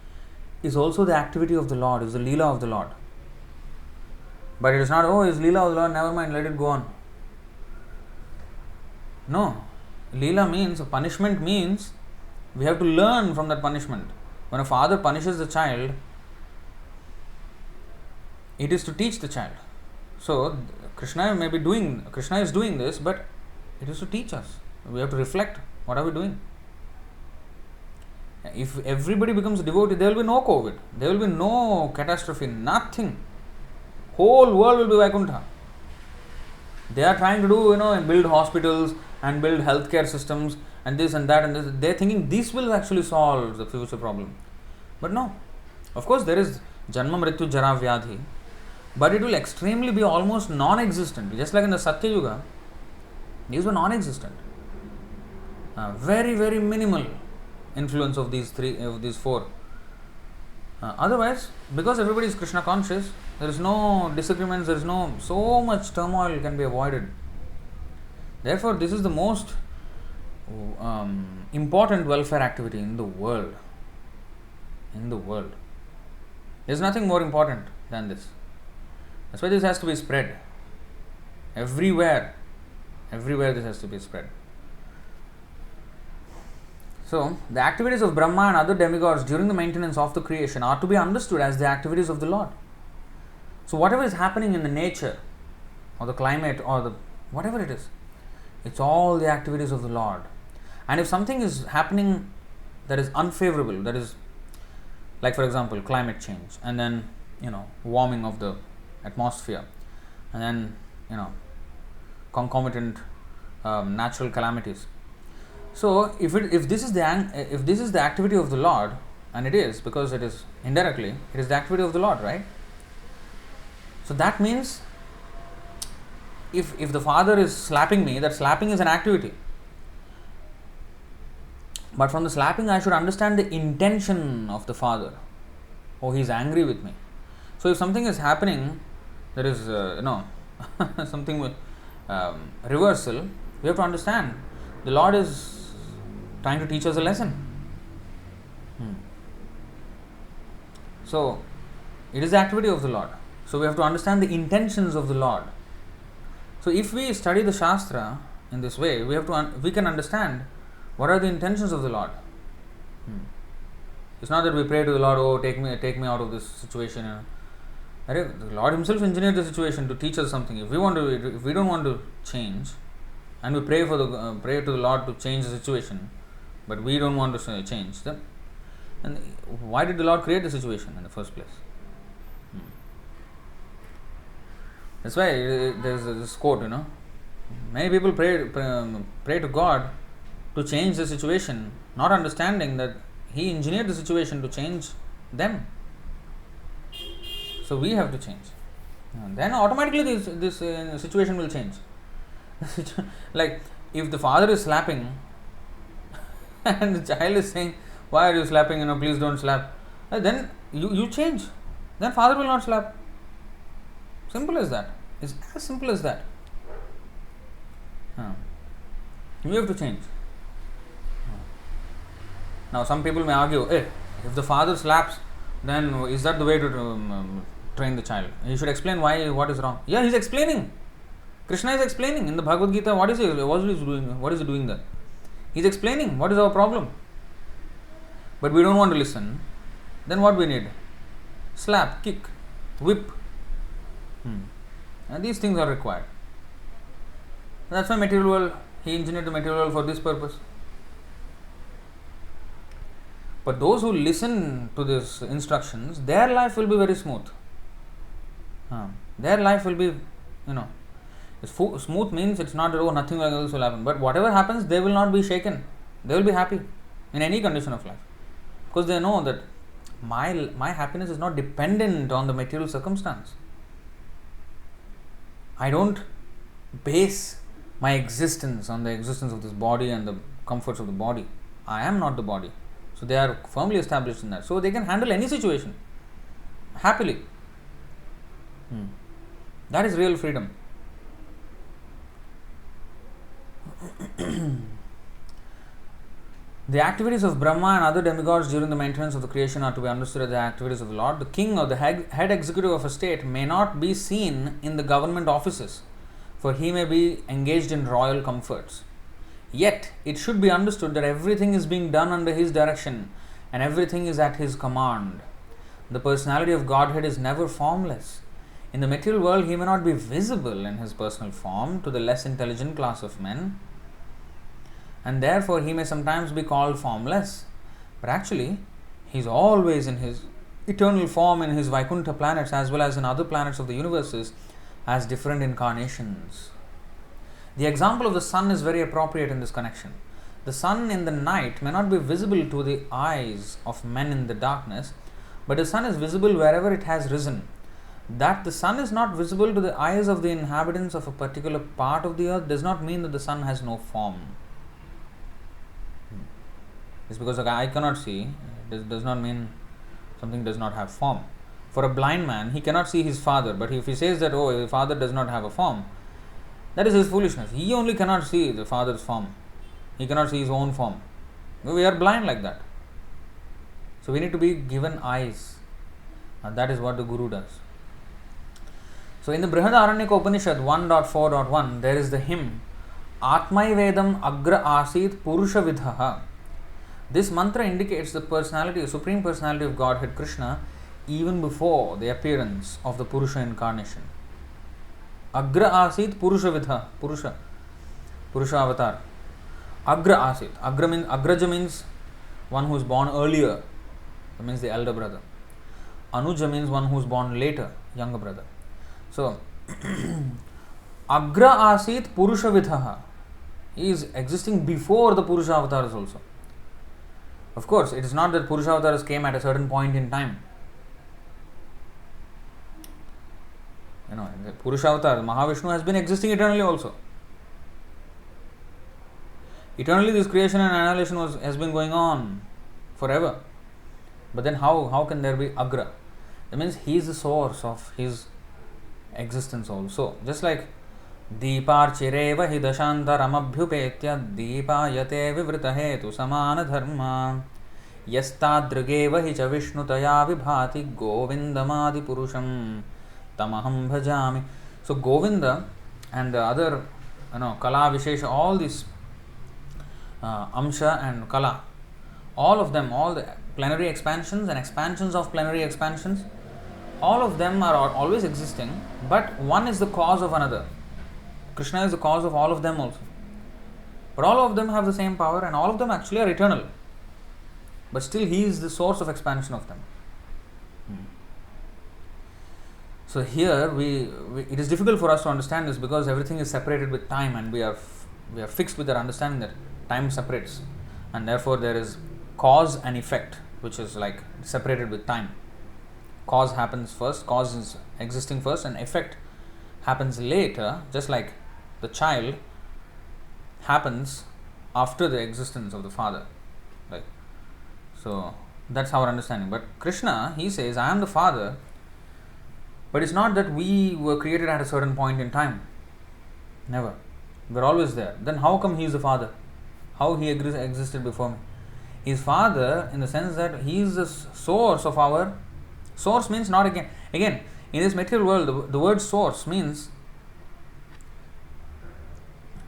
is also the activity of the Lord, is the Leela of the Lord. But it is not, it's Leela of the Lord, never mind, let it go on. No. Leela means, punishment means, we have to learn from that punishment. When a father punishes the child, it is to teach the child. So, Krishna is doing this, but it is to teach us. We have to reflect, what are we doing? If everybody becomes a devotee, there will be no COVID, there will be no catastrophe, nothing. Whole world will be Vaikuntha. They are trying to do, build hospitals and build healthcare systems and this and that and this. They are thinking this will actually solve the future problem. But no. Of course, there is Janma Mrityu Jara Vyadhi, but it will extremely be almost non-existent. Just like in the Satya Yuga, these were non-existent. Very, very minimal influence of these four. Otherwise, because everybody is Krishna conscious, there is no disagreements, there is so much turmoil can be avoided. Therefore, this is the most important welfare activity in the world. There is nothing more important than this. That's why this has to be spread. Everywhere this has to be spread. So, the activities of Brahma and other demigods during the maintenance of the creation are to be understood as the activities of the Lord. So, whatever is happening in the nature or the climate or whatever it is, it's all the activities of the Lord. And if something is happening that is unfavorable, that is like, for example, climate change, and then warming of the atmosphere, and then concomitant natural calamities. So if this is the activity of the Lord, and it is, because it is indirectly, it is the activity of the Lord, right? So that means if the father is slapping me, that slapping is an activity. But from the slapping, I should understand the intention of the father. Oh, he is angry with me. So if something is happening, there is something with reversal, we have to understand the Lord is trying to teach us a lesson. So it is the activity of the Lord. So we have to understand the intentions of the Lord. So if we study the Shastra in this way, we can understand what are the intentions of the Lord. It's not that we pray to the Lord, oh, take me out of this situation. The Lord Himself engineered the situation to teach us something. If we don't want to change, and we pray to the Lord to change the situation, but we don't want to change them, and why did the Lord create the situation in the first place? That's why there's this quote, many people pray to God to change the situation, not understanding that He engineered the situation to change them. So we have to change. And then automatically this situation will change. Like if the father is slapping and the child is saying, why are you slapping, please don't slap, then you change. Then father will not slap. Simple as that. It's as simple as that. You have to change. Now some people may argue, if the father slaps, then is that the way to train the child? He should explain what is wrong. Yeah, he's explaining. Krishna is explaining in the Bhagavad Gita what is he doing there. He's explaining what is our problem. But we don't want to listen. Then what we need? Slap, kick, whip. And these things are required. That's why material world, He engineered the material world for this purpose. But those who listen to these instructions, their life will be very smooth. Their life will be, smooth means it's not that nothing else will happen. But whatever happens, they will not be shaken. They will be happy in any condition of life. Because they know that my happiness is not dependent on the material circumstance. I don't base my existence on the existence of this body and the comforts of the body. I am not the body. So they are firmly established in that. So they can handle any situation happily. That is real freedom. The activities of Brahma and other demigods during the maintenance of the creation are to be understood as the activities of the Lord. The king or the head executive of a state may not be seen in the government offices, for he may be engaged in royal comforts. Yet, it should be understood that everything is being done under his direction and everything is at his command. The personality of Godhead is never formless. In the material world, he may not be visible in his personal form to the less intelligent class of men, and therefore he may sometimes be called formless. But actually, he is always in his eternal form in his Vaikuntha planets as well as in other planets of the universes as different incarnations. The example of the sun is very appropriate in this connection. The sun in the night may not be visible to the eyes of men in the darkness, but the sun is visible wherever it has risen. That the sun is not visible to the eyes of the inhabitants of a particular part of the earth does not mean that the sun has no form. It's because the eye cannot see, it does not mean something does not have form. For a blind man, he cannot see his father, but if he says that, the father does not have a form, that is his foolishness. He only cannot see the father's form. He cannot see his own form. We are blind like that. So we need to be given eyes. And that is what the Guru does. So in the Brihadaranyaka Upanishad 1.4.1, there is the hymn, Atmaivedam Agra Asit Purusha Vidhaha. This mantra indicates the personality, supreme personality of Godhead Krishna even before the appearance of the Purusha incarnation. Agra Asit Purusha Vidha, Purusha avatar. Agra Asit. Agraja means one who is born earlier. That means the elder brother. Anuja means one who is born later, younger brother. So, Agra Asit Purusha Vidhaha. He is existing before the Purusha avatars also. Of course, it is not that Purusha avatars came at a certain point in time. The Purusha avatar, Mahavishnu, has been existing eternally also. Eternally this creation and annihilation has been going on forever. But then how can there be Agra? That means he is the source of his existence also. Just like Deeparchireva hi dashantaramabhyupetya Deepayate vivrita hetu samana dharma Yastadrigeva hi cha vishnutaya vibhati Govindamadi purusham tamaham bhajami. So Govinda and the other Kala Vishesha, all these Amsha and Kala, all of them, all the plenary expansions and expansions of plenary expansions, all of them are always existing, but one is the cause of another. Krishna is the cause of all of them also. But all of them have the same power and all of them actually are eternal. But still he is the source of expansion of them. So here it is difficult for us to understand this because everything is separated with time, and we are fixed with our understanding that time separates, and therefore there is cause and effect, which is like separated with time. Cause happens first, cause is existing first, and effect happens later, just like the child happens after the existence of the father. Right? So that's our understanding. But Krishna, he says, I am the father, but it's not that we were created at a certain point in time. Never. We're always there. Then how come he is the father? How he existed before me? He's father in the sense that he is the source of our... Source means not again. Again, in this material world, the word source means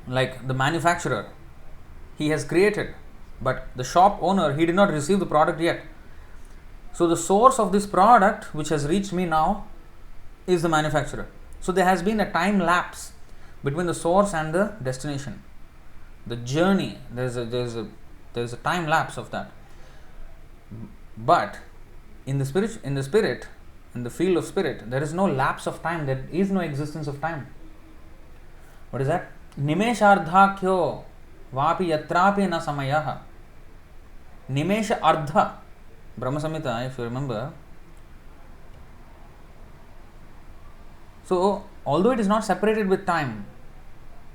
like the manufacturer. He has created, but the shop owner, he did not receive the product yet. So the source of this product which has reached me now is the manufacturer. So there has been a time lapse between the source and the destination. The journey, there is a time lapse of that. But in the field of spirit, there is no lapse of time. There is no existence of time. What is that? Nimeshardhakyo vapi yatrapi na samayah. Nimesha ardha. Brahma Samhita, if you remember. So, although it is not separated with time,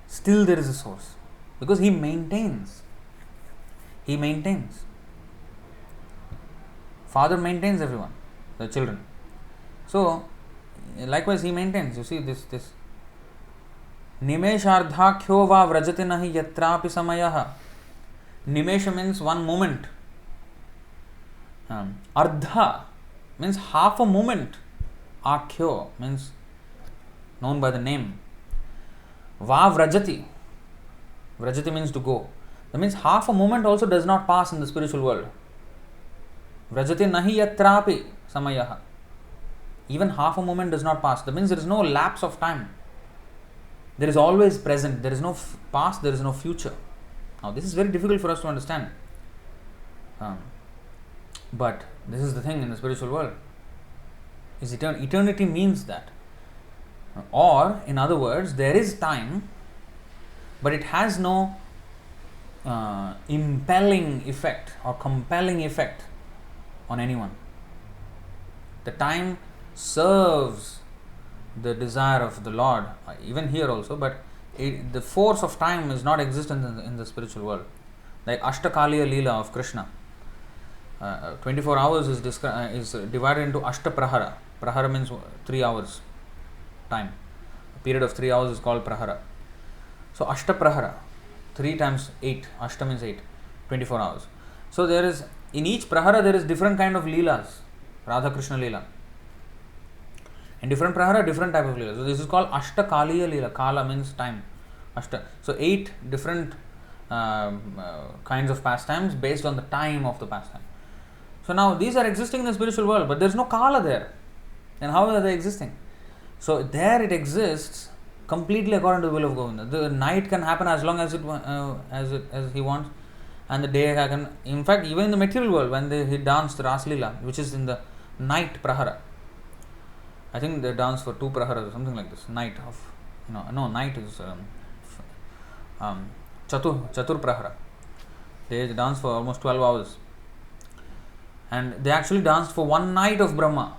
still there is a source. Because he maintains. He maintains. Father maintains everyone, the children. So, likewise he maintains. You see this. Nimeshardhakyo va vrajati nahi yatrapi samayah. Nimesha means one moment. Ardha means half a moment. Akhyo means known by the name. Va vrajati. Vrajati means to go. That means half a moment also does not pass in the spiritual world. Vrajati nahi yatrapi samayah. Even half a moment does not pass. That means there is no lapse of time. There is always present. There is no past. There is no future. Now this is very difficult for us to understand. But this is the thing in the spiritual world. Is eternity means that. Or in other words, there is time, but it has no impelling effect or compelling effect on anyone. The time serves the desire of the Lord, even here also, but the force of time is not existent in the spiritual world. Like Ashtakaliya Leela of Krishna. 24 hours is divided into Ashtaprahara. Prahara means 3 hours time. A period of 3 hours is called Prahara. So Ashtaprahara, 3 times 8, Ashta means 8, 24 hours. So there is, in each Prahara there is different kind of Leelas, Radha Krishna Leela. In different Prahara, different type of Leela. So this is called Ashtakaliya Leela. Kala means time. Ashta. So 8 different kinds of pastimes based on the time of the pastime. So now these are existing in the spiritual world, but there is no Kala there. Then how are they existing? So there it exists completely according to the will of Govinda. The night can happen as long as as he wants, and the day can. In fact, even in the material world, when he danced Ras Leela, which is in the night Prahara, I think they dance for 2 Praharas or something like this. Night of night is Chatur Prahara. They dance for almost 12 hours, and they actually danced for one night of Brahma.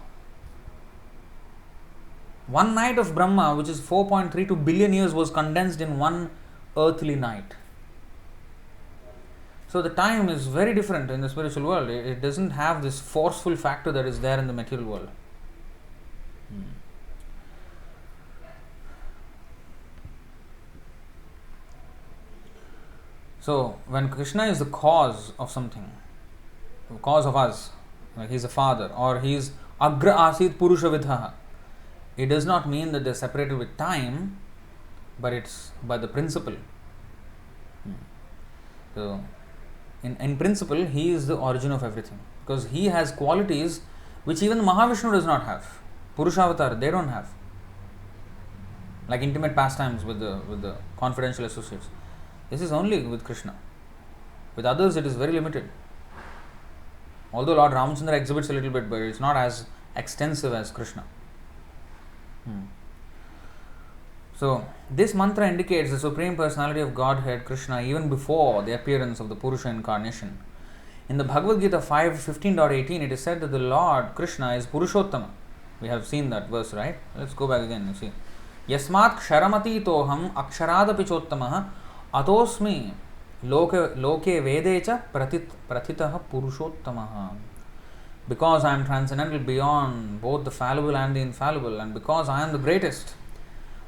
One night of Brahma, which is 4.32 billion years, was condensed in one earthly night. So the time is very different in the spiritual world. It doesn't have this forceful factor that is there in the material world. So when Krishna is the cause of something, the cause of us, like he is a father, or he is Agra Asit Purusha Vidhaha, it does not mean that they are separated with time, but it's by the principle. So in principle, he is the origin of everything, because he has qualities which even Mahavishnu does not have. Purushavatar, they don't have, like intimate pastimes with the confidential associates. This is only with Krishna. With others, it is very limited. Although Lord Ramachandra exhibits a little bit, but it's not as extensive as Krishna. So, this mantra indicates the Supreme Personality of Godhead, Krishna, even before the appearance of the Purusha incarnation. In the Bhagavad Gita 5.15.18, it is said that the Lord Krishna is Purushottama. We have seen that verse, right? Let's go back again and see. Yasmat ksharamati toham aksharadapi chottamaha atosmi loke vedecha pratitaha purushottamaha. Because I am transcendental beyond both the fallible and the infallible, and because I am the greatest,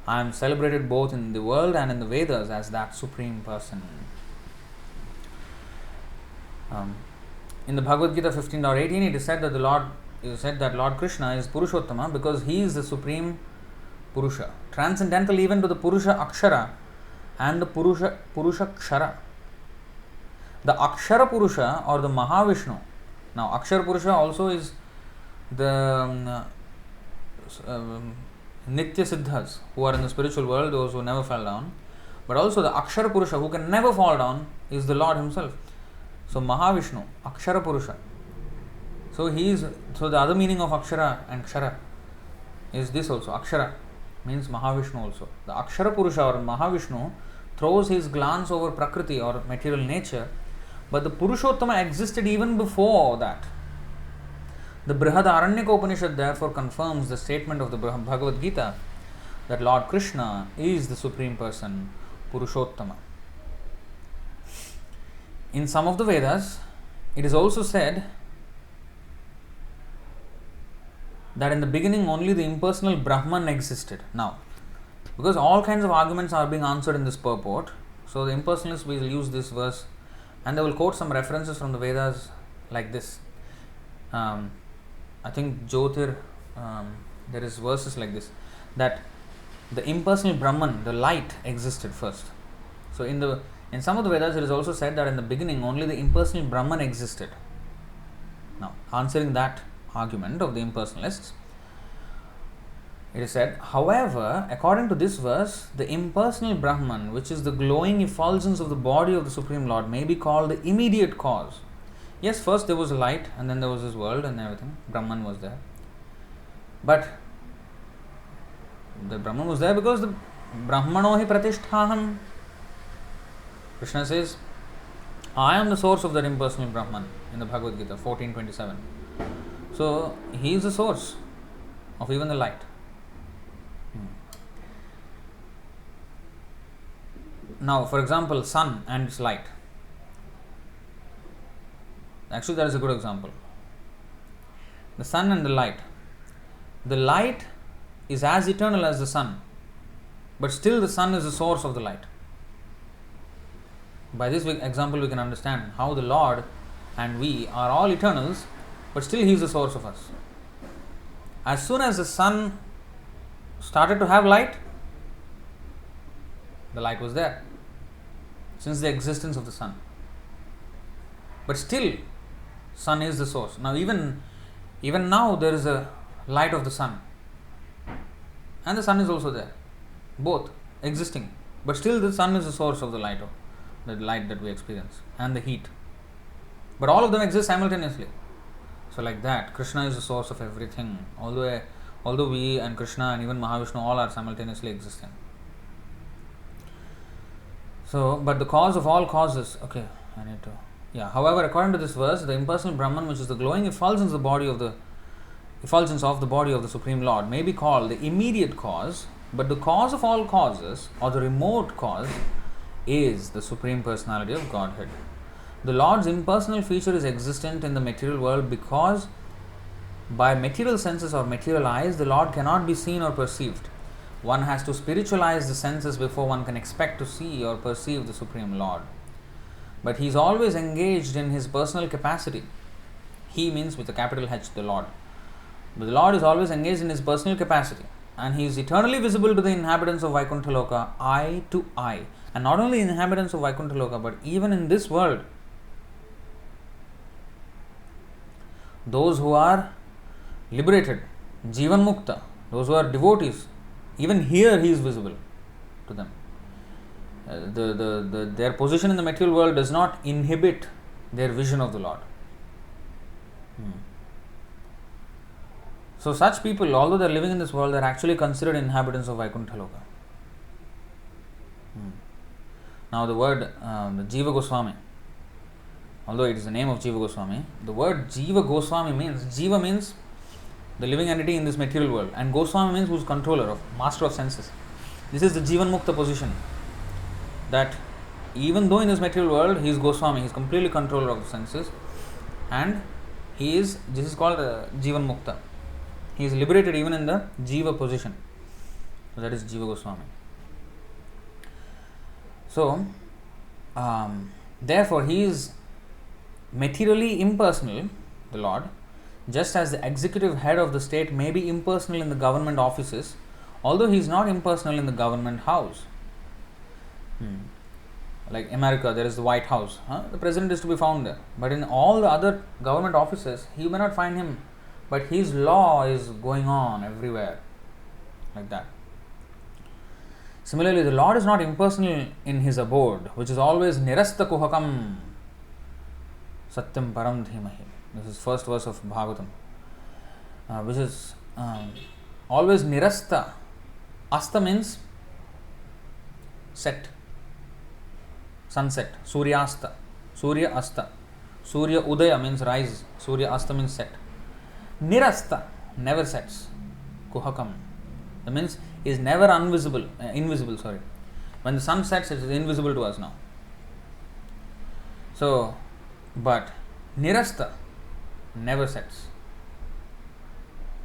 I am celebrated both in the world and in the Vedas as that Supreme Person. In the Bhagavad Gita 15.18, it is said that Lord Krishna is Purushottama because he is the Supreme Purusha, transcendental even to the Purusha Akshara and the Purusha Kshara. The Akshara Purusha or the Mahavishnu. Now, Akshara Purusha also is the Nitya Siddhas who are in the spiritual world, those who never fell down. But also the Akshara Purusha who can never fall down is the Lord himself. So Mahavishnu, Akshara Purusha. So the other meaning of Akshara and Kshara is this also. Akshara means Mahavishnu also. The Akshara Purusha or Mahavishnu throws his glance over Prakriti or material nature, but the Purushottama existed even before that. The Brihadaranyaka Upanishad therefore confirms the statement of the Bhagavad Gita that Lord Krishna is the Supreme Person, Purushottama. In some of the Vedas, it is also said that in the beginning only the impersonal Brahman existed. Now, because all kinds of arguments are being answered in this purport, so the impersonalists will use this verse and they will quote some references from the Vedas like this. I think Jyotir, there is verses like this, that the impersonal Brahman, the light, existed first. So in some of the Vedas, it is also said that in the beginning only the impersonal Brahman existed. Now, answering that argument of the impersonalists, it is said, however, according to this verse, the impersonal Brahman, which is the glowing effulgence of the body of the Supreme Lord, may be called the immediate cause. Yes, first there was a light and then there was this world and everything. Brahman was there. But the Brahman was there because the Brahmano hi pratisthaham. Krishna says, I am the source of that impersonal Brahman in the Bhagavad Gita 14.27. So, he is the source of even the light. Now, for example, sun and its light. Actually, that is a good example. The sun and the light. The light is as eternal as the sun, but still the sun is the source of the light. By this example, we can understand how the Lord and we are all eternals, but still he is the source of us. As soon as the sun started to have light, the light was there, since the existence of the sun. But still, sun is the source. Now, even now, there is a light of the sun, and the sun is also there, both existing. But still, the sun is the source of the light that we experience, and the heat. But all of them exist simultaneously. So, like that, Krishna is the source of everything. Although we and Krishna and even Mahavishnu all are simultaneously existing. So, but the cause of all causes. Okay, however, according to this verse, the impersonal Brahman, which is the glowing effulgence of the body of the Supreme Lord, may be called the immediate cause, but the cause of all causes, or the remote cause, is the Supreme Personality of Godhead. The Lord's impersonal feature is existent in the material world because by material senses or material eyes, the Lord cannot be seen or perceived. One has to spiritualize the senses before one can expect to see or perceive the Supreme Lord. But he is always engaged in his personal capacity. He means with a capital H, the Lord. But the Lord is always engaged in his personal capacity, and he is eternally visible to the inhabitants of Vaikuntha Loka, eye to eye. And not only inhabitants of Vaikuntha Loka, but even in this world, those who are liberated, Jivan Mukta, those who are devotees, even here he is visible to them. Their position in the material world does not inhibit their vision of the Lord. So such people, although they are living in this world, they are actually considered inhabitants of Vaikuntha Loka. Now the word the Jiva Goswami, although it is the name of Jiva Goswami, the word Jiva Goswami means, Jiva means the living entity in this material world, and Goswami means who is controller of, master of senses. This is the Jivan Mukta position, that even though in this material world he is Goswami, he is completely controller of the senses, and this is called Jivan Mukta. He is liberated even in the Jiva position. So that is Jiva Goswami. So, therefore, he is materially impersonal, the Lord, just as the executive head of the state may be impersonal in the government offices, although he is not impersonal in the government house. Like America, there is the White House. The president is to be found there. But in all the other government offices, you may not find him. But his law is going on everywhere. Like that. Similarly, the Lord is not impersonal in his abode, which is always nirasta kuhakam satyam param dhimahi. This is first verse of Bhagavatam. Which is always nirasta. Asta means set. Sunset. Suryasta. Surya asta. Surya udaya means rise. Surya asta means set. Nirasta, never sets. Kuhakam. That means is never invisible. When the sun sets, it is invisible to us now. So, but nirasta never sets.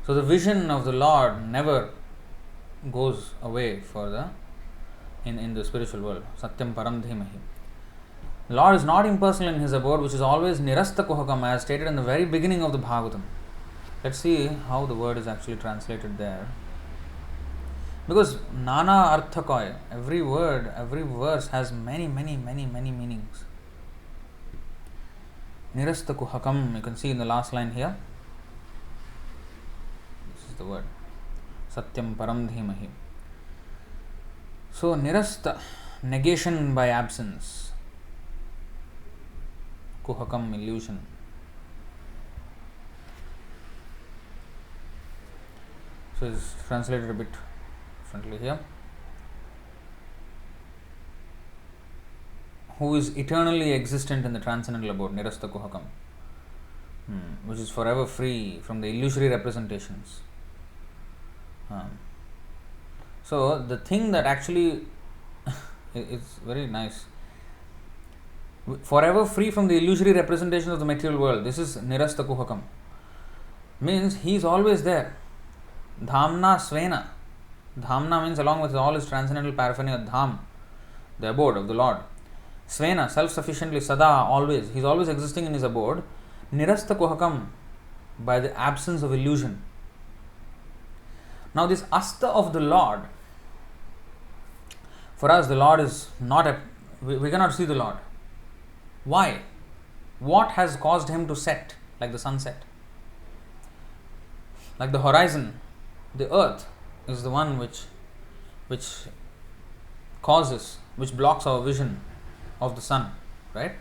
So the vision of the Lord never goes away in the spiritual world. Satyam param dhimahi. Lord is not impersonal in his abode, which is always nirasta kuhakam, as stated in the very beginning of the Bhagavatam. Let's see how the word is actually translated there. Because nana arthakoy, every word, every verse has many meanings. Nirasta kuhakam, you can see in the last line here. This is the word. Satyam param dhimahi. So nirasta, negation by absence. Kuhakam, illusion. So it's translated a bit differently here. Who is eternally existent in the transcendental abode, nirasta kuhakam, which is forever free from the illusory representations. So the thing that actually is very nice, forever free from the illusory representations of the material world. This is nirasta kuhakam. Means he is always there. Dhamna svena. Dhamna means along with all his transcendental paraphernalia, dham, the abode of the Lord. Svena, self-sufficiently, sada, always. He is always existing in his abode. Nirasta kuhakam, by the absence of illusion. Now this asta of the Lord, for us the Lord is not we cannot see the Lord. Why? What has caused him to set like the sunset? Like the horizon, the earth is the one which blocks our vision of the sun, right?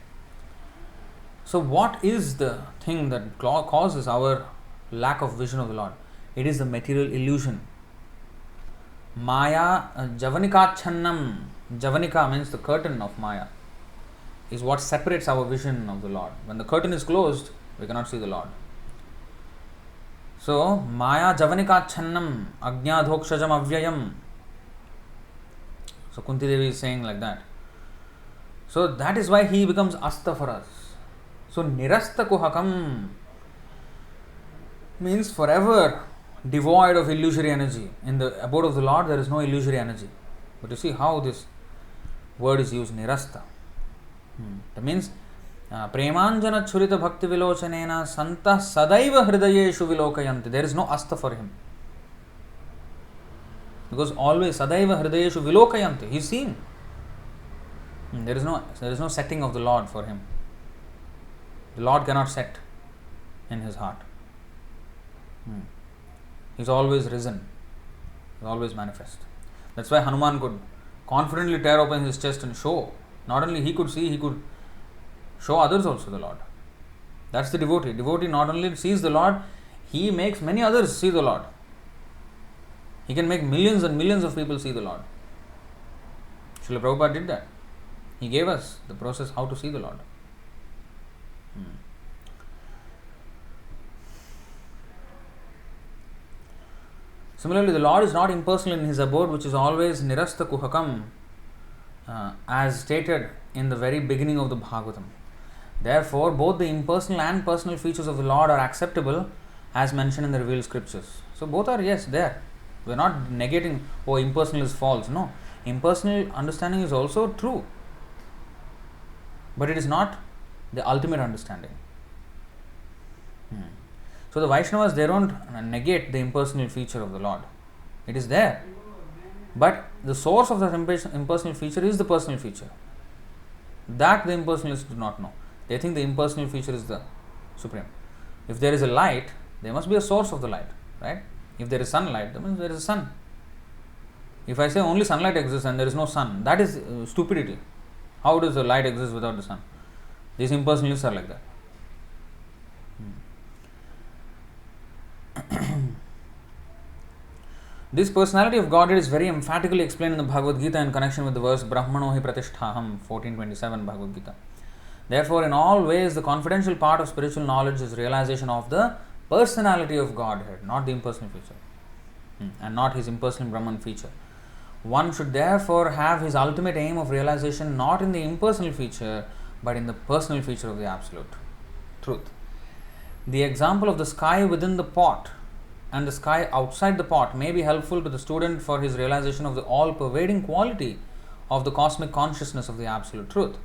So what is the thing that causes our lack of vision of the Lord? It is the material illusion. Maya, javanikachannam. Javanika means the curtain of Maya, is what separates our vision of the Lord. When the curtain is closed, we cannot see the Lord. So, Maya javanikachannam ajñādhokṣajam avyayam. So, Kunti Devi is saying like that. So, that is why he becomes asta for us. So, nirasta kuhakam means forever devoid of illusory energy. In the abode of the Lord, there is no illusory energy. But you see how this word is used, nirasta. That means premanjana churita bhakti vilochanena santa sadaiva hridayeshu vilokayanti. There is no asta for him. Because always sadaiva hridayeshu vilokayanti. He is seen. There is no setting of the Lord for him. The Lord cannot set in his heart. He is always risen. He is always manifest. That's why Hanuman could confidently tear open his chest and show. Not only he could see, he could show others also the Lord. That's the devotee. Devotee not only sees the Lord, he makes many others see the Lord. He can make millions and millions of people see the Lord. Srila Prabhupada did that. He gave us the process how to see the Lord. Similarly, the Lord is not impersonal in His abode, which is always nirasta kuhakam, as stated in the very beginning of the Bhagavatam. Therefore, both the impersonal and personal features of the Lord are acceptable as mentioned in the revealed scriptures. So, both are, yes, there. We are not negating, oh, impersonal is false. No. Impersonal understanding is also true. But it is not the ultimate understanding. So, the Vaishnavas, they don't negate the impersonal feature of the Lord. It is there. But the source of that impersonal feature is the personal feature. That the impersonalists do not know. They think the impersonal feature is the supreme. If there is a light, there must be a source of the light, right? If there is sunlight, that means there is a sun. If I say only sunlight exists and there is no sun, that is stupidity. How does the light exist without the sun? These impersonalists are like that. This personality of Godhead is very emphatically explained in the Bhagavad Gita in connection with the verse Brahmano hi pratisthaham, 1427 Bhagavad Gita. Therefore, in all ways, the confidential part of spiritual knowledge is realization of the personality of Godhead, not the impersonal feature, and not his impersonal Brahman feature. One should therefore have his ultimate aim of realization not in the impersonal feature, but in the personal feature of the Absolute Truth. The example of the sky within the pot and the sky outside the pot may be helpful to the student for his realization of the all-pervading quality of the cosmic consciousness of the Absolute Truth.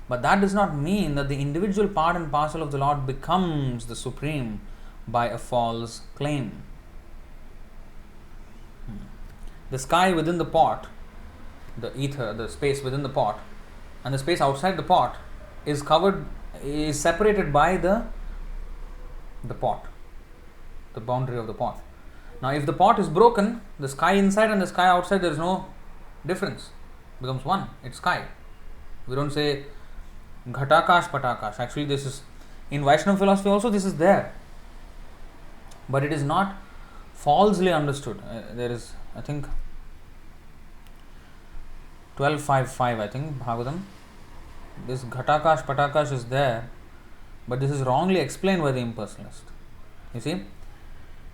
But that does not mean that the individual part and parcel of the Lord becomes the supreme by a false claim. The sky within the pot, the ether, the space within the pot, and the space outside the pot is separated by the pot, the boundary of the pot. Now, if the pot is broken, the sky inside and the sky outside, there is no difference. It becomes one. It's sky. We don't say Ghatakash, Patakash. Actually, this is in Vaishnava philosophy also. This is there, but it is not falsely understood. There is, I think, 12.5.5. I think Bhagavatam. This Ghatakash, Patakash is there, but this is wrongly explained by the impersonalist. You see,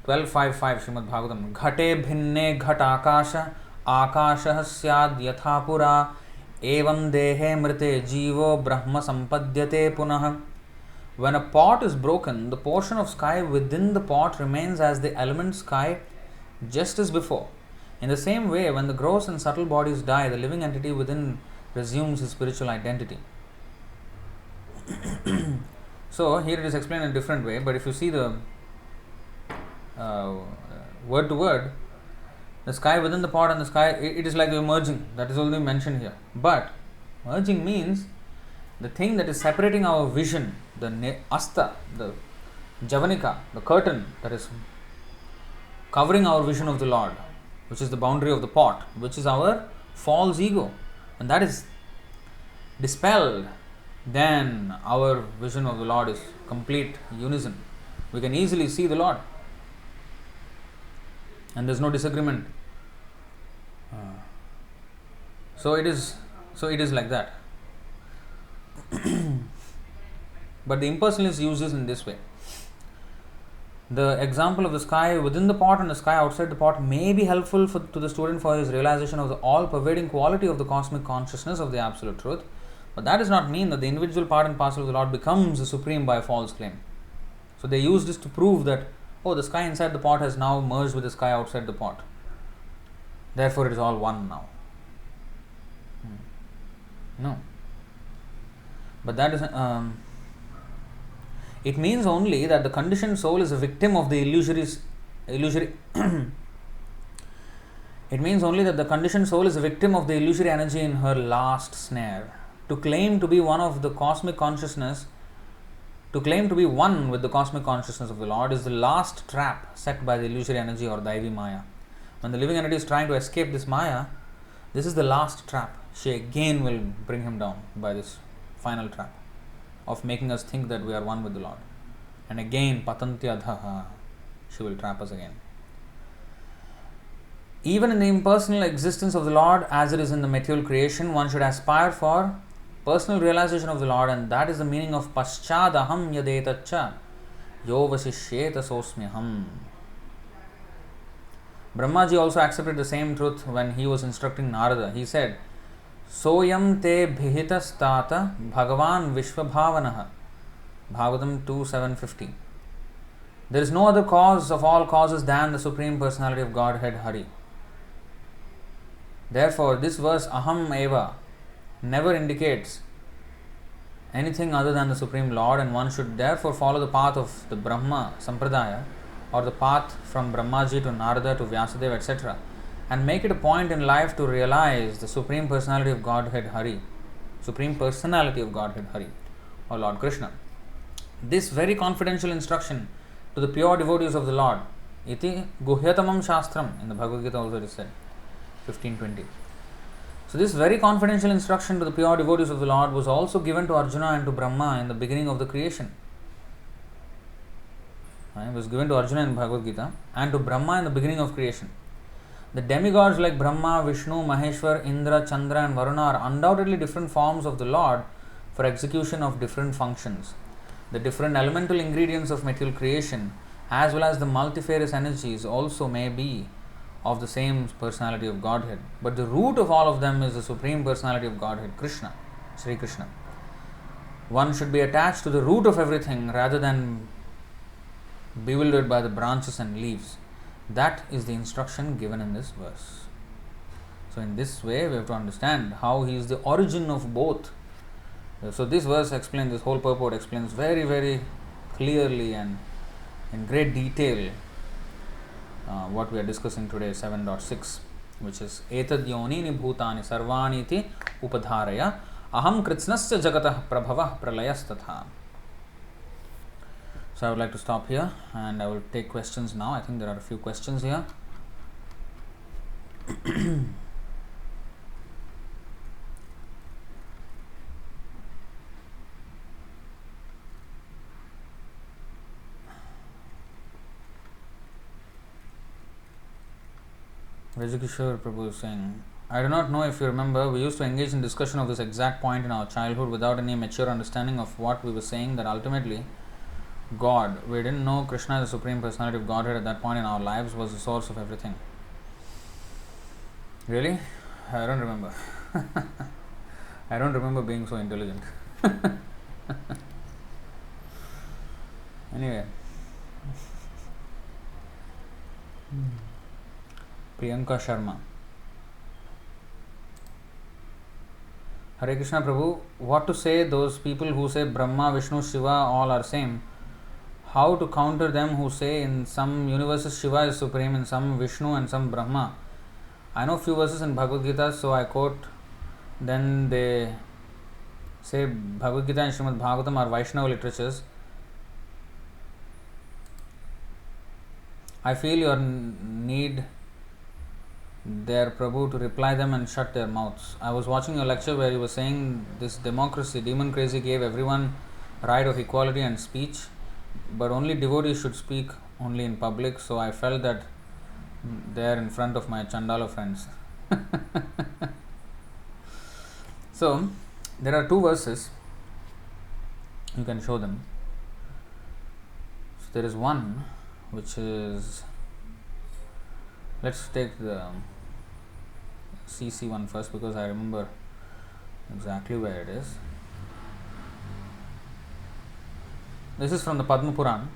12.5.5 Srimad Bhagavatam. Ghate bhinne ghatakasha akashah syad yatha pura evam dehe mrite jivo brahma sampadyate punah. When a pot is broken, the portion of sky within the pot remains as the element sky just as before. In the same way, when the gross and subtle bodies die, the living entity within resumes his spiritual identity. So, here it is explained in a different way, but if you see the word to word, the sky within the pot and the sky, it is like a merging. That is only mentioned here. But merging means the thing that is separating our vision, the asta, the javanika, the curtain that is covering our vision of the Lord, which is the boundary of the pot, which is our false ego, and that is dispelled, then our vision of the Lord is complete unison. We can easily see the Lord, and there is no disagreement. So it is like that. But the impersonalist uses in this way. The example of the sky within the pot and the sky outside the pot may be helpful to the student for his realization of the all-pervading quality of the cosmic consciousness of the Absolute Truth. But that does not mean that the individual part and parcel of the Lord becomes the supreme by a false claim. So they use this to prove that, oh, the sky inside the pot has now merged with the sky outside the pot. Therefore, it is all one now. No. But that is... it means only that the conditioned soul is a victim of the illusory. It means only that the conditioned soul is a victim of the illusory energy in her last snare. To claim to be one of the cosmic consciousness, to claim to be one with the cosmic consciousness of the Lord is the last trap set by the illusory energy or Daivi Maya. When the living entity is trying to escape this Maya, this is the last trap. She again will bring him down by this final trap of making us think that we are one with the Lord. And again, patanti adhaha, she will trap us again. Even in the impersonal existence of the Lord, as it is in the material creation, one should aspire for personal realization of the Lord, and that is the meaning of paschadaham yadetacha yo vasishyeta sosmyaham. Brahmaji also accepted the same truth when he was instructing Narada. He said, Soyam te bhihitastata bhagavan vishvabhavanaha. Bhagavatam 2.750. There is no other cause of all causes than the Supreme Personality of Godhead Hari. Therefore, this verse Aham Eva never indicates anything other than the Supreme Lord, and one should therefore follow the path of the Brahma Sampradaya, or the path from Brahmaji to Narada to Vyasadeva, etc., and make it a point in life to realize the Supreme Personality of Godhead Hari, Supreme Personality of Godhead Hari, or Lord Krishna. This very confidential instruction to the pure devotees of the Lord, iti guhyatamam shastram, in the Bhagavad Gita also it is said, 15:20. So this very confidential instruction to the pure devotees of the Lord was also given to Arjuna and to Brahma in the beginning of the creation. It was given to Arjuna in Bhagavad Gita and to Brahma in the beginning of creation. The demigods like Brahma, Vishnu, Maheshwar, Indra, Chandra and Varuna are undoubtedly different forms of the Lord for execution of different functions. The different elemental ingredients of material creation as well as the multifarious energies also may be of the same personality of Godhead. But the root of all of them is the Supreme Personality of Godhead, Krishna, Sri Krishna. One should be attached to the root of everything rather than bewildered by the branches and leaves. That is the instruction given in this verse. So in this way we have to understand how he is the origin of both. So this verse explains, this whole purport explains very, very clearly and in great detail what we are discussing today, 7.6, which is etad yonini bhutani sarvani iti upadharaya aham kritsnasya jagatah prabhavah pralayastatha. So I would like to stop here and I will take questions now. I think there are a few questions here. Rajikishore Prabhu is saying, I do not know if you remember, we used to engage in discussion of this exact point in our childhood without any mature understanding of what we were saying, that ultimately God, we didn't know Krishna, the Supreme Personality of Godhead at that point in our lives, was the source of everything. Really? I don't remember. I don't remember being so intelligent. Anyway. Priyanka Sharma. Hare Krishna Prabhu, what to say those people who say Brahma, Vishnu, Shiva all are same? How to counter them who say in some universes Shiva is supreme, in some Vishnu and some Brahma? I know few verses in Bhagavad Gita, so I quote. Then they say Bhagavad Gita and Srimad Bhagavatam are Vaishnava literatures. I feel your need there, Prabhu, to reply them and shut their mouths. I was watching a lecture where you were saying this democracy, demon crazy, gave everyone right of equality and speech, but only devotees should speak only in public. So I felt that there in front of my Chandala friends. So there are two verses. You can show them. So there is one which is, let's take the CC one first because I remember exactly where it is. This is from the Padma Puran.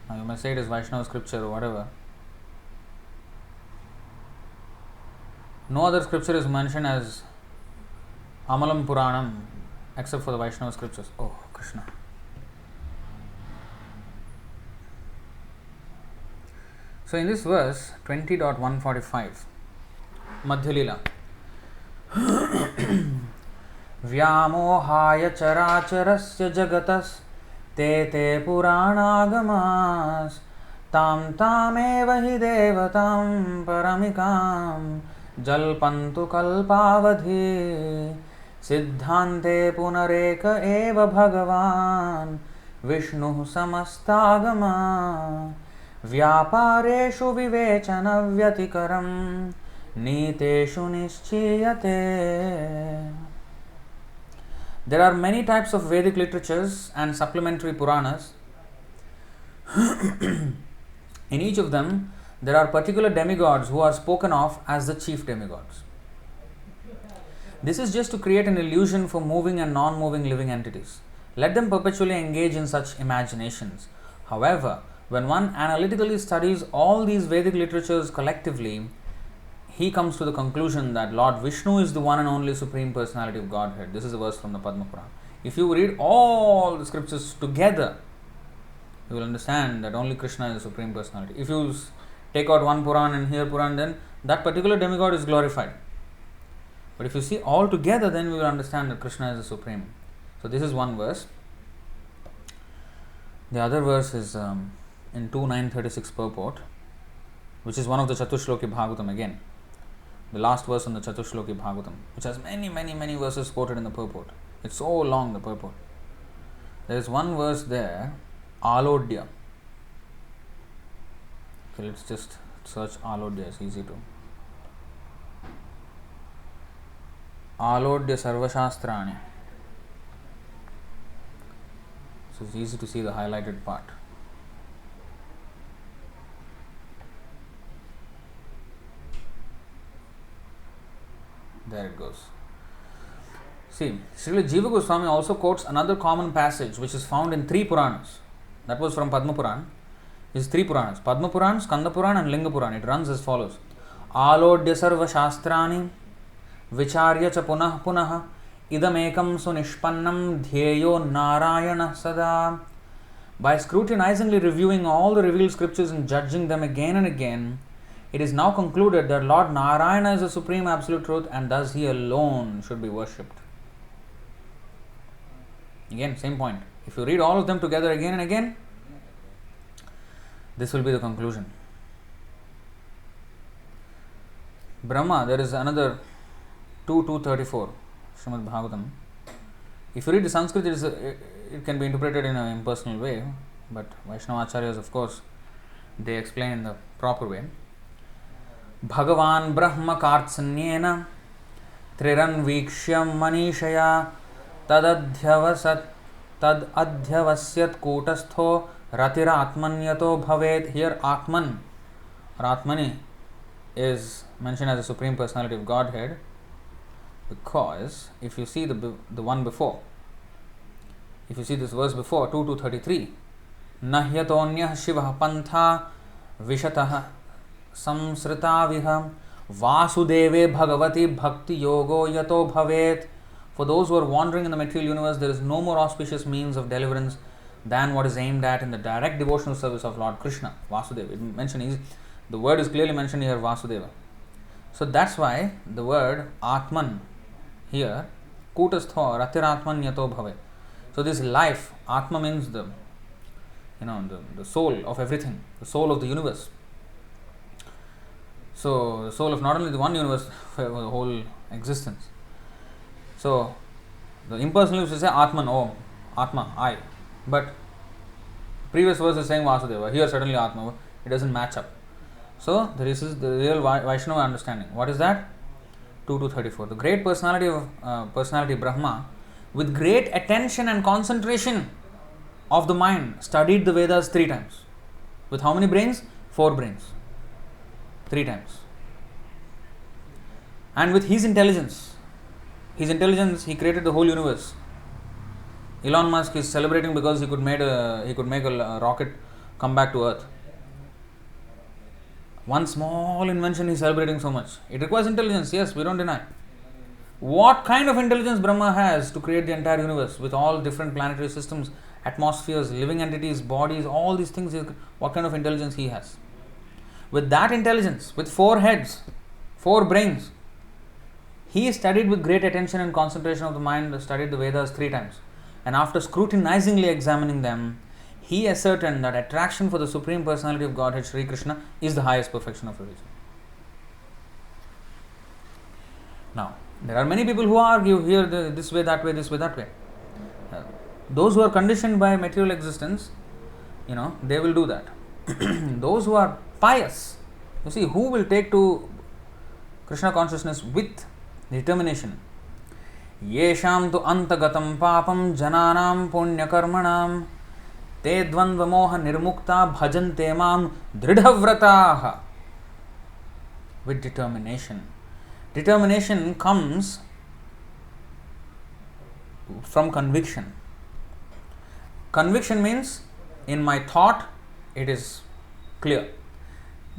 Now you may say it is Vaishnava scripture or whatever. No other scripture is mentioned as Amalam Puranam except for the Vaishnava scriptures. Oh, Krishna. So in this verse 20.145, Madhya Lila. Vyamohaya characharasya jagatas te te purāṇāgamas tam tameva hi devatam paramikam jalpantu kalpavadhi siddhante punareka eva bhagavan vishnu samastagama Vyapareshu vivechana vyatikaram niteshu nischiyate. There are many types of Vedic literatures and supplementary Puranas. In each of them, there are particular demigods who are spoken of as the chief demigods. This is just to create an illusion for moving and non-moving living entities. Let them perpetually engage in such imaginations. However, when one analytically studies all these Vedic literatures collectively, he comes to the conclusion that Lord Vishnu is the one and only Supreme Personality of Godhead. This is a verse from the Padma Purana. If you read all the scriptures together, you will understand that only Krishna is the Supreme Personality. If you take out one Puran and here Puran, then that particular demigod is glorified. But if you see all together, then we will understand that Krishna is the Supreme. So this is one verse. The other verse is in 2.936 purport, which is one of the Chatushloki Bhagavatam again. The last verse on the Chatushloki Bhagavatam, which has many verses quoted in the purport. It's so long, the purport. There is one verse there, Alodya. Okay, let's just search Alodya, it's easy to. Alodya Sarvashastrani. So it's easy to see the highlighted part. There it goes. See, Srila Jiva Goswami also quotes another common passage which is found in 3 Puranas. That was from Padma Puran. It's 3 Puranas. Padma Puran, Skanda Puran and Linga Puran. It runs as follows. Alodya Sarva Shastrani Vicharya cha punah punah idam ekam sunishpannam dhyeyo narayana sada. By scrutinizingly reviewing all the revealed scriptures and judging them again and again, it is now concluded that Lord Narayana is the supreme absolute truth and thus he alone should be worshipped. Again, same point. If you read all of them together again and again, this will be the conclusion. Brahma, there is another 2.234 Srimad Bhagavatam. If you read the Sanskrit, it can be interpreted in an impersonal way, but Vaishnava Acharyas, of course, they explain in the proper way. Bhagavan Brahma Kartsanyena Triran Vikshyam Manishaya Tadadhyavasyat Kutastho Ratira Bhavet. Here Atman or Atmani is mentioned as the Supreme Personality of Godhead, because if you see the one before, if you see this verse before, 2.233, Nahyatonyah Shivah Pantha Vishatah Samsrita Viha Vasudeve Bhagavati Bhakti Yogo Yato Bhavet. For those who are wandering in the material universe, there is no more auspicious means of deliverance than what is aimed at in the direct devotional service of Lord Krishna. Vasudeva. The word is clearly mentioned here, Vasudeva. So that's why the word Atman here, Kutastho Ratiratman Yato Bhave. So this life, Atma means the soul of everything, the soul of the universe. So the soul of not only the one universe, for the whole existence. So the impersonal used to say Atman, oh, Atma, I. But previous verse is saying Vasudeva. Here suddenly Atma. It doesn't match up. So this is the real Vaishnava understanding. What is that? 2.234. The great personality Brahma, with great attention and concentration of the mind, studied the Vedas 3 times. With how many brains? 4 brains. 3 times. And with his intelligence, he created the whole universe. Elon Musk is celebrating because he could make a rocket come back to Earth. One small invention he's celebrating so much. It requires intelligence, yes, we don't deny. What kind of intelligence Brahma has to create the entire universe with all different planetary systems, atmospheres, living entities, bodies, all these things, what kind of intelligence he has? With that intelligence, with 4 heads, 4 brains, he studied with great attention and concentration of the mind, studied the Vedas 3 times. And after scrutinizingly examining them, he ascertained that attraction for the Supreme Personality of Godhead, Sri Krishna, is the highest perfection of religion. Now, there are many people who argue here this way, that way, this way, that way. Those who are conditioned by material existence, they will do that. those who are pious, you see, who will take to Krishna consciousness with determination? Yesham tu antagatam papam jananam punyakarmanam te dvandva moha nirmukta bhajante mam dridhavrataha. With determination. Determination comes from conviction. Conviction means in my thought it is clear.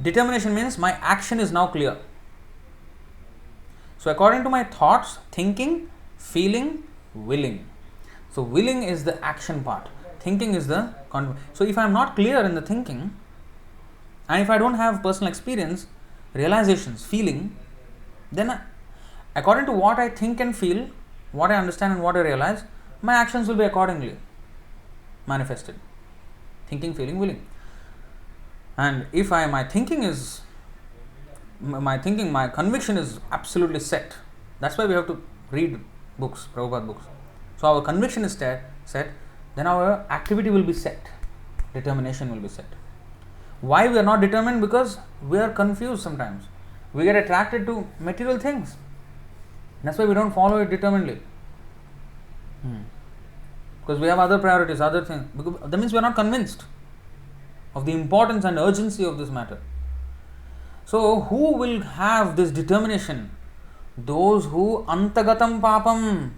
Determination means my action is now clear. So according to my thoughts, thinking, feeling, willing. So willing is the action part. Thinking is the so if I am not clear in the thinking, and if I don't have personal experience, realizations, feeling, then according to what I think and feel, what I understand and what I realize, my actions will be accordingly manifested. Thinking, feeling, willing. And if my conviction is absolutely set. That's why we have to read books, Prabhupada books. So our conviction is set, then our activity will be set. Determination will be set. Why we are not determined? Because we are confused sometimes. We get attracted to material things. That's why we don't follow it determinedly. Because we have other priorities, other things. Because that means we are not convinced of the importance and urgency of this matter. So who will have this determination? Those who antagatam papam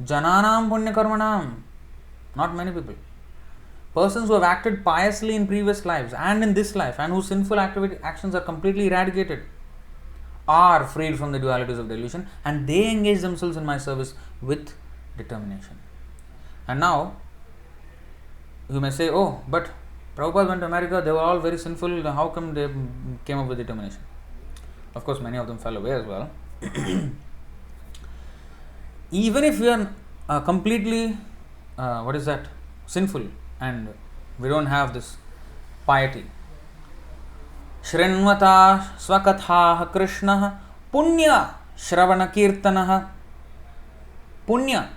jananam punyakarmanam. Not many people. Persons who have acted piously in previous lives and in this life, and whose sinful actions are completely eradicated, are freed from the dualities of delusion, and they engage themselves in my service with determination. And now you may say, oh, but Prabhupada went to America, they were all very sinful, how come they came up with determination? Of course, many of them fell away as well. Even if we are completely sinful, and we don't have this piety. Shrinvata swakathaha Krishna punya shravana kirtanaha. Punya.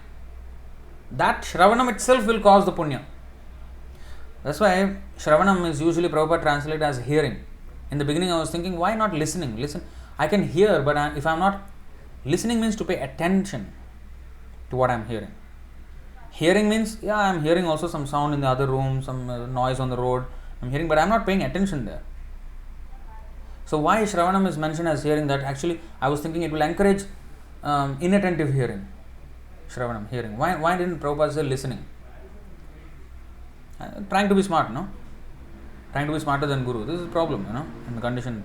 That shravanam itself will cause the punya. That's why shravanam is usually Prabhupada translated as hearing. In the beginning I was thinking, why not listening? Listen. I can hear, but if I am not listening, means to pay attention to what I am hearing. Hearing means, yeah, I am hearing also some sound in the other room, some noise on the road. I am hearing, but I am not paying attention there. So why Shravanam is mentioned as hearing? That actually I was thinking it will encourage inattentive hearing. Shravanam, hearing. Why didn't Prabhupada say listening? Trying to be smart, no? Trying to be smarter than Guru. This is a problem, in the condition.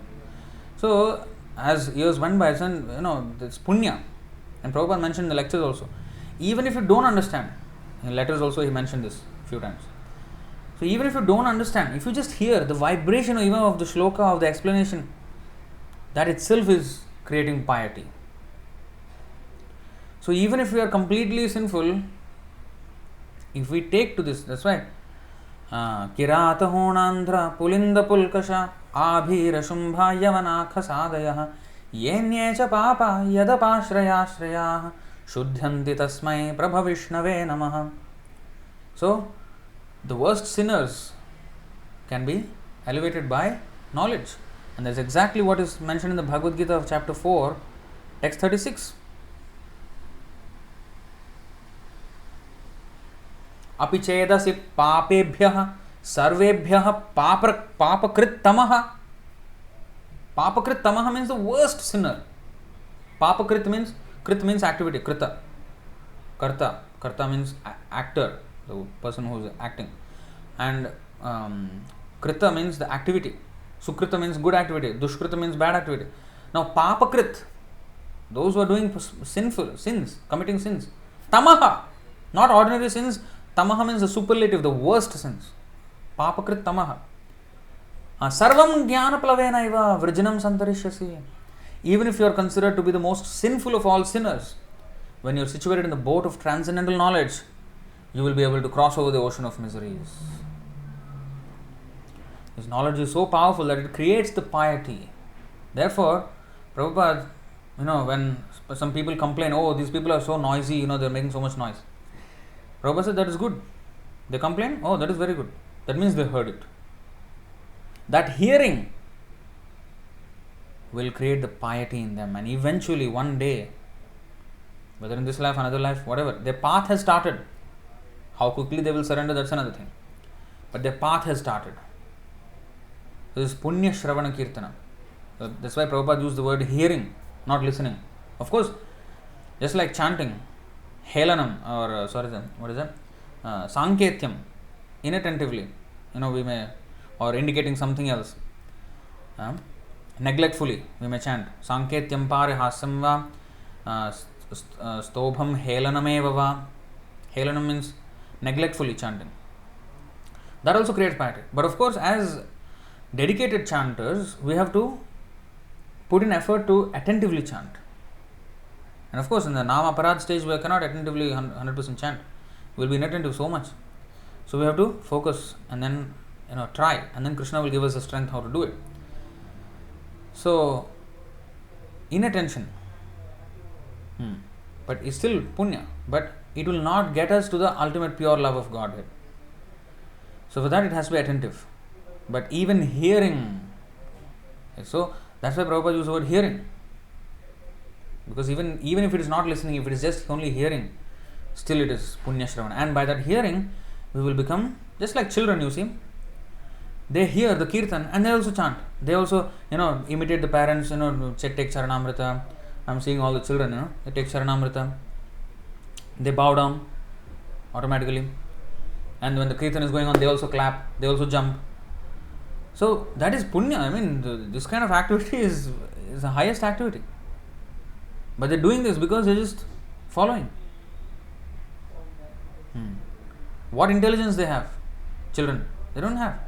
So as years went by, it's punya. And Prabhupada mentioned in the lectures also. Even if you don't understand, in letters also he mentioned this a few times. So even if you don't understand, if you just hear the vibration even of the shloka, of the explanation, that itself is creating piety. So even if we are completely sinful, if we take to this, that's why Kirata honandra pulinda pulkasha abhira shumbha yavanakha sadayah yenyecha papa yadapashraya shrayah Shuddhanti tasmai prabhavishnave namaha. So, the worst sinners can be elevated by knowledge. And that's exactly what is mentioned in the Bhagavad Gita of chapter 4, text 36. Api chedasi papebhyah sarvebhyah papakrit tamaha. Papakrit tamaha means the worst sinner. Papakrit means Krit means activity, krita. Karta means actor, the person who is acting. And krita means the activity. Sukrita means good activity. Dushkrita means bad activity. Now, papakrit, those who are doing sinful sins, committing sins. Tamaha, not ordinary sins. Tamaha means the superlative, the worst sins. Papakrit tamaha. Sarvam jnana plavena iva vrijnam santarishyasi. Even if you are considered to be the most sinful of all sinners, when you are situated in the boat of transcendental knowledge, you will be able to cross over the ocean of miseries. This knowledge is so powerful that it creates the piety. Therefore, Prabhupada, when some people complain, oh, these people are so noisy, they are making so much noise. Prabhupada said that is good. They complain, oh, that is very good. That means they heard it. That hearing will create the piety in them, and eventually one day, whether in this life, another life, whatever, their path has started. How quickly they will surrender, that's another thing. But their path has started. So this is Punya Shravana Kirtana. So that's why Prabhupada used the word hearing, not listening. Of course, just like chanting, Helanam, or Sanketyam, inattentively, we may, or indicating something else, neglectfully, we may chant Sanketyam pare hasam va, stobham helanameva va. Helanam means neglectfully chanting. That also creates piety. But of course, as dedicated chanters, we have to put in effort to attentively chant. And of course, in the Nama Parad stage, we cannot attentively 100% chant. We will be inattentive so much. So we have to focus and then try, and then Krishna will give us the strength how to do it. So, inattention, but it's still punya, but it will not get us to the ultimate pure love of Godhead. So for that it has to be attentive. But even hearing, so that's why Prabhupada used the word hearing. Because even if it is not listening, if it is just only hearing, still it is punya shravana. And by that hearing, we will become just like children, you see. They hear the kirtan and they also chant. They also, imitate the parents, take charanamrita. I'm seeing all the children, they take charanamrita. They bow down automatically. And when the kirtan is going on, they also clap, they also jump. So that is punya. I mean, this kind of activity is the highest activity. But they're doing this because they're just following. What intelligence they have? Children, they don't have.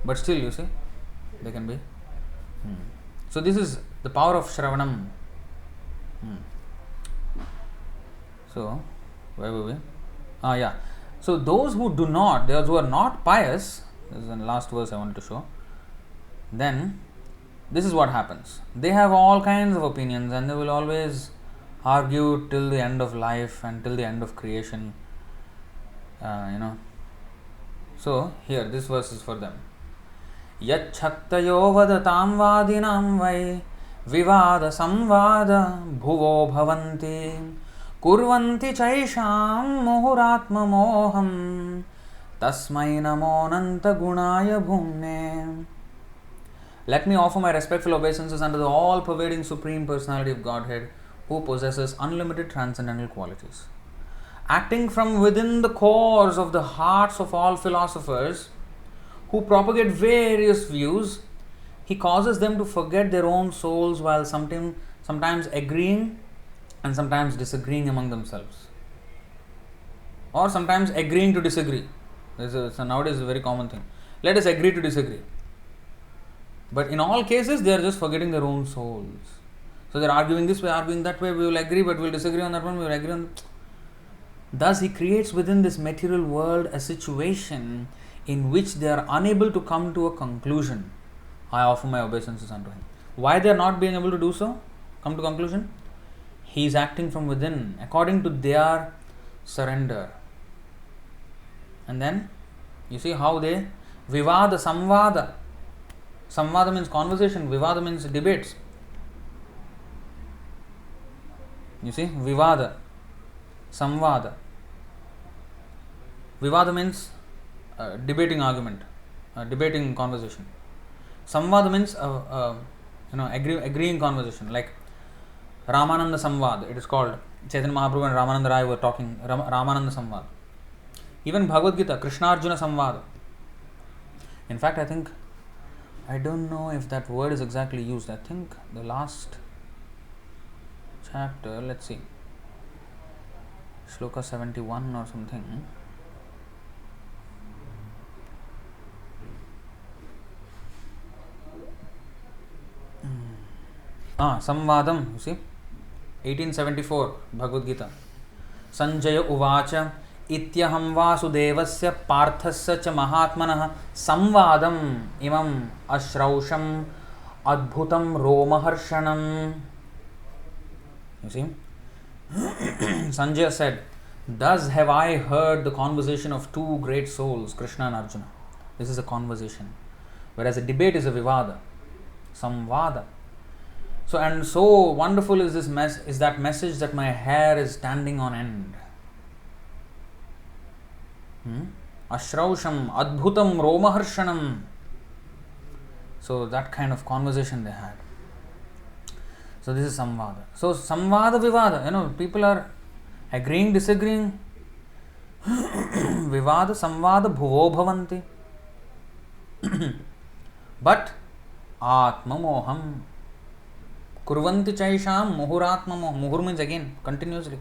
But still, you see, they can be. So this is the power of Shravanam. So, where were we? So those who do not, those who are not pious, this is the last verse I wanted to show, then this is what happens. They have all kinds of opinions and they will always argue till the end of life and till the end of creation. So here, this verse is for them. Yachaktayo vadatam vadinam vai vivada samvada bhuvo bhavanti kurvanti chaisham muhuratma moham tasmai namo nanta gunaya bhumne. Let me offer my respectful obeisances unto the all-pervading Supreme Personality of Godhead, who possesses unlimited transcendental qualities. Acting from within the cores of the hearts of all philosophers who propagate various views, he causes them to forget their own souls while sometimes agreeing and sometimes disagreeing among themselves. Or sometimes agreeing to disagree. So nowadays is a very common thing. Let us agree to disagree. But in all cases, they are just forgetting their own souls. So they are arguing this way, arguing that way, we will agree, but we will disagree on that one, we will agree on. Thus, he creates within this material world a situation in which they are unable to come to a conclusion. I offer my obeisances unto him. Why they are not being able to do so? Come to conclusion? He is acting from within, according to their surrender. And then, you see how they vivada, samvada. Samvada means conversation, vivada means debates. You see, vivada, samvada. Vivada means debating argument, debating conversation. Samvada means agreeing conversation, like Ramananda Samvad, it is called. Chaitanya Mahaprabhu and Ramananda Rai were talking, Ramananda Samvad. Even Bhagavad Gita, Krishna Arjuna Samvad. In fact, I don't know if that word is exactly used. I think the last chapter, let's see, Shloka 71 or something. Samvadam, you see, 1874, Bhagavad Gita. Sanjaya Uvacha Ityaham Vasudevasya Parthasya cha Mahatmanah Samvadam Imam Ashrausham Adbhutam Romaharshanam. You see, Sanjaya said, thus have I heard the conversation of two great souls, Krishna and Arjuna. This is a conversation. whereas a debate is a vivada, samvada. So, and so wonderful is is that message that my hair is standing on end. Ashrausham adbhutam romaharshanam. So that kind of conversation they had. So this is samvada. So samvada vivada, people are agreeing, disagreeing. Vivada samvada bhuvo bhavanti. But atma moham kurvanti chaisham muhuratma moham. Muhur means again continuously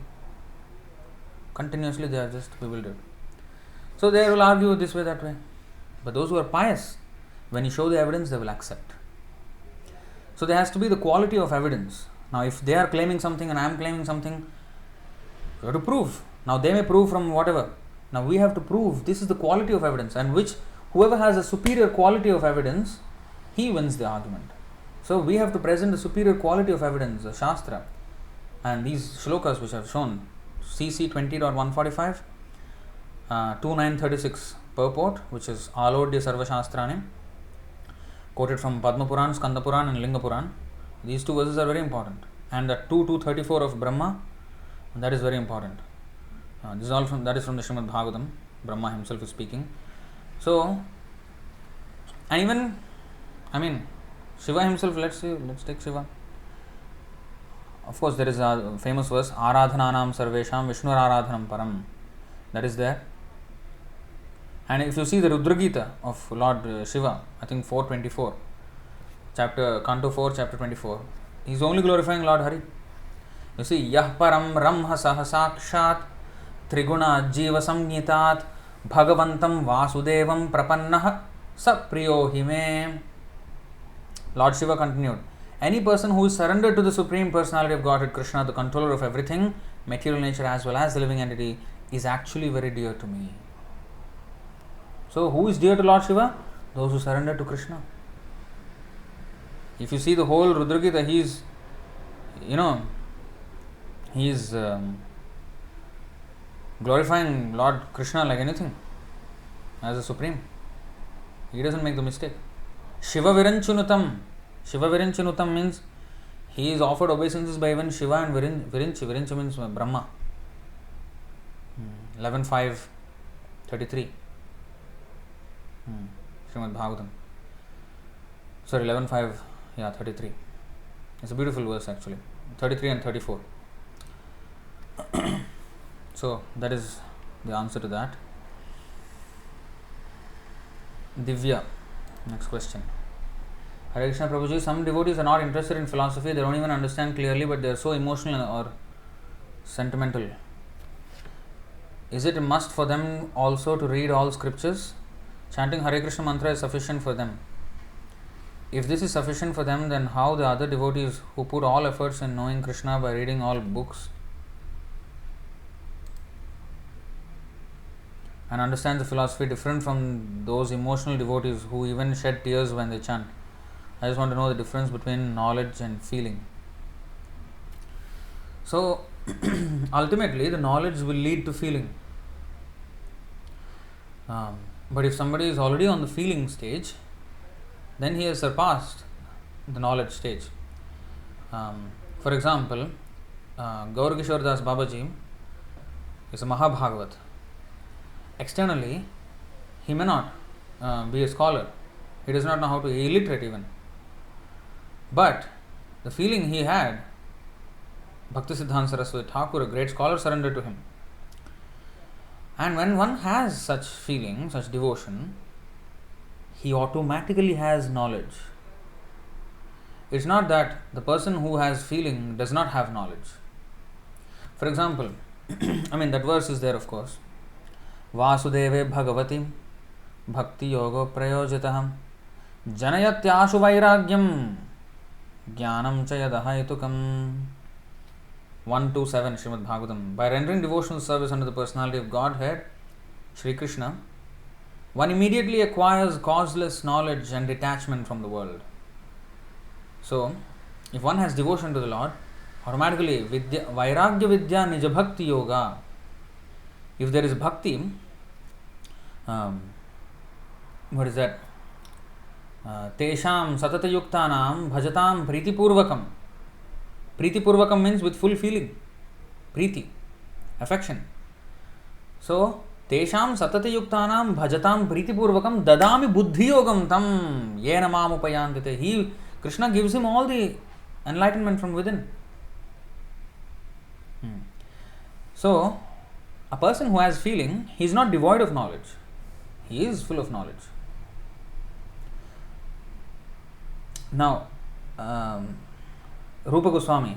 they are just bewildered. So they will argue this way, that way. But those who are pious, when you show the evidence, they will accept. So there has to be the quality of evidence. Now if they are claiming something and I am claiming something, you have to prove. Now they may prove from whatever. Now we have to prove this is the quality of evidence, and whoever has a superior quality of evidence, he wins the argument. So we have to present the superior quality of evidence, the Shastra. And these shlokas which I have shown, CC 20.145, 2936 purport, which is Alodya Sarva Shastrani, quoted from Padma Puran, Skanda Puran and Linga Puran. These two verses are very important. And the 2.234 of Brahma, that is very important. This is all from the Srimad Bhagavatam. Brahma himself is speaking. So, and even, Shiva himself, let's take Shiva. Of course, there is a famous verse, Aradhananam Sarvesham Vishnur Aradhanam Param. That is there. And if you see the Rudra Gita of Lord Shiva, I think 424, Canto 4, chapter 24, he is only glorifying Lord Hari. You see, Yah Param Ramha Sahasakshat Triguna Jiva Samgitat Bhagavantam Vasudevam Prapannah Sapriyo Hime. Lord Shiva continued, any person who is surrendered to the Supreme Personality of Godhead, Krishna, the controller of everything, material nature as well as the living entity, is actually very dear to me. So, who is dear to Lord Shiva? Those who surrender to Krishna. If you see the whole Rudra Gita, he is glorifying Lord Krishna like anything, as a Supreme. He doesn't make the mistake. Shiva Viranchunutam. Shiva Viranchunutam means he is offered obeisances by even Shiva and Virinchi. Virinchi means Brahma. 11.5.33. Srimad Bhagavatam. Sorry, 11.5.33. It's a beautiful verse actually. 33 and 34. So that is the answer to that. Divya, next question. Hare Krishna Prabhuji, some devotees are not interested in philosophy, they don't even understand clearly, but they are so emotional or sentimental. Is it a must for them also to read all scriptures? Chanting Hare Krishna mantra is sufficient for them. If this is sufficient for them, then how the other devotees who put all efforts in knowing Krishna by reading all books and understand the philosophy different from those emotional devotees who even shed tears when they chant? I just want to know the difference between knowledge and feeling. So, ultimately, the knowledge will lead to feeling. But if somebody is already on the feeling stage, then he has surpassed the knowledge stage. For example, Gaur Kishore Das Babaji is a Mahabhagavat. Externally, he may not be a scholar. He does not know how to, he is illiterate even. But the feeling he had, Bhaktisiddhanta Saraswati Thakur, a great scholar, surrendered to him. And when one has such feeling, such devotion, he automatically has knowledge. It's not that the person who has feeling does not have knowledge. For example, that verse is there, of course. Vasudeve Bhagavati Bhakti Yoga Prayojitaham Janayatyashu Vairagyam Jnanam Chayadahaitukam. 127 Srimad Bhagavatam. By rendering devotional service under the personality of Godhead, Shri Krishna, one immediately acquires causeless knowledge and detachment from the world. So, if one has devotion to the Lord, automatically Vairagya Vidya Nija Bhakti Yoga. If there is bhakti, what is that? Tesham satatayuktanam bhajatam pritipurvakam. Pritipurvakam means with full feeling. Priti, affection. So, Tesham satatayuktanam bhajatam pritipurvakam dadami buddhiyogam tam yena mamupayantite. He, Krishna gives him all the enlightenment from within. So, a person who has feeling, he is not devoid of knowledge. He is full of knowledge. Now, Rupa Goswami,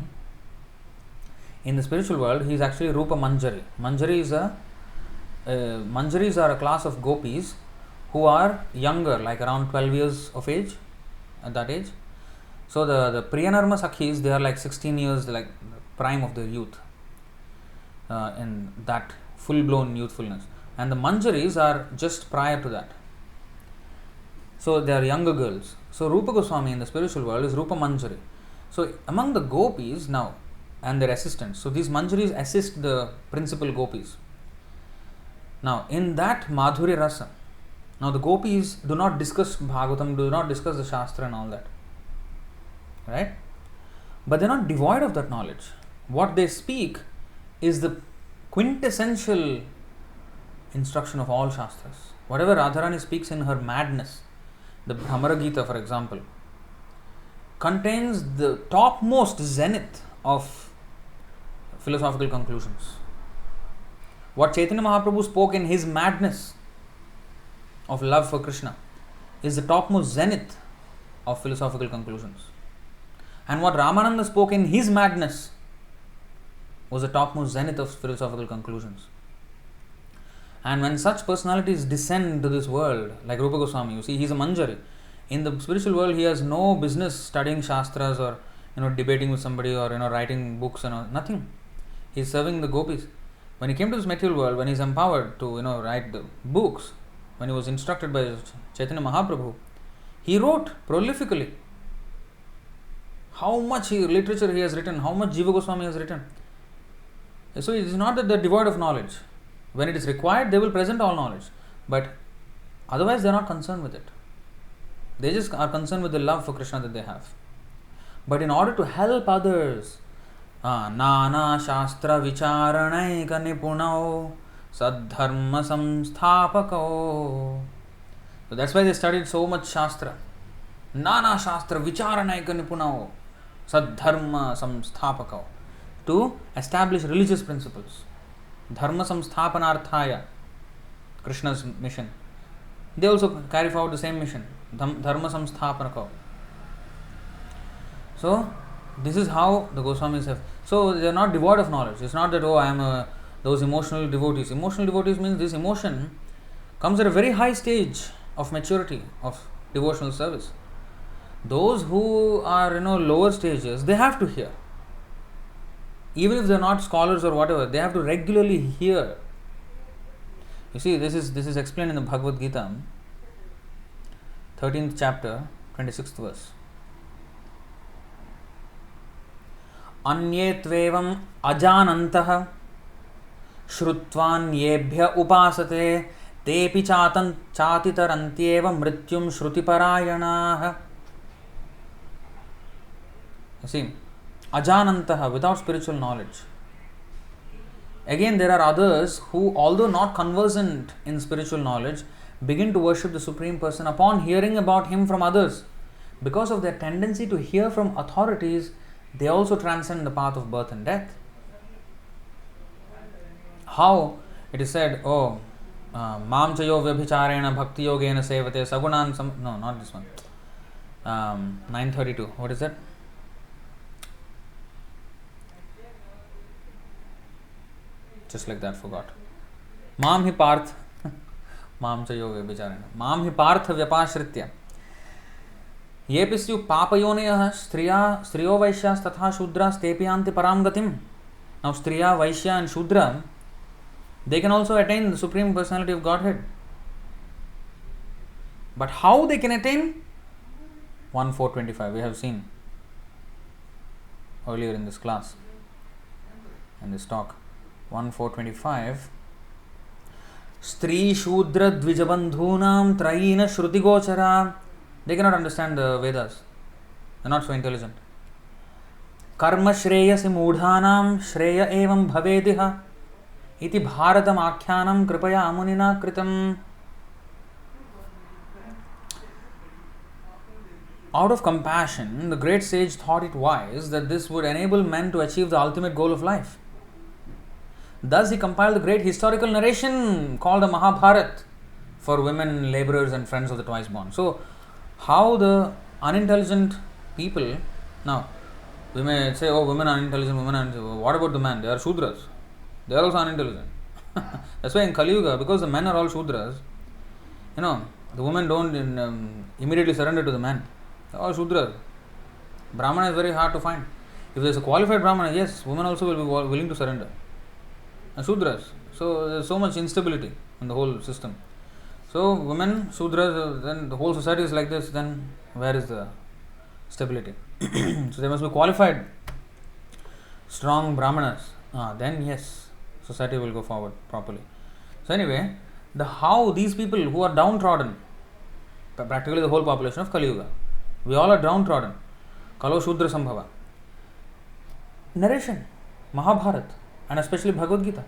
in the spiritual world, he is actually Rupa Manjari. Manjaris are a class of gopis who are younger, like around 12 years of age, at that age. So the Priyanarma Sakhis, they are like 16 years, like prime of their youth, in that full-blown youthfulness. And the Manjaris are just prior to that. So they are younger girls. So Rupa Goswami in the spiritual world is Rupa Manjari. So among the gopis now and their assistants, so these Manjaris assist the principal gopis. Now in that Madhurya Rasa, now the gopis do not discuss Bhagavatam, do not discuss the Shastra and all that. Right? But they are not devoid of that knowledge. What they speak is the quintessential instruction of all Shastras. Whatever Radharani speaks in her madness, the Bhramara Gita, for example, contains the topmost zenith of philosophical conclusions. What Chaitanya Mahaprabhu spoke in his madness of love for Krishna is the topmost zenith of philosophical conclusions. And what Ramananda spoke in his madness was the topmost zenith of philosophical conclusions. And when such personalities descend to this world, like Rupa Goswami, you see, he is a Manjari. In the spiritual world, he has no business studying Shastras or debating with somebody or writing books and nothing. He is serving the gopis. When he came to this material world, when he is empowered to write the books, when he was instructed by Chaitanya Mahaprabhu, he wrote prolifically. How much literature he has written, how much Jiva Goswami has written. So it is not that they are devoid of knowledge. When it is required, they will present all knowledge. But otherwise, they are not concerned with it. They just are concerned with the love for Krishna that they have. But in order to help others, Nana Shastra Vicharanaika Nipunao Sadharma Samsthapako. So that's why they studied so much Shastra. Nana Shastra Vicharanaika Nipunao Sadharma Samsthapako. To establish religious principles. Dharma Samsthapanarthaya, Krishna's mission. They also carry forward the same mission. Dharma Samsthapanako. So, this is how the Goswamis have. So, they are not devoid of knowledge. It's not that, I am those emotional devotees. Emotional devotees means this emotion comes at a very high stage of maturity, of devotional service. Those who are, lower stages, they have to hear. Even if they are not scholars or whatever, they have to regularly hear. You see, this is explained in the Bhagavad Gita, 13th chapter, 26th verse. Anye tvevam ajanantah shruttvanyebhya upasate tepi chatitarantyeva mrityum shrutiparayanaah. You see, ajanantaha, without spiritual knowledge. Again, there are others who, although not conversant in spiritual knowledge, begin to worship the Supreme Person upon hearing about Him from others. Because of their tendency to hear from authorities, they also transcend the path of birth and death. How it is said, Mam chayo vyabhicharena bhakti yogena sevate sagunan no, not this one. 932. What is that? Just like that, forgot. Mam hi parth Mam chayo vyabhicharena Mam hi parth vyapashritya Yepi syu papayoneyah striyo vaishyas tatha shudras tepi yanti param gatim. Now striya, vaishya and shudra, they can also attain the Supreme Personality of Godhead. But how they can attain? 1.4.25 we have seen earlier in this class, in this talk. 1.4.25 Stri Shudra Dvijabandhunam Traina Shruti Gochara They cannot understand the Vedas. They are not so intelligent. Karma shreyasi mudhanam shreya evam bhavediha iti bharatam akyanam kripaya amunina kritam. Out of compassion, the great sage thought it wise that this would enable men to achieve the ultimate goal of life. Thus, he compiled the great historical narration called the Mahabharat for women, laborers, and friends of the twice born. So, how the unintelligent people, now we may say, oh, women are unintelligent, women are unintelligent. What about the men? They are Shudras. They are also unintelligent. That's why in Kali Yuga, because the men are all Shudras, the women don't immediately surrender to the men. All Shudras. Brahmana is very hard to find. If there is a qualified Brahmana, yes, women also will be willing to surrender. And Shudras. So there is so much instability in the whole system. So women, Shudras, then the whole society is like this, then where is the stability? So there must be qualified, strong Brahmanas. Then yes, society will go forward properly. So anyway, how these people who are downtrodden, practically the whole population of Kali Yuga, we all are downtrodden. Kalo Shudra Sambhava. Narration, Mahabharat, and especially Bhagavad Gita.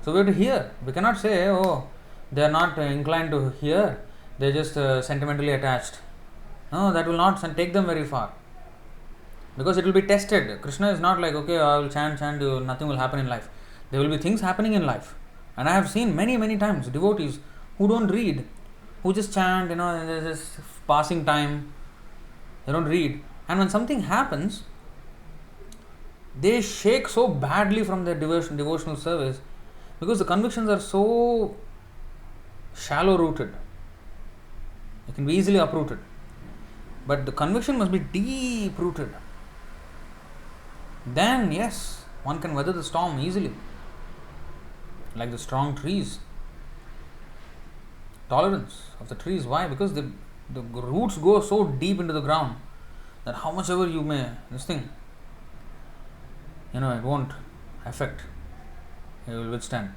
So we have to hear. We cannot say, oh, they are not inclined to hear, they are just sentimentally attached. No, that will not take them very far. Because it will be tested. Krishna is not like, okay, I will chant, nothing will happen in life. There will be things happening in life. And I have seen many, many times devotees who don't read, who just chant, they're just passing time. They don't read. And when something happens, they shake so badly from their devotional service because the convictions are so shallow rooted. It can be easily uprooted. But the conviction must be deep rooted. Then, yes, one can weather the storm easily. Like the strong trees. Tolerance of the trees. Why? Because the roots go so deep into the ground that how much ever you may, this thing, it won't affect. It will withstand.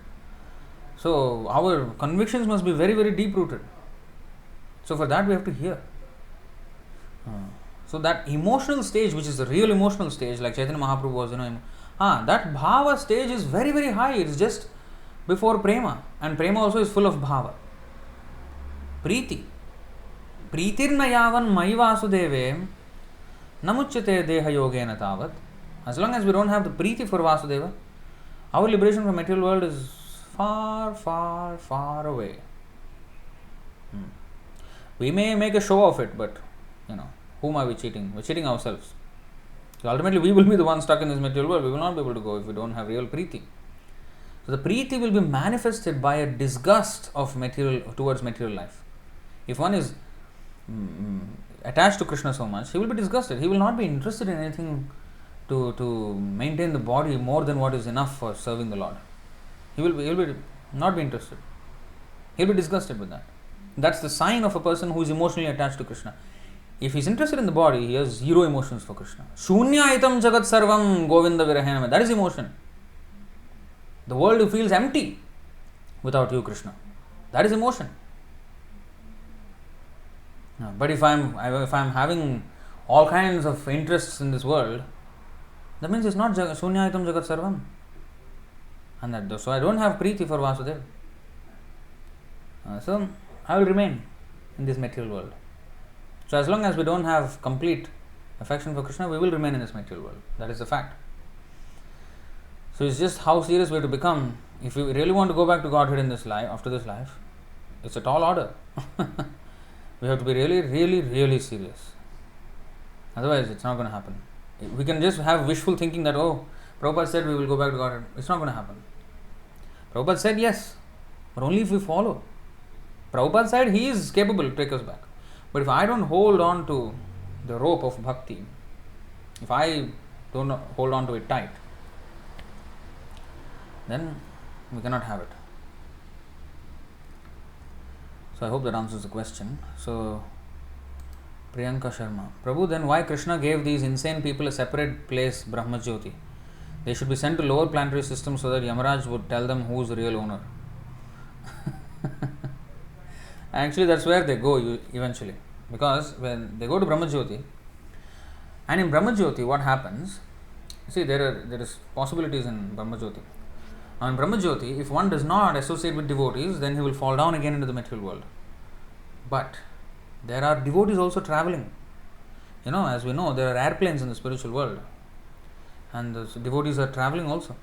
So, our convictions must be very, very deep rooted. So, for that we have to hear. So, that emotional stage, which is the real emotional stage, like Chaitanya Mahaprabhu was, that bhava stage is very, very high. It's just before prema. And prema also is full of bhava. Preeti. Preetirna yavan mai vasudeve namuchyate deha yogena tavat. As long as we don't have the preeti for Vasudeva, our liberation from material world is far, far, far away. We may make a show of it, but whom are we cheating? We're cheating ourselves. So ultimately we will be the ones stuck in this material world. We will not be able to go if we don't have real preeti. So the preeti will be manifested by a disgust of towards material life. If one is attached to Krishna so much, he will be disgusted. He will not be interested in anything to maintain the body more than what is enough for serving the Lord. He will not be interested. He will be disgusted with that. That's the sign of a person who is emotionally attached to Krishna. If he is interested in the body, he has zero emotions for Krishna. Shunyaitam jagat sarvam govinda virahena. That is emotion. The world feels empty without you, Krishna. That is emotion. But if I am having all kinds of interests in this world, that means it's not Shunyaitam jagat sarvam. And so I don't have preeti for Vasudeva. So I will remain in this material world. So as long as we don't have complete affection for Krishna, we will remain in this material world. That is the fact. So it's just how serious we have to become. If we really want to go back to Godhead in this life, after this life, it's a tall order. We have to be really, really, really serious. Otherwise, it's not going to happen. We can just have wishful thinking that, oh, Prabhupada said we will go back to Godhead. It's not going to happen. Prabhupada said yes, but only if we follow. Prabhupada said he is capable to take us back. But if I don't hold on to the rope of bhakti, if I don't hold on to it tight, then we cannot have it. So I hope that answers the question. So Priyanka Sharma, Prabhu, then why Krishna gave these insane people a separate place, Brahma Jyoti? They should be sent to lower planetary systems so that Yamaraj would tell them who is the real owner. Actually, that's where they go eventually. Because when they go to Brahma Jyoti, and in Brahma Jyoti, what happens? See, there is possibilities in Brahma Jyoti. Now, in Brahma Jyoti, if one does not associate with devotees, then he will fall down again into the material world. But there are devotees also traveling. As we know, there are airplanes in the spiritual world, and the devotees are traveling also.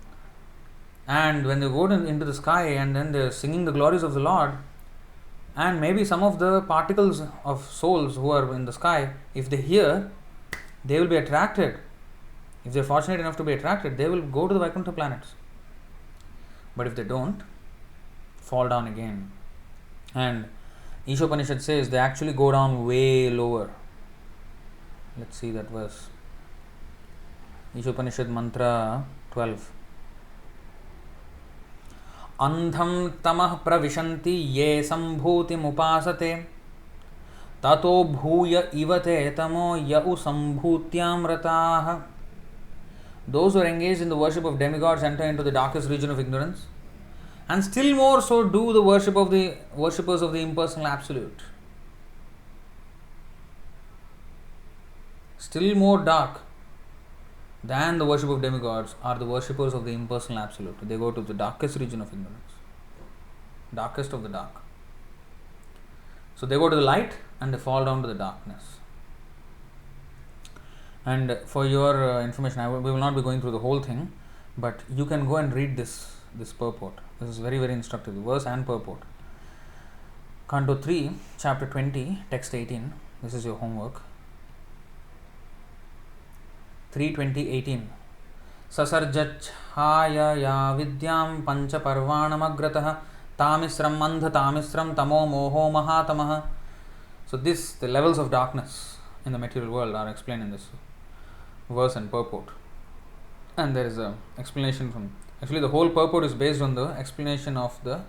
And when they go into the sky and then they're singing the glories of the Lord, and maybe some of the particles of souls who are in the sky, if they hear, they will be attracted. If they're fortunate enough to be attracted, they will go to the Vaikuntha planets. But if they don't, fall down again. And Ishopanishad says they actually go down way lower. Let's see that verse. Ishopanishad mantra 12. Andham tamah pravishanti ye sambhutim upasate tato bhuya ivate tamo yau sambhutyam rataha. Those who are engaged in the worship of demigods enter into the darkest region of ignorance, and still more so do the worship of the worshippers of the impersonal absolute. Still more dark than the worship of demigods are the worshippers of the impersonal absolute. They go to the darkest region of ignorance, darkest of the dark. So they go to the light and they fall down to the darkness. And for your information, we will not be going through the whole thing, but you can go and read this purport. This is very, very instructive, the verse and purport. Canto 3, chapter 20, text 18. This is your homework. 3:20:18. Sasarjachhaya ya vidyam pancha parvanamagratah tamisram andha tamisram tamo moho mahatamaha. So the levels of darkness in the material world are explained in this verse and purport. And there is a explanation from, actually the whole purport is based on the explanation of the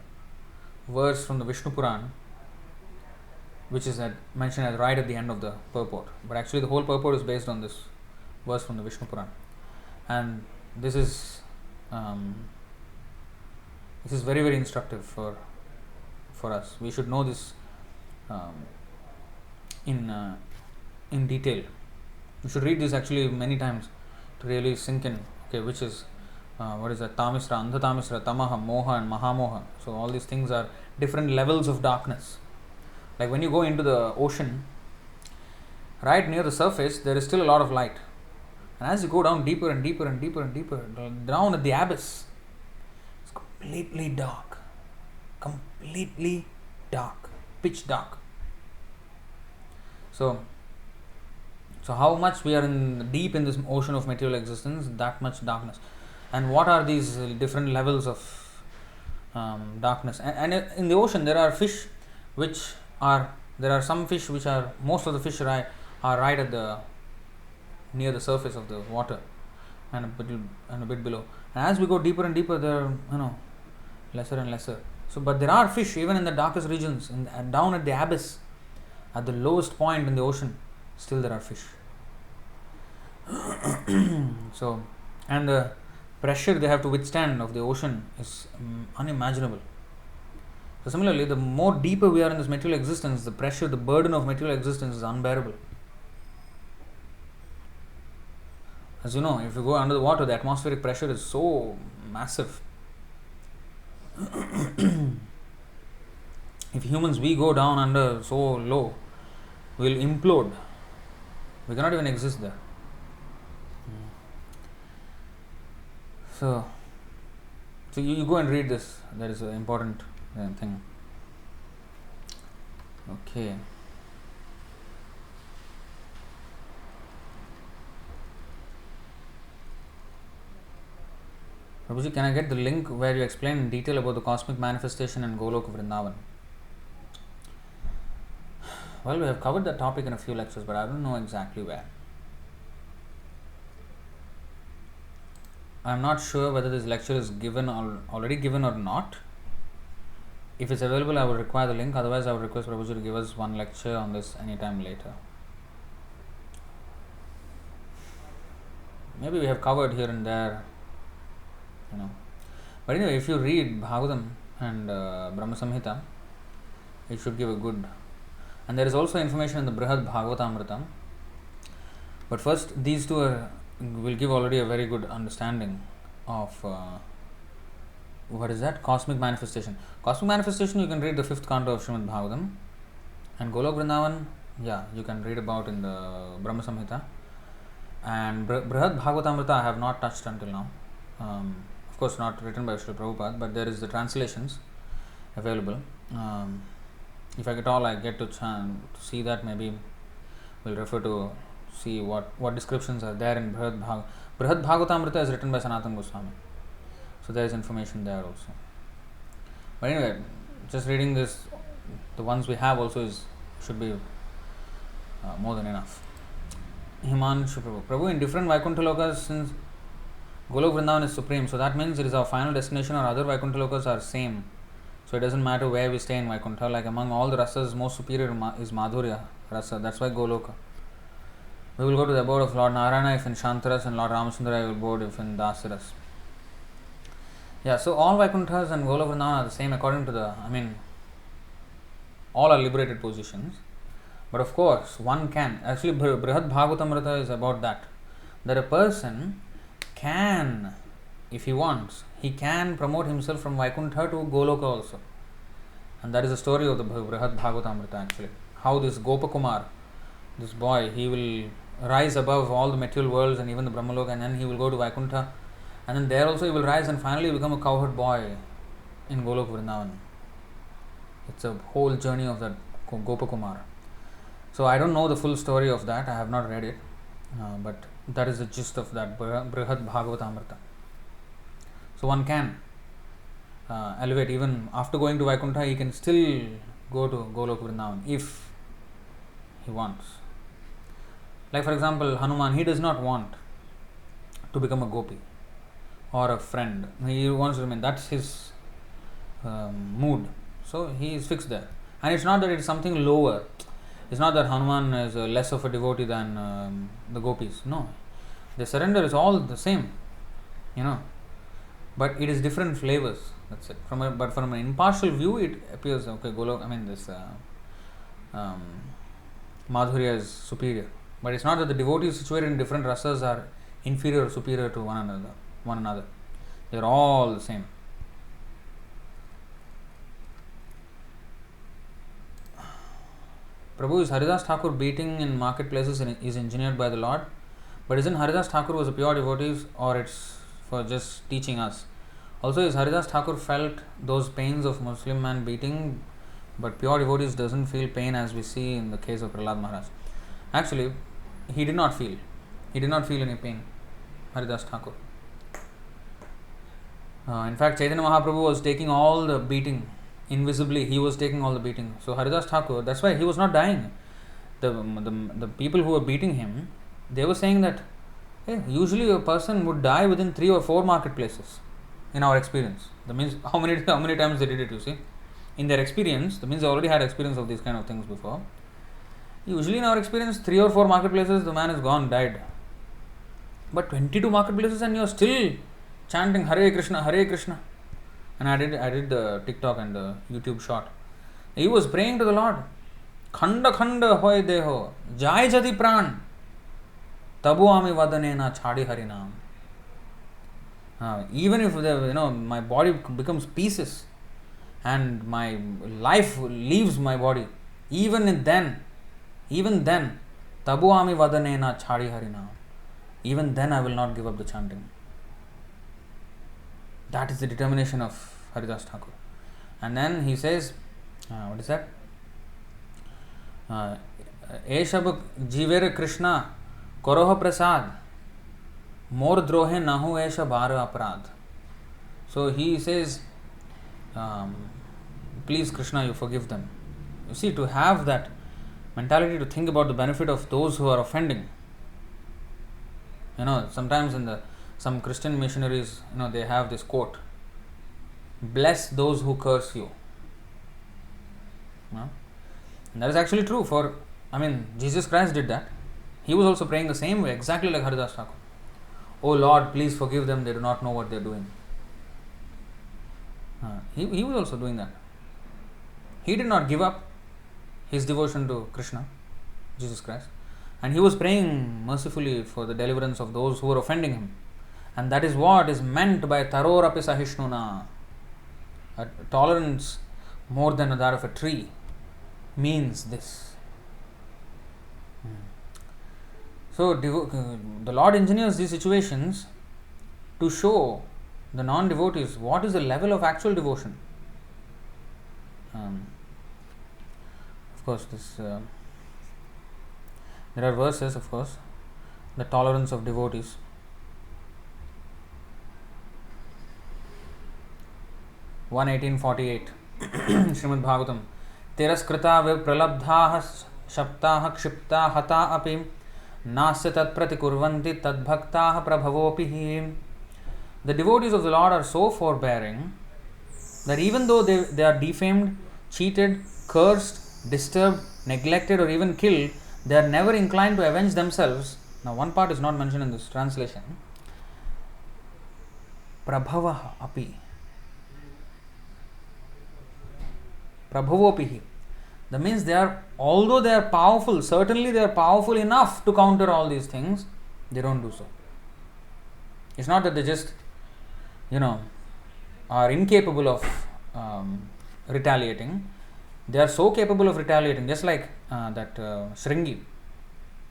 verse from the Vishnu Puran, which is mentioned right at the end of the purport. But actually the whole purport is based on this verse from the Vishnu Puran. And this is very, very instructive for us. We should know this in detail. We should read this actually many times to really sink in. Okay, which is what is that? Tamisra, Andha Tamisra, Tamaha, Moha, and Mahamoha. So all these things are different levels of darkness. Like when you go into the ocean, right near the surface, there is still a lot of light. And as you go down deeper and deeper and deeper and deeper, down at the abyss, it's completely dark. Completely dark. Pitch dark. So how much we are deep in this ocean of material existence, that much darkness. And what are these different levels of darkness? And in the ocean, there are fish there are some fish which are, most of the fish are right at near the surface of the water and a bit below. And as we go deeper and deeper, they are lesser and lesser. So, but there are fish even in the darkest regions, and down at the abyss, at the lowest point in the ocean, still there are fish. So, and the pressure they have to withstand of the ocean is unimaginable. So similarly, the more deeper we are in this material existence, the pressure, the burden of material existence is unbearable. As you know, if you go under the water, the atmospheric pressure is so massive. If humans, we go down under so low, we will implode. We cannot even exist there. So you go and read this. That is an important thing. Okay. Prabhuji, can I get the link where you explain in detail about the cosmic manifestation and Golok Vrindavan? Well, we have covered that topic in a few lectures, but I don't know exactly where. I am not sure whether this lecture is already given or not. If it's available, I will require the link. Otherwise, I would request Prabhuji to give us one lecture on this anytime later. Maybe we have covered here and there, But anyway, if you read Bhagavatam and Brahma Samhita, it should give a good. And there is also information in the Brihad Bhagavatamrita. But first, these two will give already a very good understanding of what is that? Cosmic manifestation. Cosmic manifestation, you can read the 5th canto of Srimad Bhagavatam. And Golok Vrindavan, you can read about in the Brahma Samhita. And Brihad Bhagavatamrita I have not touched until now. Of course, not written by Srila Prabhupada, but there is the translations available. If I get all, I get to see that, maybe we'll refer to see what descriptions are there in Brihad Bhagavatamrita. Brihad Bhagavatamrita is written by Sanatana Goswami. So there is information there also. But anyway, just reading this, the ones we have also should be more than enough. Himanshu Prabhu. Prabhu, in different Vaikuntha lokas, since Golok Vrindavan is supreme, so that means it is our final destination, or other Vaikuntha lokas are same. So it doesn't matter where we stay in Vaikuntha. Like among all the rasas, most superior is Madhurya rasa. That's why Goloka. We will go to the abode of Lord Narayana if in Shantaras, and Lord Ramachandra will abode if in Dasaras. So all Vaikunthas and Golok Vrindavan are the same according to all are liberated positions. But of course, one can. Actually, Brihad Bhagavatamrita is about that. That a person can, if he wants, he can promote himself from Vaikuntha to Goloka also. And that is the story of the Brihad Bhagavatamrita actually. How this Gopakumar, this boy, he will rise above all the material worlds and even the Brahmaloka, and then he will go to Vaikuntha. And then there also he will rise and finally become a cowherd boy in Golok Vrindavan. It's a whole journey of that Gopakumar. So I don't know the full story of that. I have not read it. But that is the gist of that Brihad Bhagavatamrita. So one can elevate. Even after going to Vaikuntha, he can still go to Golok Vrindavan if he wants. Like for example, Hanuman, he does not want to become a gopi or a friend. He wants to remain. That's his mood. So he is fixed there. And it's not that it's something lower. It's not that Hanuman is less of a devotee than the gopis. No. The surrender is all the same. But it is different flavors. That's it. But from an impartial view, it appears, okay, Golok, this Madhurya is superior. But it's not that the devotees situated in different rasas are inferior or superior to one another. They are all the same. Prabhu, is Haridas Thakur beating in marketplaces is engineered by the Lord? But isn't Haridas Thakur was a pure devotee, or it's for just teaching us? Also, is Haridas Thakur felt those pains of Muslim man beating, but pure devotees doesn't feel pain as we see in the case of Prahlad Maharaj? Actually, he did not feel. He did not feel any pain, Haridas Thakur. In fact, Chaitanya Mahaprabhu was taking all the beating. Invisibly, he was taking all the beating. So Haridas Thakur, that's why he was not dying. The people who were beating him, they were saying that usually a person would die within 3 or 4 marketplaces. In our experience, that means how many times they did it. You see, in their experience, that means they already had experience of these kind of things before. Usually, in our experience, 3 or 4 marketplaces, the man is gone, died. But 22 marketplaces, and you are still chanting Hare Krishna, Hare Krishna. And I did the TikTok and the YouTube short. He was praying to the Lord. Khanda khanda hoy deho, jai jati pran, tabu ami vadanena chadi harinam. Even if my body becomes pieces and my life leaves my body, even then, tabu ami vadanena chadi harinam. Even then I will not give up the chanting. That is the determination of Haridas Thakur. And then he says, what is that? Eshab jivere Krishna koroha prasad mor drohe nahu esha bhara aparad. So he says, please Krishna, you forgive them. You see, to have that mentality, to think about the benefit of those who are offending. Sometimes in some Christian missionaries, they have this quote, bless those who curse you. And that is actually true Jesus Christ did that. He was also praying the same way, exactly like Haridas Thakur. Oh Lord, please forgive them, they do not know what they are doing. He was also doing that. He did not give up his devotion to Krishna, Jesus Christ, and he was praying mercifully for the deliverance of those who were offending him. And that is what is meant by Tarorapi Sahishnuna. A tolerance more than that of a tree means this. So the Lord engineers these situations to show the non-devotees what is the level of actual devotion. Of course, there are verses, of course, the tolerance of devotees. One 1848 Srimad Bhagavatam Tiraskrita vipralabdhaha shaptaha kshipta hata apim nasya tat pratikurvanti tad bhaktaha prabhavopihi. The devotees of the Lord are so forbearing that even though they are defamed, cheated, cursed, disturbed, neglected, or even killed, they are never inclined to avenge themselves. Now, one part is not mentioned in this translation. Prabhavaha api. Prabhavopihi. That means although they are powerful, certainly they are powerful enough to counter all these things, they don't do so. It's not that they just, are incapable of retaliating. They are so capable of retaliating, just like that Shringi.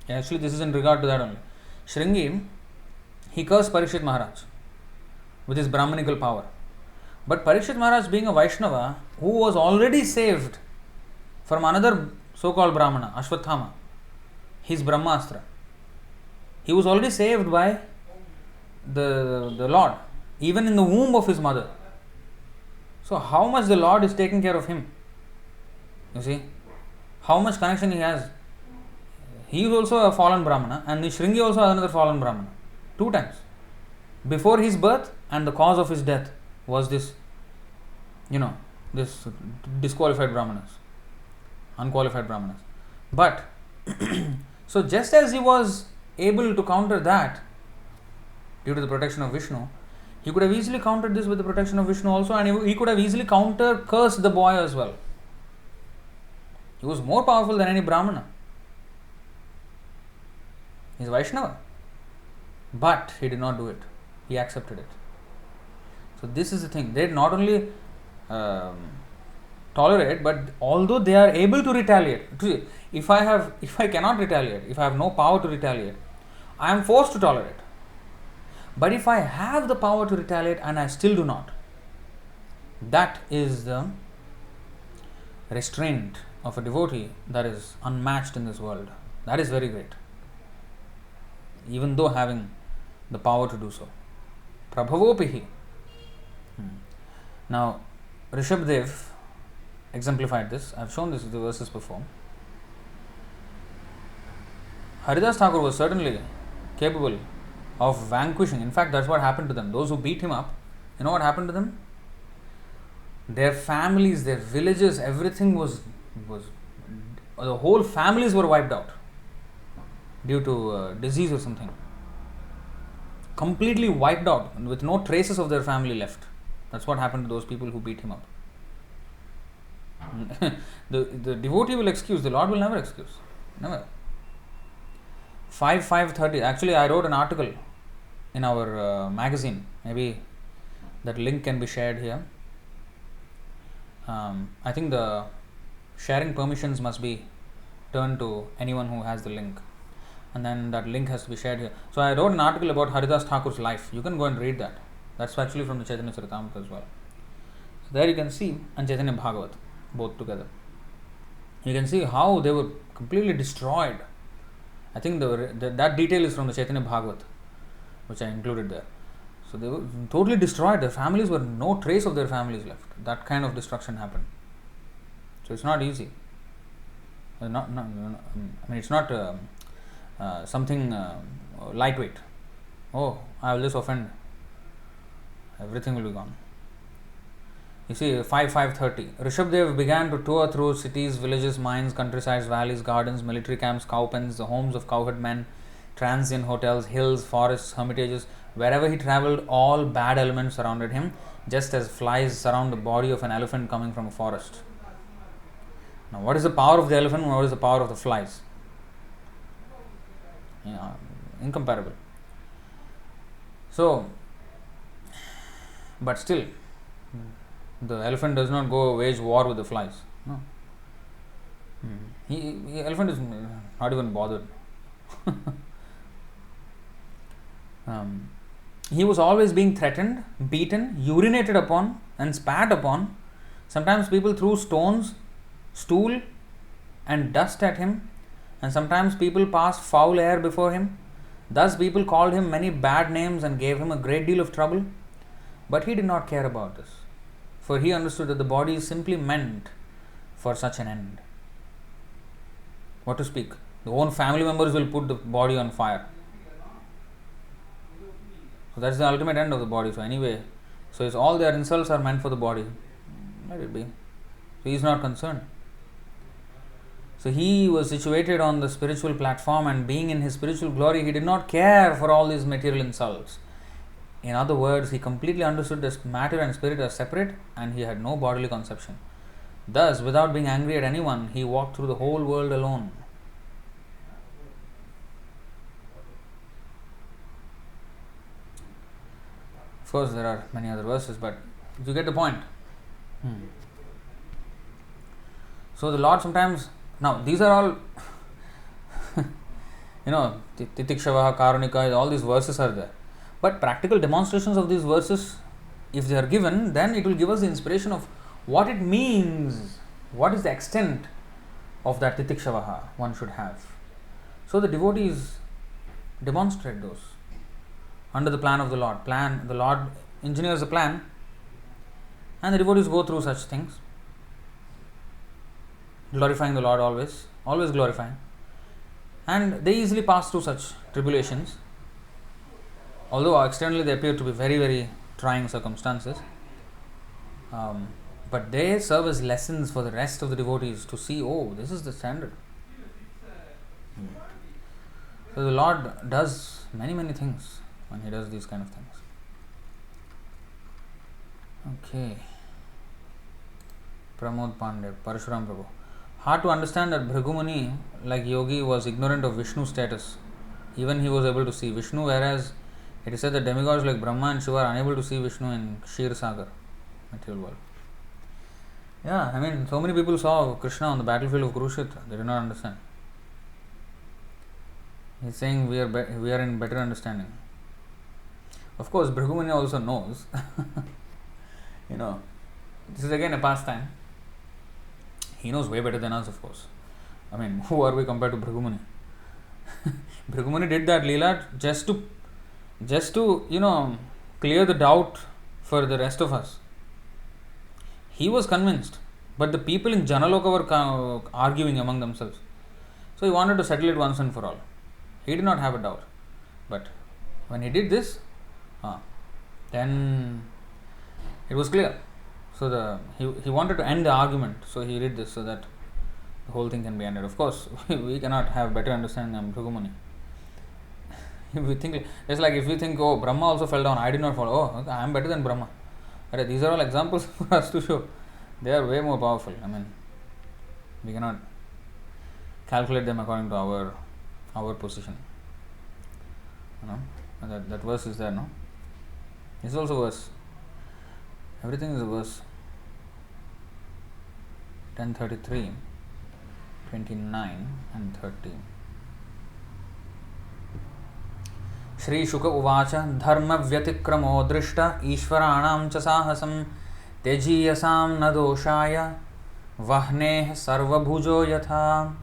Actually, this is in regard to that only. Shringi, he cursed Parikshit Maharaj with his Brahmanical power. But Parikshit Maharaj, being a Vaishnava, who was already saved from another so-called Brahmana, Ashwathama, his Brahmastra, he was already saved by the Lord, even in the womb of his mother. So how much the Lord is taking care of him? You see, how much connection he has. He is also a fallen Brahmana, and the Shringi also another fallen Brahmana. 2 times. Before his birth and the cause of his death was this, this disqualified Brahmanas, unqualified Brahmanas. But, so just as he was able to counter that due to the protection of Vishnu, he could have easily countered this with the protection of Vishnu also, and he could have easily cursed the boy as well. He was more powerful than any Brahmana. He is Vaishnava. But he did not do it. He accepted it. So this is the thing. They not only tolerate, but although they are able to retaliate. If I cannot retaliate, if I have no power to retaliate, I am forced to tolerate. But if I have the power to retaliate and I still do not, that is the restraint of a devotee that is unmatched in this world. That is very great. Even though having the power to do so. Prabhavopihi. Now, Rishabdev exemplified this. I have shown this in the verses before. Haridas Thakur was certainly capable of vanquishing. In fact, that's what happened to them. Those who beat him up, you know what happened to them? Their families, their villages, everything was the whole families were wiped out due to disease or something. Completely wiped out with no traces of their family left. That's what happened to those people who beat him up. The devotee will excuse, the Lord will never excuse. Never. 5:30. Actually, I wrote an article in our magazine. Maybe that link can be shared here. I think the sharing permissions must be turned to anyone who has the link. And then that link has to be shared here. So I wrote an article about Haridas Thakur's life. You can go and read that. That's actually from the Chaitanya Charitamrita as well. So there you can see, and Chaitanya Bhagavat, both together. You can see how they were completely destroyed. I think that detail is from the Chaitanya Bhagavat, which I included there. So they were totally destroyed. Their families were no trace of their families left. That kind of destruction happened. So it's not easy. It's not something lightweight. Oh, I will just offend. Everything will be gone. You see, 5:30. Rishabdev began to tour through cities, villages, mines, countrysides, valleys, gardens, military camps, cow pens, the homes of cowherd men, transient hotels, hills, forests, hermitages. Wherever he travelled, all bad elements surrounded him, just as flies surround the body of an elephant coming from a forest. Now, what is the power of the elephant and what is the power of the flies? Yeah, incomparable. So, but still, the elephant does not go wage war with the flies. No. The elephant is not even bothered. He was always being threatened, beaten, urinated upon, and spat upon. Sometimes people threw stones, stool, and dust at him, and sometimes people passed foul air before him. Thus, people called him many bad names and gave him a great deal of trouble. But he did not care about this, for he understood that the body is simply meant for such an end. What to speak? The own family members will put the body on fire. So that's the ultimate end of the body. So anyway, it's all their insults are meant for the body. Let it be. So he is not concerned. So he was situated on the spiritual platform, and being in his spiritual glory, he did not care for all these material insults. In other words, he completely understood that matter and spirit are separate, and he had no bodily conception. Thus, without being angry at anyone, he walked through the whole world alone. Of course, there are many other verses, but you get the point. So the Lord sometimes, now these are all, Titikshavaha, Karunika, all these verses are there. But practical demonstrations of these verses, if they are given, then it will give us the inspiration of what it means, what is the extent of that Titikshavaha one should have. So the devotees demonstrate those under the plan of the Lord. The Lord engineers a plan, and the devotees go through such things, glorifying the Lord always glorifying, and they easily pass through such tribulations, although externally they appear to be very, very trying circumstances, but they serve as lessons for the rest of the devotees to see, this is the standard. So the Lord does many, many things when he does these kind of things. Okay. Pramod Pandey, Parashuram Prabhu. Hard to understand that Bhrigumuni, like Yogi, was ignorant of Vishnu's status. Even he was able to see Vishnu, whereas it is said that demigods like Brahma and Shiva are unable to see Vishnu in Kshir Sagar, material world. Yeah, so many people saw Krishna on the battlefield of Kurukshetra. They did not understand. He is saying we are in better understanding. Of course, Bhrigumuni also knows. This is again a pastime. He knows way better than us, of course. Who are we compared to Bhrigumuni? Bhrigumuni did that Leela just to clear the doubt for the rest of us. He was convinced, but the people in Janaloka were arguing among themselves. So he wanted to settle it once and for all. He did not have a doubt. But when he did this, then it was clear. So he wanted to end the argument. So he did this so that the whole thing can be ended. Of course, we cannot have better understanding than Bhrigumuni. If we think, just like if you think, Brahma also fell down, I did not fall. Okay, I am better than Brahma. But these are all examples for us to show. They are way more powerful. We cannot calculate them according to our position. That verse is there, no? This is also a verse. Everything is a verse. 10:33, 29 and 30. Shri Shuka Uvacha Dharma Vyatikramo Drishta Ishvaranam cha sahasam Tejiyasam nadoshaya Vahne sarva bhujo yatha.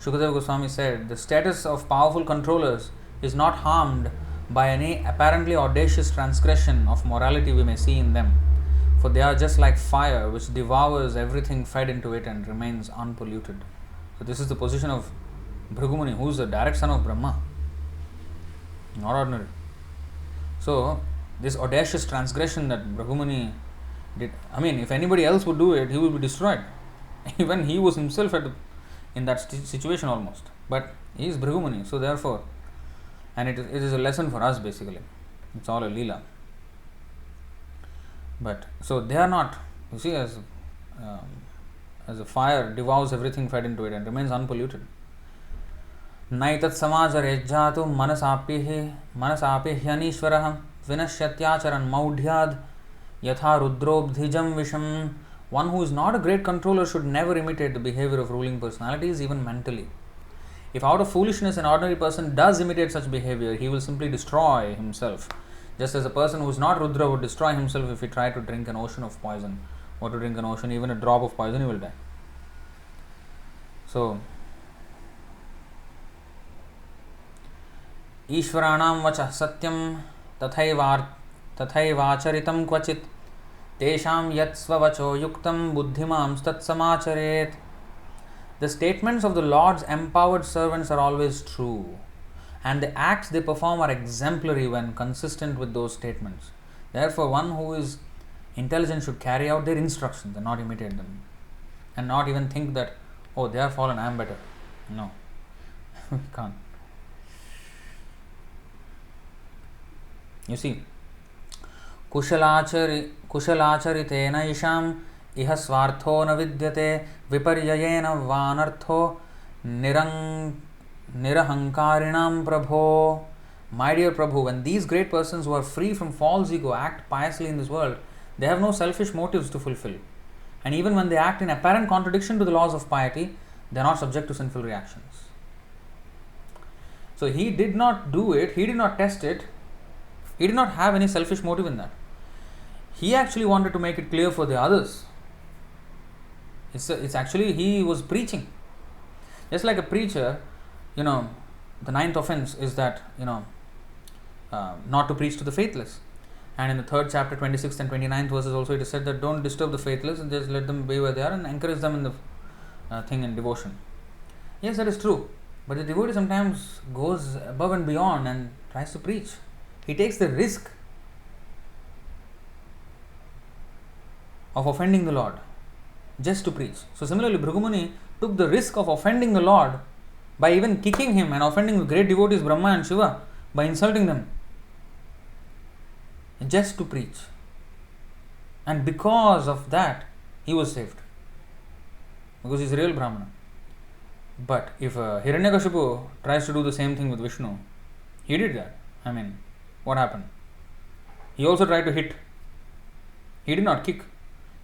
Shukadeva Goswami said, the status of powerful controllers is not harmed by any apparently audacious transgression of morality we may see in them, for they are just like fire which devours everything fed into it and remains unpolluted. So this is the position of Bhrigumuni, who is the direct son of Brahma. Not ordinary. So this audacious transgression that Bhrigumuni did, if anybody else would do it, he would be destroyed. Even he was himself in that situation almost. But he is Bhrigumuni, so therefore, and it is a lesson for us basically. It's all a Leela. But so they are not, you see, as as a fire devours everything fed into it and remains unpolluted. Naitat samajare manasapihyanishvarah vinashyatyacharan maudhyad yatha rudrobdhijam visham. One who is not a great controller should never imitate the behavior of ruling personalities, even mentally. If out of foolishness an ordinary person does imitate such behavior, he will simply destroy himself. Just as a person who is not Rudra would destroy himself if he tried to drink an ocean of poison, or to drink an ocean, even a drop of poison, he will die. So, Ishvaranam vachah satyam tathaivaacharitam kvachit tesham yatsva vacho yuktam buddhimam statsamācharet. The statements of the Lord's empowered servants are always true, and the acts they perform are exemplary when consistent with those statements. Therefore, one who is intelligent should carry out their instructions and not imitate them, and not even think that, oh, they are fallen, I am better. No, we can't. You see, kushalachariteena isham iha swartho na vidyate viparyayena vanartho nirahankarinam prabho. My dear Prabhu, when these great persons who are free from false ego act piously in this world, they have no selfish motives to fulfill. And even when they act in apparent contradiction to the laws of piety, they are not subject to sinful reactions. So he did not do it, he did not test it, he did not have any selfish motive in that. He actually wanted to make it clear for the others. It's actually, he was preaching. Just like a preacher, the ninth offense is that, not to preach to the faithless. And in the 3rd chapter, 26th and 29th verses also it is said that don't disturb the faithless and just let them be where they are and encourage them in the thing in devotion. Yes, that is true. But the devotee sometimes goes above and beyond and tries to preach. He takes the risk of offending the Lord just to preach. So similarly, Bhrigu Muni took the risk of offending the Lord by even kicking him and offending the great devotees Brahma and Shiva by insulting them just to preach. And because of that, he was saved. Because he is a real Brahmana. But if Hiranyakashipu tries to do the same thing with Vishnu, he did that. I mean, what happened? He also tried to hit. He did not kick.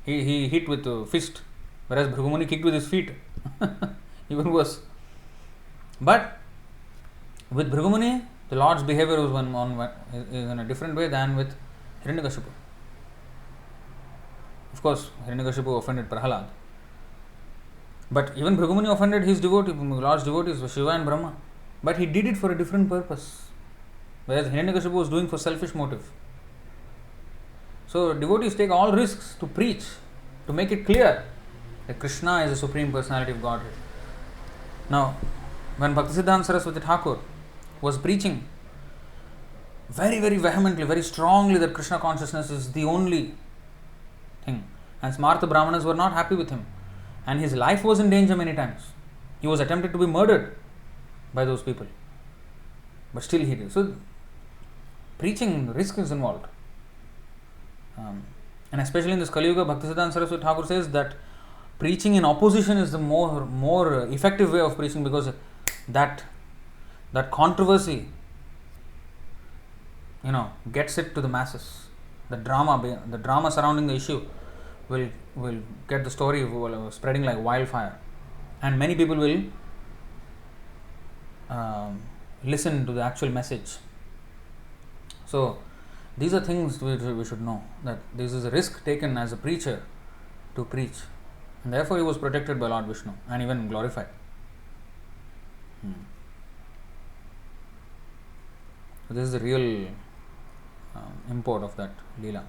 He hit with a fist, whereas Bhrigu Muni kicked with his feet. Even worse. But with Bhrigu Muni, the Lord's behavior was in a different way than with Hiranyakashipu. Of course, Hiranyakashipu offended Prahalad. But even Bhrigu Muni offended his Lord's devotees, Shiva and Brahma. But he did it for a different purpose. Whereas Hiranyakashipu was doing for selfish motive. So devotees take all risks to preach, to make it clear that Krishna is the Supreme Personality of Godhead. Now, when Bhaktisiddhanta Saraswati Thakur was preaching very, very vehemently, very strongly that Krishna consciousness is the only thing, and Smartha Brahmanas were not happy with him, and his life was in danger many times. He was attempted to be murdered by those people. But still he did. So, preaching, risk is involved. And especially in this Kali Yuga, Bhaktisiddhanta Saraswati Thakur says that preaching in opposition is the more effective way of preaching, because that controversy, gets it to the masses. The drama surrounding the issue will get the story spreading like wildfire, and many people will listen to the actual message. So these are things we should know, that this is a risk taken as a preacher to preach, and therefore he was protected by Lord Vishnu and even glorified. So this is the real import of that Leela.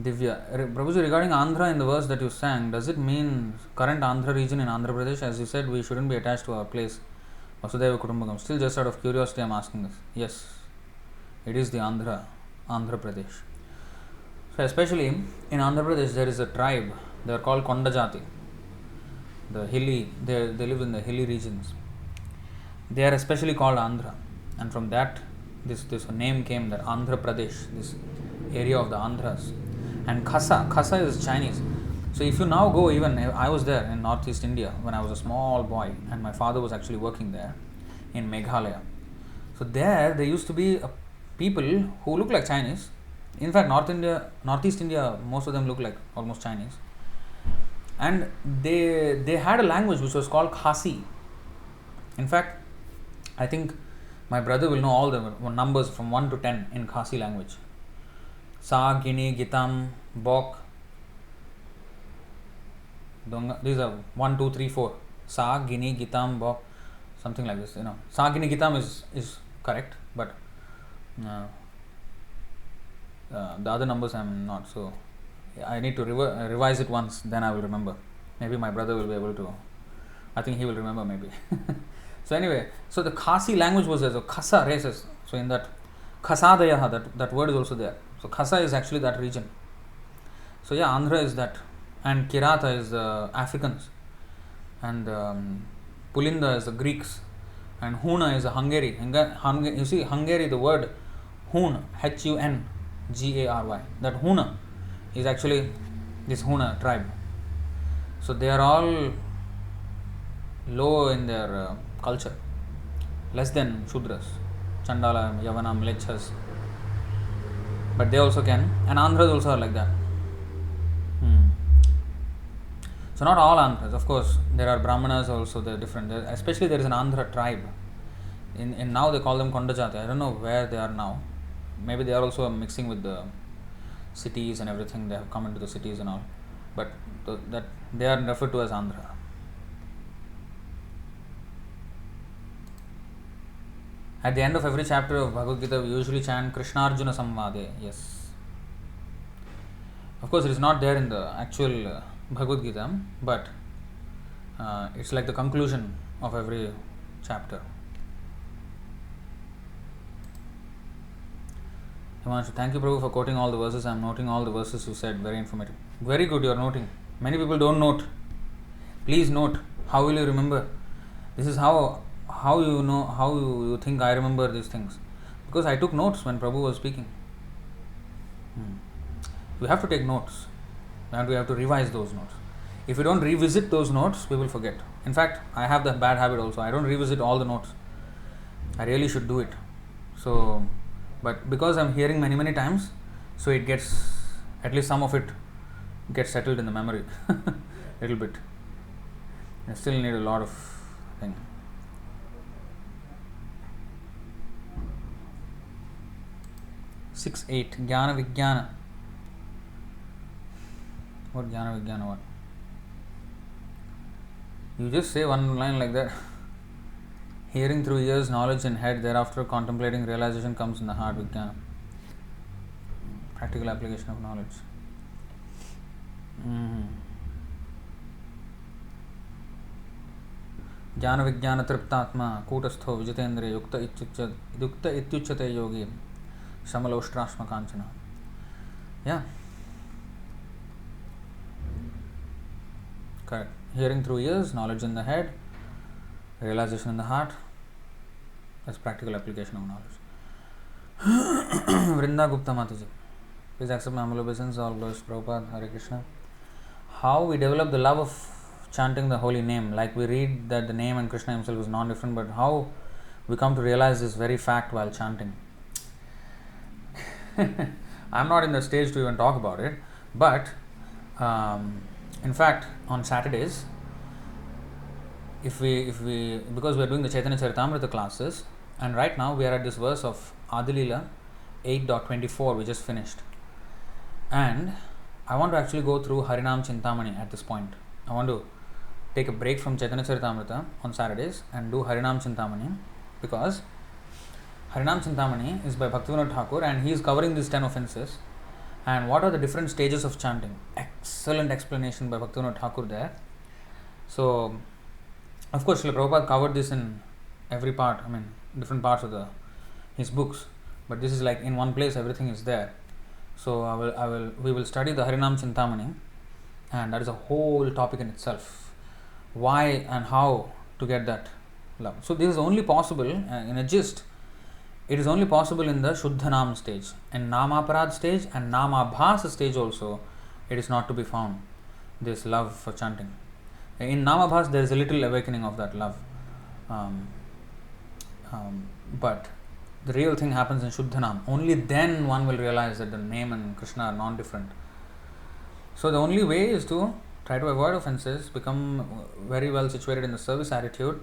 Divya, Prabhuji, regarding Andhra in the verse that you sang, does it mean current Andhra region in Andhra Pradesh? As you said, we shouldn't be attached to our place, Vasudeva Kutumbakam. Still, just out of curiosity, I am asking this. Yes, it is the Andhra Pradesh. So, especially in Andhra Pradesh, there is a tribe. They are called Kondajati. The hilly, they live in the hilly regions. They are especially called Andhra, and from that, this name came, that Andhra Pradesh, this area of the Andhras. And Khasa is Chinese. So if you now go, even I was there in Northeast India when I was a small boy, and my father was actually working there in Meghalaya. So there used to be people who look like Chinese. In fact, Northeast India, most of them look like almost Chinese. And they had a language which was called Khasi. In fact, I think my brother will know all the numbers from 1 to 10 in Khasi language. Sa, Gini, Gitam, Bok. These are 1, 2, 3, 4. Sa, Gini, Gitam, Bok. Something like this. Sa, Gini, Gitam is correct, but the other numbers I am not. So I need to revise it once, then I will remember. Maybe my brother will be able to. I think he will remember maybe. So anyway, so the Khasi language was there. So Khasa races. So in that Khasadaya, that word is also there. So Khasa is actually that region. So yeah, Andhra is that, and Kirata is the Africans, and Pulinda is the Greeks, and Huna is the Hungary. You see, Hungary, the word Hun, H-U-N-G-A-R-Y. That Huna is actually this Huna tribe. So they are all low in their culture, less than Shudras, Chandala, Yavana, Mlechas. But they also can, and Andhras also are like that. So not all Andhras, of course, there are Brahmanas also, they are different. Especially there is an Andhra tribe. In now they call them Kondajati. I don't know where they are now. Maybe they are also mixing with the cities and everything. They have come into the cities and all. But that they are referred to as Andhra. At the end of every chapter of Bhagavad Gita, we usually chant Krishna Arjuna Samvade. Yes. Of course, it is not there in the actual Bhagavad Gita, but it's like the conclusion of every chapter. Himanshu, thank you, Prabhu, for quoting all the verses. I am noting all the verses you said. Very informative. Very good, you are noting. Many people don't note. Please note. How will you remember? This is how you know, how you think I remember these things. Because I took notes when Prabhu was speaking. We have to take notes. And we have to revise those notes. If we don't revisit those notes, we will forget. In fact, I have the bad habit also. I don't revisit all the notes. I really should do it. So, but because I'm hearing many times, so it gets, at least some of it gets settled in the memory. Little bit. I still need a lot of things. 6.8 Jnana Vijnana. What Jnana Vijnana? What? You just say one line like that. Hearing through ears, knowledge in head, thereafter contemplating, realization comes in the heart. Vijnana. Practical application of knowledge. Jnana Vijnana Triptatma Kutastho Vijitendriya Yukta Ityuchate Yogi Shamaloshrashma Kanchana. Yeah. Correct. Hearing through ears, knowledge in the head, realization in the heart. That's practical application of knowledge. Vrinda Gupta Mataji. Please accept my humble obeisance. All glories to Prabhupada. Hare Krishna. How we develop the love of chanting the holy name. Like we read that the name and Krishna himself is non-different, but how we come to realize this very fact while chanting. I'm not in the stage to even talk about it, but in fact, on Saturdays, if we because we are doing the Chaitanya Charitamrita classes, and right now we are at this verse of Adilila 8.24, we just finished, and I want to actually go through Harinam Chintamani at this point. I want to take a break from Chaitanya Charitamrita on Saturdays and do Harinam Chintamani, because Harinam Chintamani is by Bhaktivinoda Thakur and he is covering these 10 offences. And what are the different stages of chanting? Excellent explanation by Bhaktivinoda Thakur there. So, of course, Srila Prabhupada covered this in every part, different parts of his books. But this is like in one place, everything is there. So, we will study the Harinam Chintamani, and that is a whole topic in itself. Why and how to get that love. So, this is only possible in a gist it is only possible in the Shuddhanam stage. In Namaparad stage and Namabhasa stage also, it is not to be found, this love for chanting. In Namabhas, there is a little awakening of that love. But the real thing happens in Shuddhanam. Only then one will realize that the name and Krishna are non-different. So the only way is to try to avoid offenses, become very well situated in the service attitude,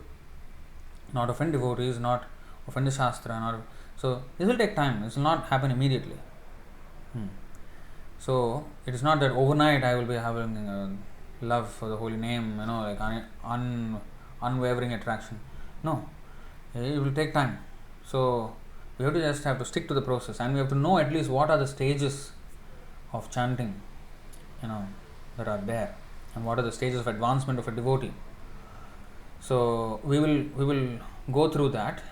not offend devotees, not offend the Shastra. So this will take time. This will not happen immediately. So it is not that overnight I will be having love for the holy name, like unwavering attraction. No, it will take time. So we have to stick to the process, and we have to know at least what are the stages of chanting, that are there, and what are the stages of advancement of a devotee. So we will go through that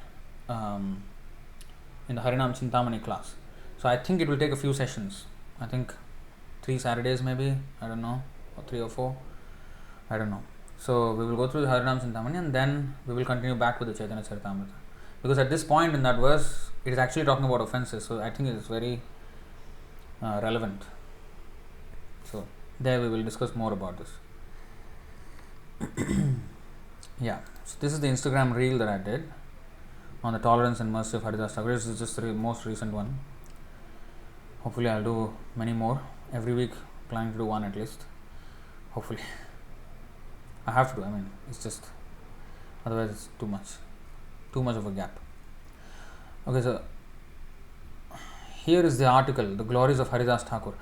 in the Harinam Chintamani class. So I think it will take a few sessions. I think 3 Saturdays maybe, I don't know, or 3 or 4, I don't know. So we will go through the Harinam Chintamani, and then we will continue back with the Chaitanya Charitamrita. Because at this point in that verse, it is actually talking about offenses. So I think it is very relevant. So there we will discuss more about this. Yeah. So this is the Instagram reel that I did on the tolerance and mercy of Haridas Thakur. This is just the most recent one. Hopefully I'll do many more. Every week planning to do one at least. Hopefully. I have to, it's just, otherwise it's too much of a gap. Okay, so here is the article, The Glories of Haridas Thakur.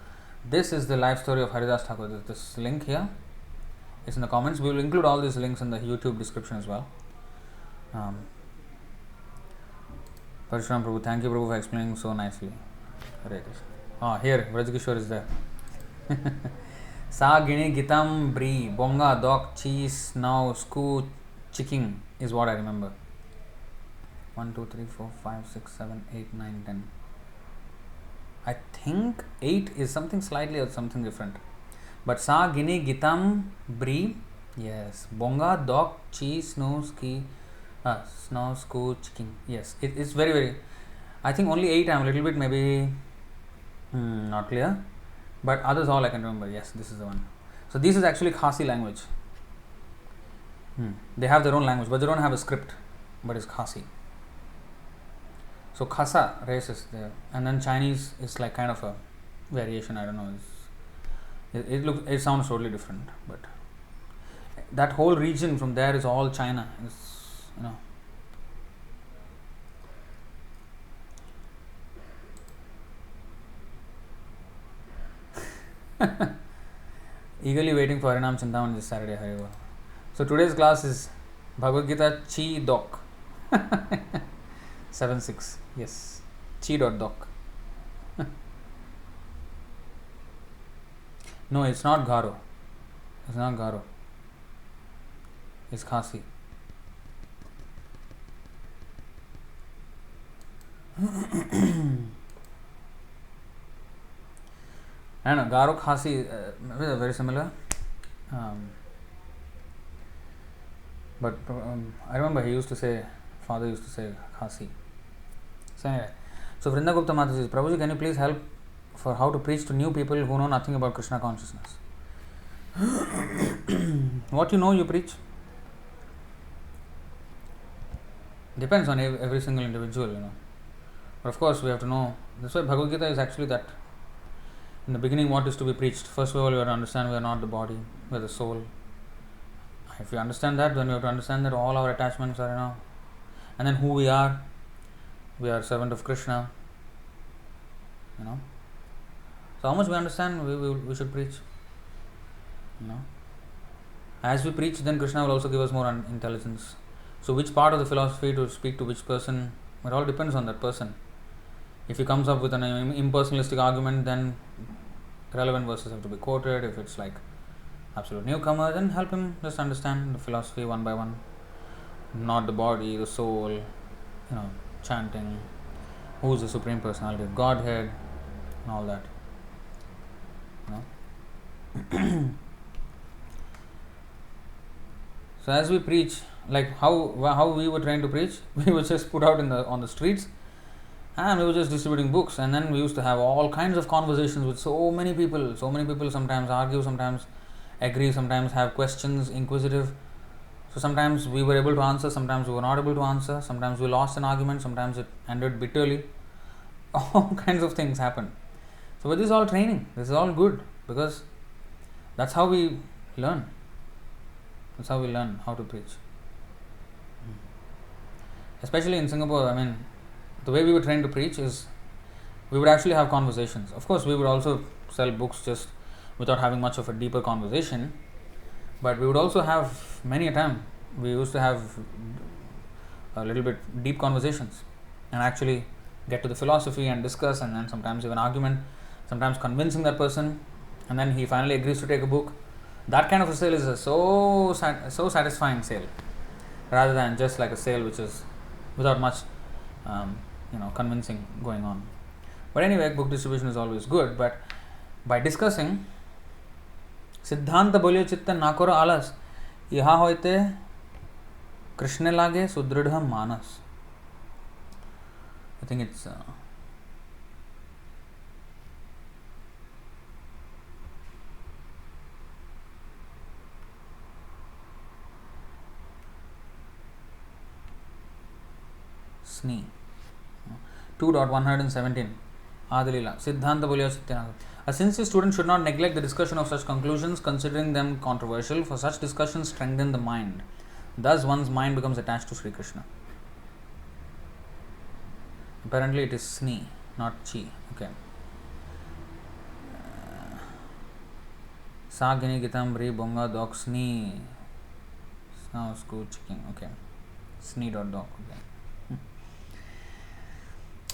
This is the life story of Haridas Thakur. This link here is in the comments. We will include all these links in the YouTube description as well. Parshuram Prabhu, thank you Prabhu for explaining so nicely. Here Vrajkishore is there. Sa gini gitam bri bonga dok cheese now sku chiking is what I remember. 1, 2, 3, 4, 5, 6, 7, 8, 9, 10. I think 8 is something slightly or something different. But sa gini gitam bri, yes, bonga dok cheese no ski snow sku chiking. Yes, it's very very. I think only 8 I'm a little bit maybe not clear. But others all I can remember. Yes, this is the one. So this is actually Khasi language. They have their own language, but they don't have a script. But it's Khasi. So Khasa race is there, and then Chinese is like kind of a variation. I don't know. It sounds totally different, but that whole region from there is all China. Eagerly waiting for Harinam Chintamani this Saturday, Haribo. So today's class is Bhagavad Gita Chi Doc 7.6. Yes, Chi.doc. No, it's not Garo. It's not Garo. It's Khasi. I don't know, Garo, Khasi, are very similar. But I remember father used to say Khasi. So anyway, so Vrinda Gupta Mata says, Prabhuji, can you please help for how to preach to new people who know nothing about Krishna consciousness? What you preach. Depends on every single individual, But of course, we have to know. That's why Bhagavad Gita is actually that. In the beginning, what is to be preached? First of all, you have to understand we are not the body, we are the soul. If you understand that, then you have to understand that all our attachments are, and then who we are servant of Krishna, So how much we understand, we should preach, As we preach, then Krishna will also give us more intelligence. So which part of the philosophy to speak to which person, it all depends on that person. If he comes up with an impersonalistic argument, then relevant verses have to be quoted. If it's like absolute newcomer, then help him just understand the philosophy one by one. Not the body, the soul, chanting, who is the Supreme Personality of Godhead, and all that. So as we preach, like how we were trying to preach, we were just put out on the streets and we were just distributing books, and then we used to have all kinds of conversations with so many people. So many people sometimes argue, sometimes agree, sometimes have questions, inquisitive. So sometimes we were able to answer, sometimes we were not able to answer, sometimes we lost an argument, sometimes it ended bitterly. All kinds of things happen. So but this is all training, this is all good, because that's how we learn. That's how we learn how to preach. Especially in Singapore, I mean, the way we were trained to preach is we would actually have conversations. Of course, we would also sell books just without having much of a deeper conversation, but we would also have many a time we used to have a little bit deep conversations and actually get to the philosophy and discuss, and then sometimes even argument, sometimes convincing that person, and then he finally agrees to take a book. That kind of a sale is a so satisfying sale, rather than just like a sale which is without much convincing going on. But anyway, book distribution is always good, but by discussing सिद्धांत बोलियो चित्त ना करो आलस, यहाँ होते कृष्ण लागे सुदृढ़ मानस. I think it's Snee 2.117 Adilila Siddhanta Bolya Chittana. A sincere student should not neglect the discussion of such conclusions, considering them controversial, for such discussions strengthen the mind. Thus one's mind becomes attached to Sri Krishna. Apparently it is Snee, not Chi. Okay. Sagini Gitam Bri Bonga Dog Snee. Now school checking. Okay. Snee.dog. Okay.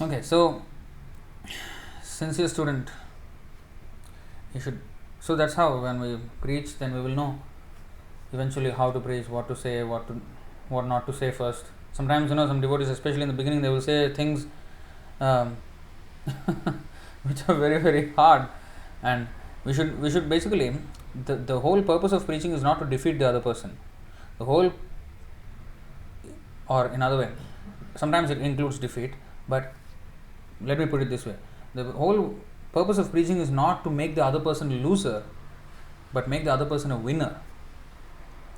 Okay, so sincere student, you should. So that's how when we preach, then we will know eventually how to preach, what to say, what not to say first. Sometimes some devotees, especially in the beginning, they will say things which are very very hard, and we should basically the whole purpose of preaching is not to defeat the other person. The whole, or in other way, sometimes it includes defeat, but let me put it this way: the whole purpose of preaching is not to make the other person a loser, but make the other person a winner.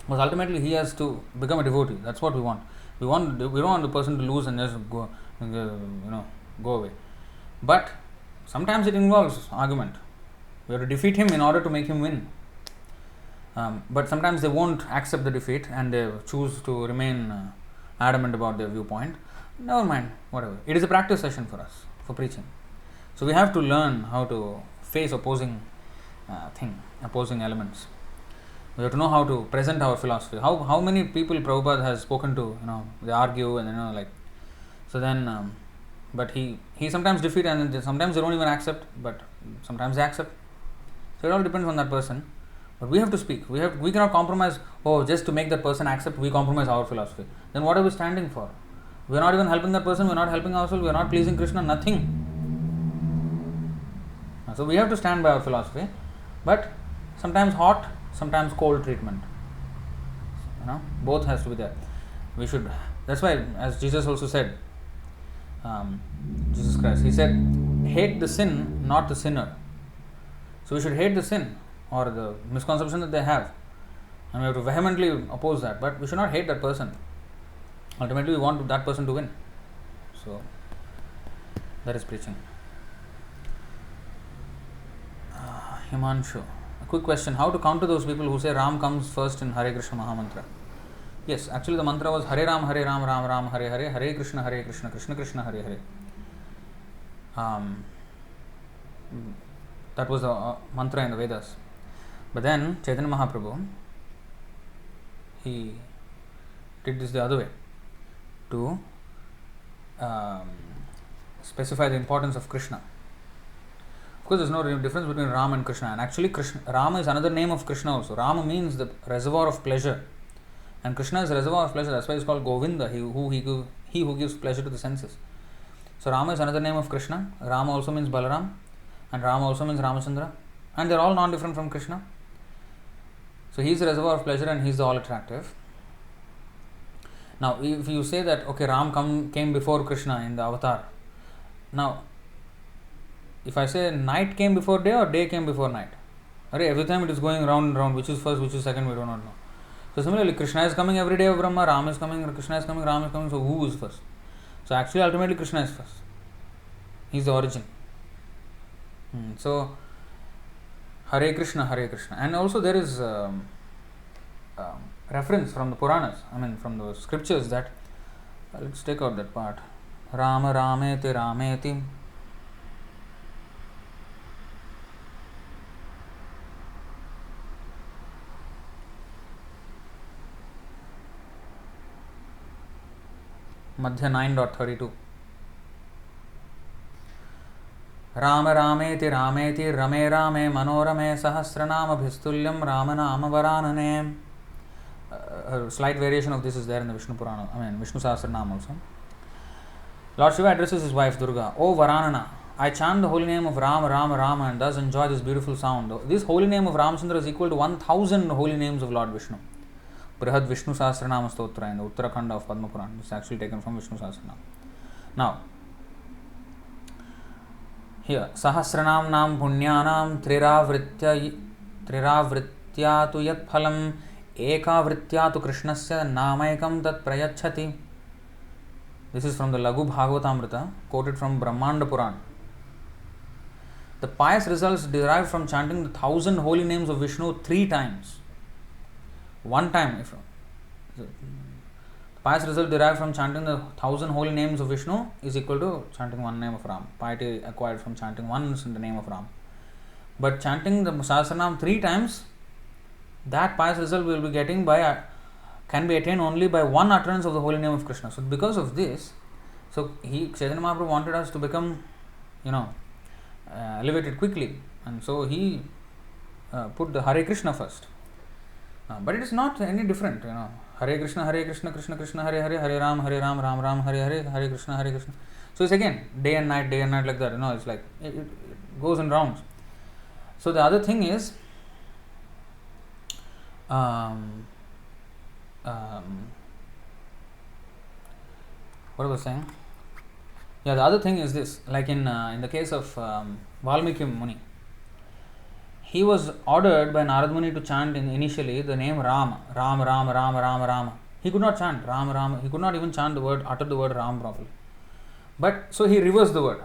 Because ultimately he has to become a devotee. That's what we want. We don't want the person to lose and just go away. But sometimes it involves argument. We have to defeat him in order to make him win. But sometimes they won't accept the defeat and they choose to remain adamant about their viewpoint. Never mind, whatever. It is a practice session for us, for preaching. So we have to learn how to face opposing elements. We have to know how to present our philosophy. How many people Prabhupada has spoken to, they argue and so then, but he sometimes defeat and sometimes they don't even accept, but sometimes they accept. So it all depends on that person. But we have to speak. We cannot compromise. Oh, just to make that person accept, we compromise our philosophy. Then what are we standing for? We are not even helping that person. We are not helping ourselves. We are not pleasing Krishna. Nothing. So we have to stand by our philosophy, but sometimes hot, sometimes cold treatment. Both has to be there. We should. That's why, as Jesus also said, Jesus Christ, he said, hate the sin, not the sinner. So we should hate the sin or the misconception that they have, and we have to vehemently oppose that. But we should not hate that person. Ultimately, we want that person to win. So that is preaching. Himanshu, a quick question: how to counter those people who say Ram comes first in Hare Krishna Mahamantra? Yes, actually the mantra was Hare Ram, Ram Ram, Hare Hare, Hare Krishna, Krishna Krishna, Hare Hare. That was a mantra in the Vedas. But then Chaitanya Mahaprabhu, he did this the other way to specify the importance of Krishna. Of course, there's no difference between Ram and Krishna. And actually, Rama is another name of Krishna also. Rama means the reservoir of pleasure. And Krishna is the reservoir of pleasure. That's why it's called Govinda, he who gives pleasure to the senses. So Rama is another name of Krishna. Rama also means Balaram. And Rama also means Ramachandra. And they're all non-different from Krishna. So he is the reservoir of pleasure and he is the all-attractive. Now, if you say that, okay, Ram came before Krishna in the avatar, Now, if I say night came before day or day came before night, every time it is going round and round, which is first, which is second, we do not know. So similarly, Krishna is coming every day of Brahma, Ram is coming, Krishna is coming, Ram is coming, so who is first? So actually, ultimately, Krishna is first. He is the origin. So, Hare Krishna, Hare Krishna. And also there is reference from the Puranas, from the scriptures that, let's take out that part. Rama Rameti Rameti. Madhya 9.32. Rama Rameti Rameti Rame Rame Manorame Sahasranama Bhistulyam Ramanama Varanane. A slight variation of this is there in the Vishnu Purana, Vishnu Sahasranam also. Lord Shiva addresses his wife Durga, O Varanana, I chant the holy name of Rama, Rama, Rama and thus enjoy this beautiful sound. This holy name of Ramchandra is equal to 1000 holy names of Lord Vishnu. Brihad Vishnu Sahasranama Stotra in the Uttarakhand of Padma Purana. This is actually taken from Vishnu Sahasranam. Now, here, Sahasranam Nam Punyanam Triravrityatu Yat Phalam Ekavrityatu Krishnasya Namaikam Tat Prayachati. This is from the Laghu Bhagavatamrita, quoted from Brahmanda Puran. The pious results derived from chanting the 1000 holy names of Vishnu 3 times. One time, the pious result derived from chanting the 1000 holy names of Vishnu is equal to chanting one name of Ram. Piety acquired from chanting once in the name of Ram. But chanting the Sahasranam 3 times, that pious result will be getting can be attained only by one utterance of the holy name of Krishna. So because of this, Chaitanya Mahaprabhu wanted us to become, elevated quickly, and so he put the Hare Krishna first. But it is not any different, Hare Krishna, Krishna Krishna, Hare Hare, Hare Ram, Ram Ram, Hare Hare, Hare Krishna, Hare Krishna. So it's again day and night like that. It's like it goes in rounds. So the other thing is, what I was saying. Yeah, the other thing is this. Like in the case of Valmiki Muni, he was ordered by Narad Muni to chant initially the name Rama, Ram, Rama, Rama, Rama, Rama. He could not chant Rama, Rama. He could not even utter the word Ram properly. But so he reversed the word.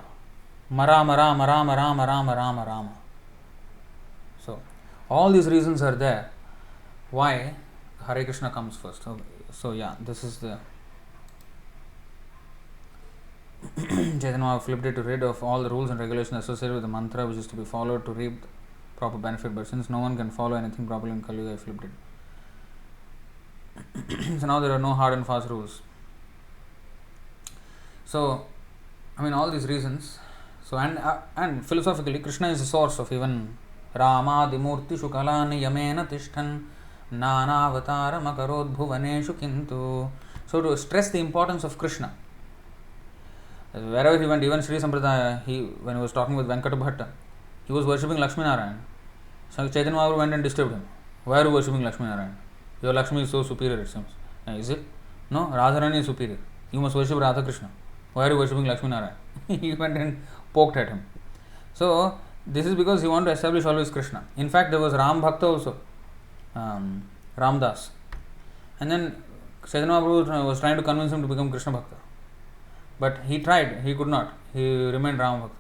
Mara, Mara, Mara, Mara, Mara, Rama, Rama. So all these reasons are there why Hare Krishna comes first. So yeah, this is the Chaitanya flipped it to rid of all the rules and regulations associated with the mantra which is to be followed to reap proper benefit, but since no one can follow anything properly in Kali Yuga, I flipped it. So now there are no hard and fast rules. So, all these reasons. So and philosophically, Krishna is the source of even Rama Dimurti Shukalani Yamena Tishtan Nana Avatara Makarod Bhuvaneshu Kintu. So to stress the importance of Krishna, wherever he went, even Sri Sampradaya, when he was talking with Venkata Bhatta, he was worshipping Lakshmi Narayan. So Chaitanya Mahaprabhu went and disturbed him. Why are you worshipping Lakshmi Narayan? Your Lakshmi is so superior, it seems. Is it? No, Radharani is superior. You must worship Radha Krishna. Why are you worshipping Lakshmi Narayan? He went and poked at him. So this is because he wanted to establish always Krishna. In fact, there was Ram Bhakta also, Ramdas. And then Chaitanya Mahaprabhu was trying to convince him to become Krishna Bhakta. But he tried, he could not. He remained Ram Bhakta.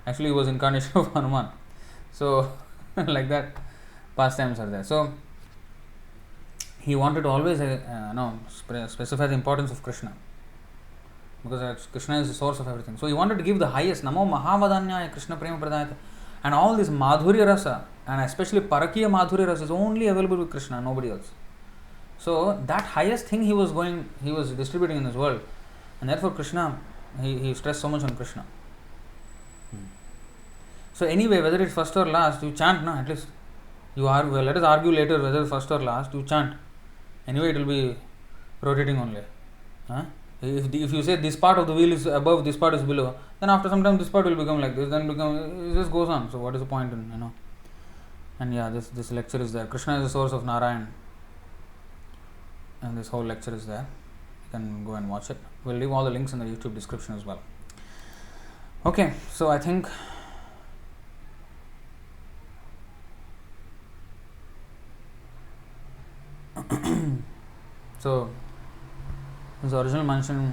Actually, he was incarnation of Hanuman. So, like that, pastimes are there. So, he wanted to always specify the importance of Krishna. Because Krishna is the source of everything. So, he wanted to give the highest, Namo Mahavadanyaya Krishna Prema Pradayate. And all this Madhurya Rasa, and especially Parakiya Madhurya Rasa, is only available with Krishna, nobody else. So, that highest thing he was distributing in this world. And therefore, Krishna, he stressed so much on Krishna. So anyway, whether it's first or last, you chant, at least. Let us argue later whether it's first or last, you chant. Anyway, it will be rotating only. If you say this part of the wheel is above, this part is below, then after some time this part will become like this, then it just goes on. So what is the point in, And yeah, this lecture is there. Krishna is the source of Narayan. And this whole lecture is there. You can go and watch it. We'll leave all the links in the YouTube description as well. Okay, so I think so his original mention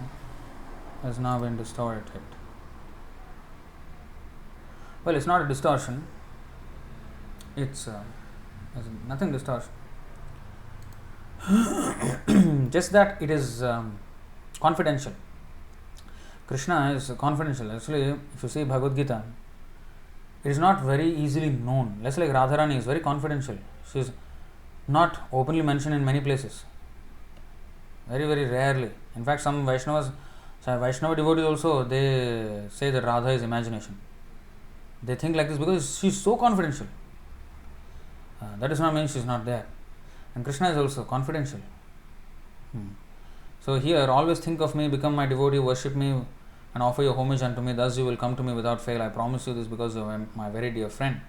has now been distorted. Well, it's not a distortion. It's nothing distortion. Just that it is confidential. Krishna is confidential. Actually, if you see Bhagavad Gita, it is not very easily known. Less like Radharani is very confidential. She is not openly mentioned in many places. Very, very rarely. In fact, some Vaishnava devotees also, they say that Radha is imagination. They think like this because she is so confidential. That does not mean she is not there. And Krishna is also confidential. So here, always think of me, become my devotee, worship me, and offer your homage unto me. Thus you will come to me without fail. I promise you this because you are my very dear friend.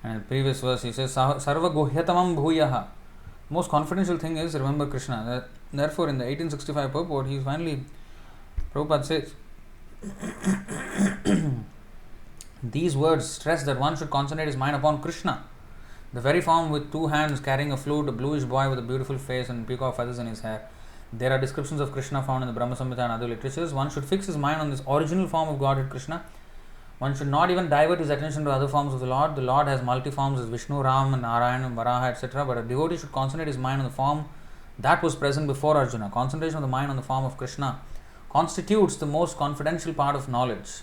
And in the previous verse, he says, Sarva guhyatamam bhuyaha. Most confidential thing is remember Krishna. Therefore, in the 1865 purport, he finally, Prabhupada says, these words stress that one should concentrate his mind upon Krishna, the very form with two hands carrying a flute, a bluish boy with a beautiful face and peacock feathers in his hair. There are descriptions of Krishna found in the Brahma Samhita and other literatures. One should fix his mind on this original form of Godhead Krishna. One should not even divert his attention to other forms of the Lord. The Lord has multi forms as Vishnu, Ram, Narayana, Varaha, etc. But a devotee should concentrate his mind on the form that was present before Arjuna. Concentration of the mind on the form of Krishna constitutes the most confidential part of knowledge.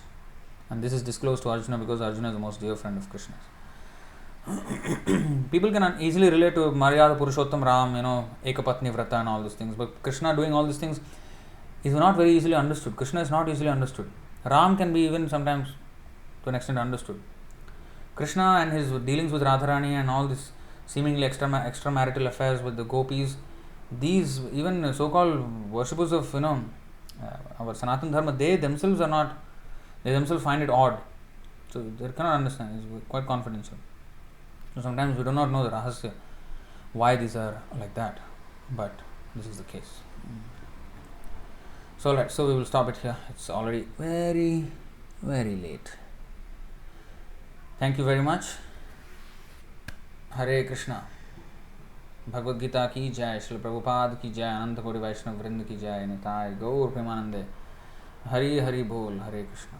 And this is disclosed to Arjuna because Arjuna is the most dear friend of Krishna. People can easily relate to Maryada Purushottam Ram, Ekapatni Vrata and all these things. But Krishna doing all these things is not very easily understood. Krishna is not easily understood. Ram can be even sometimes to an extent understood. Krishna and his dealings with Radharani and all this seemingly extramarital affairs with the gopis, these even so-called worshippers of our Sanatana Dharma, they themselves find it odd. So they cannot understand. It's quite confidential. So sometimes we do not know the rahasya, why these are like that, but this is the case. So we will stop it here. It's already very, very late. Thank you very much. Hare Krishna. Bhagavad Gita ki jai, Srila Prabhupada ki jai, Ananta Koti Vaishnava Vrinda ki jai, Nitai Gaur Premanande. Hari Hari Bol, Hare Krishna.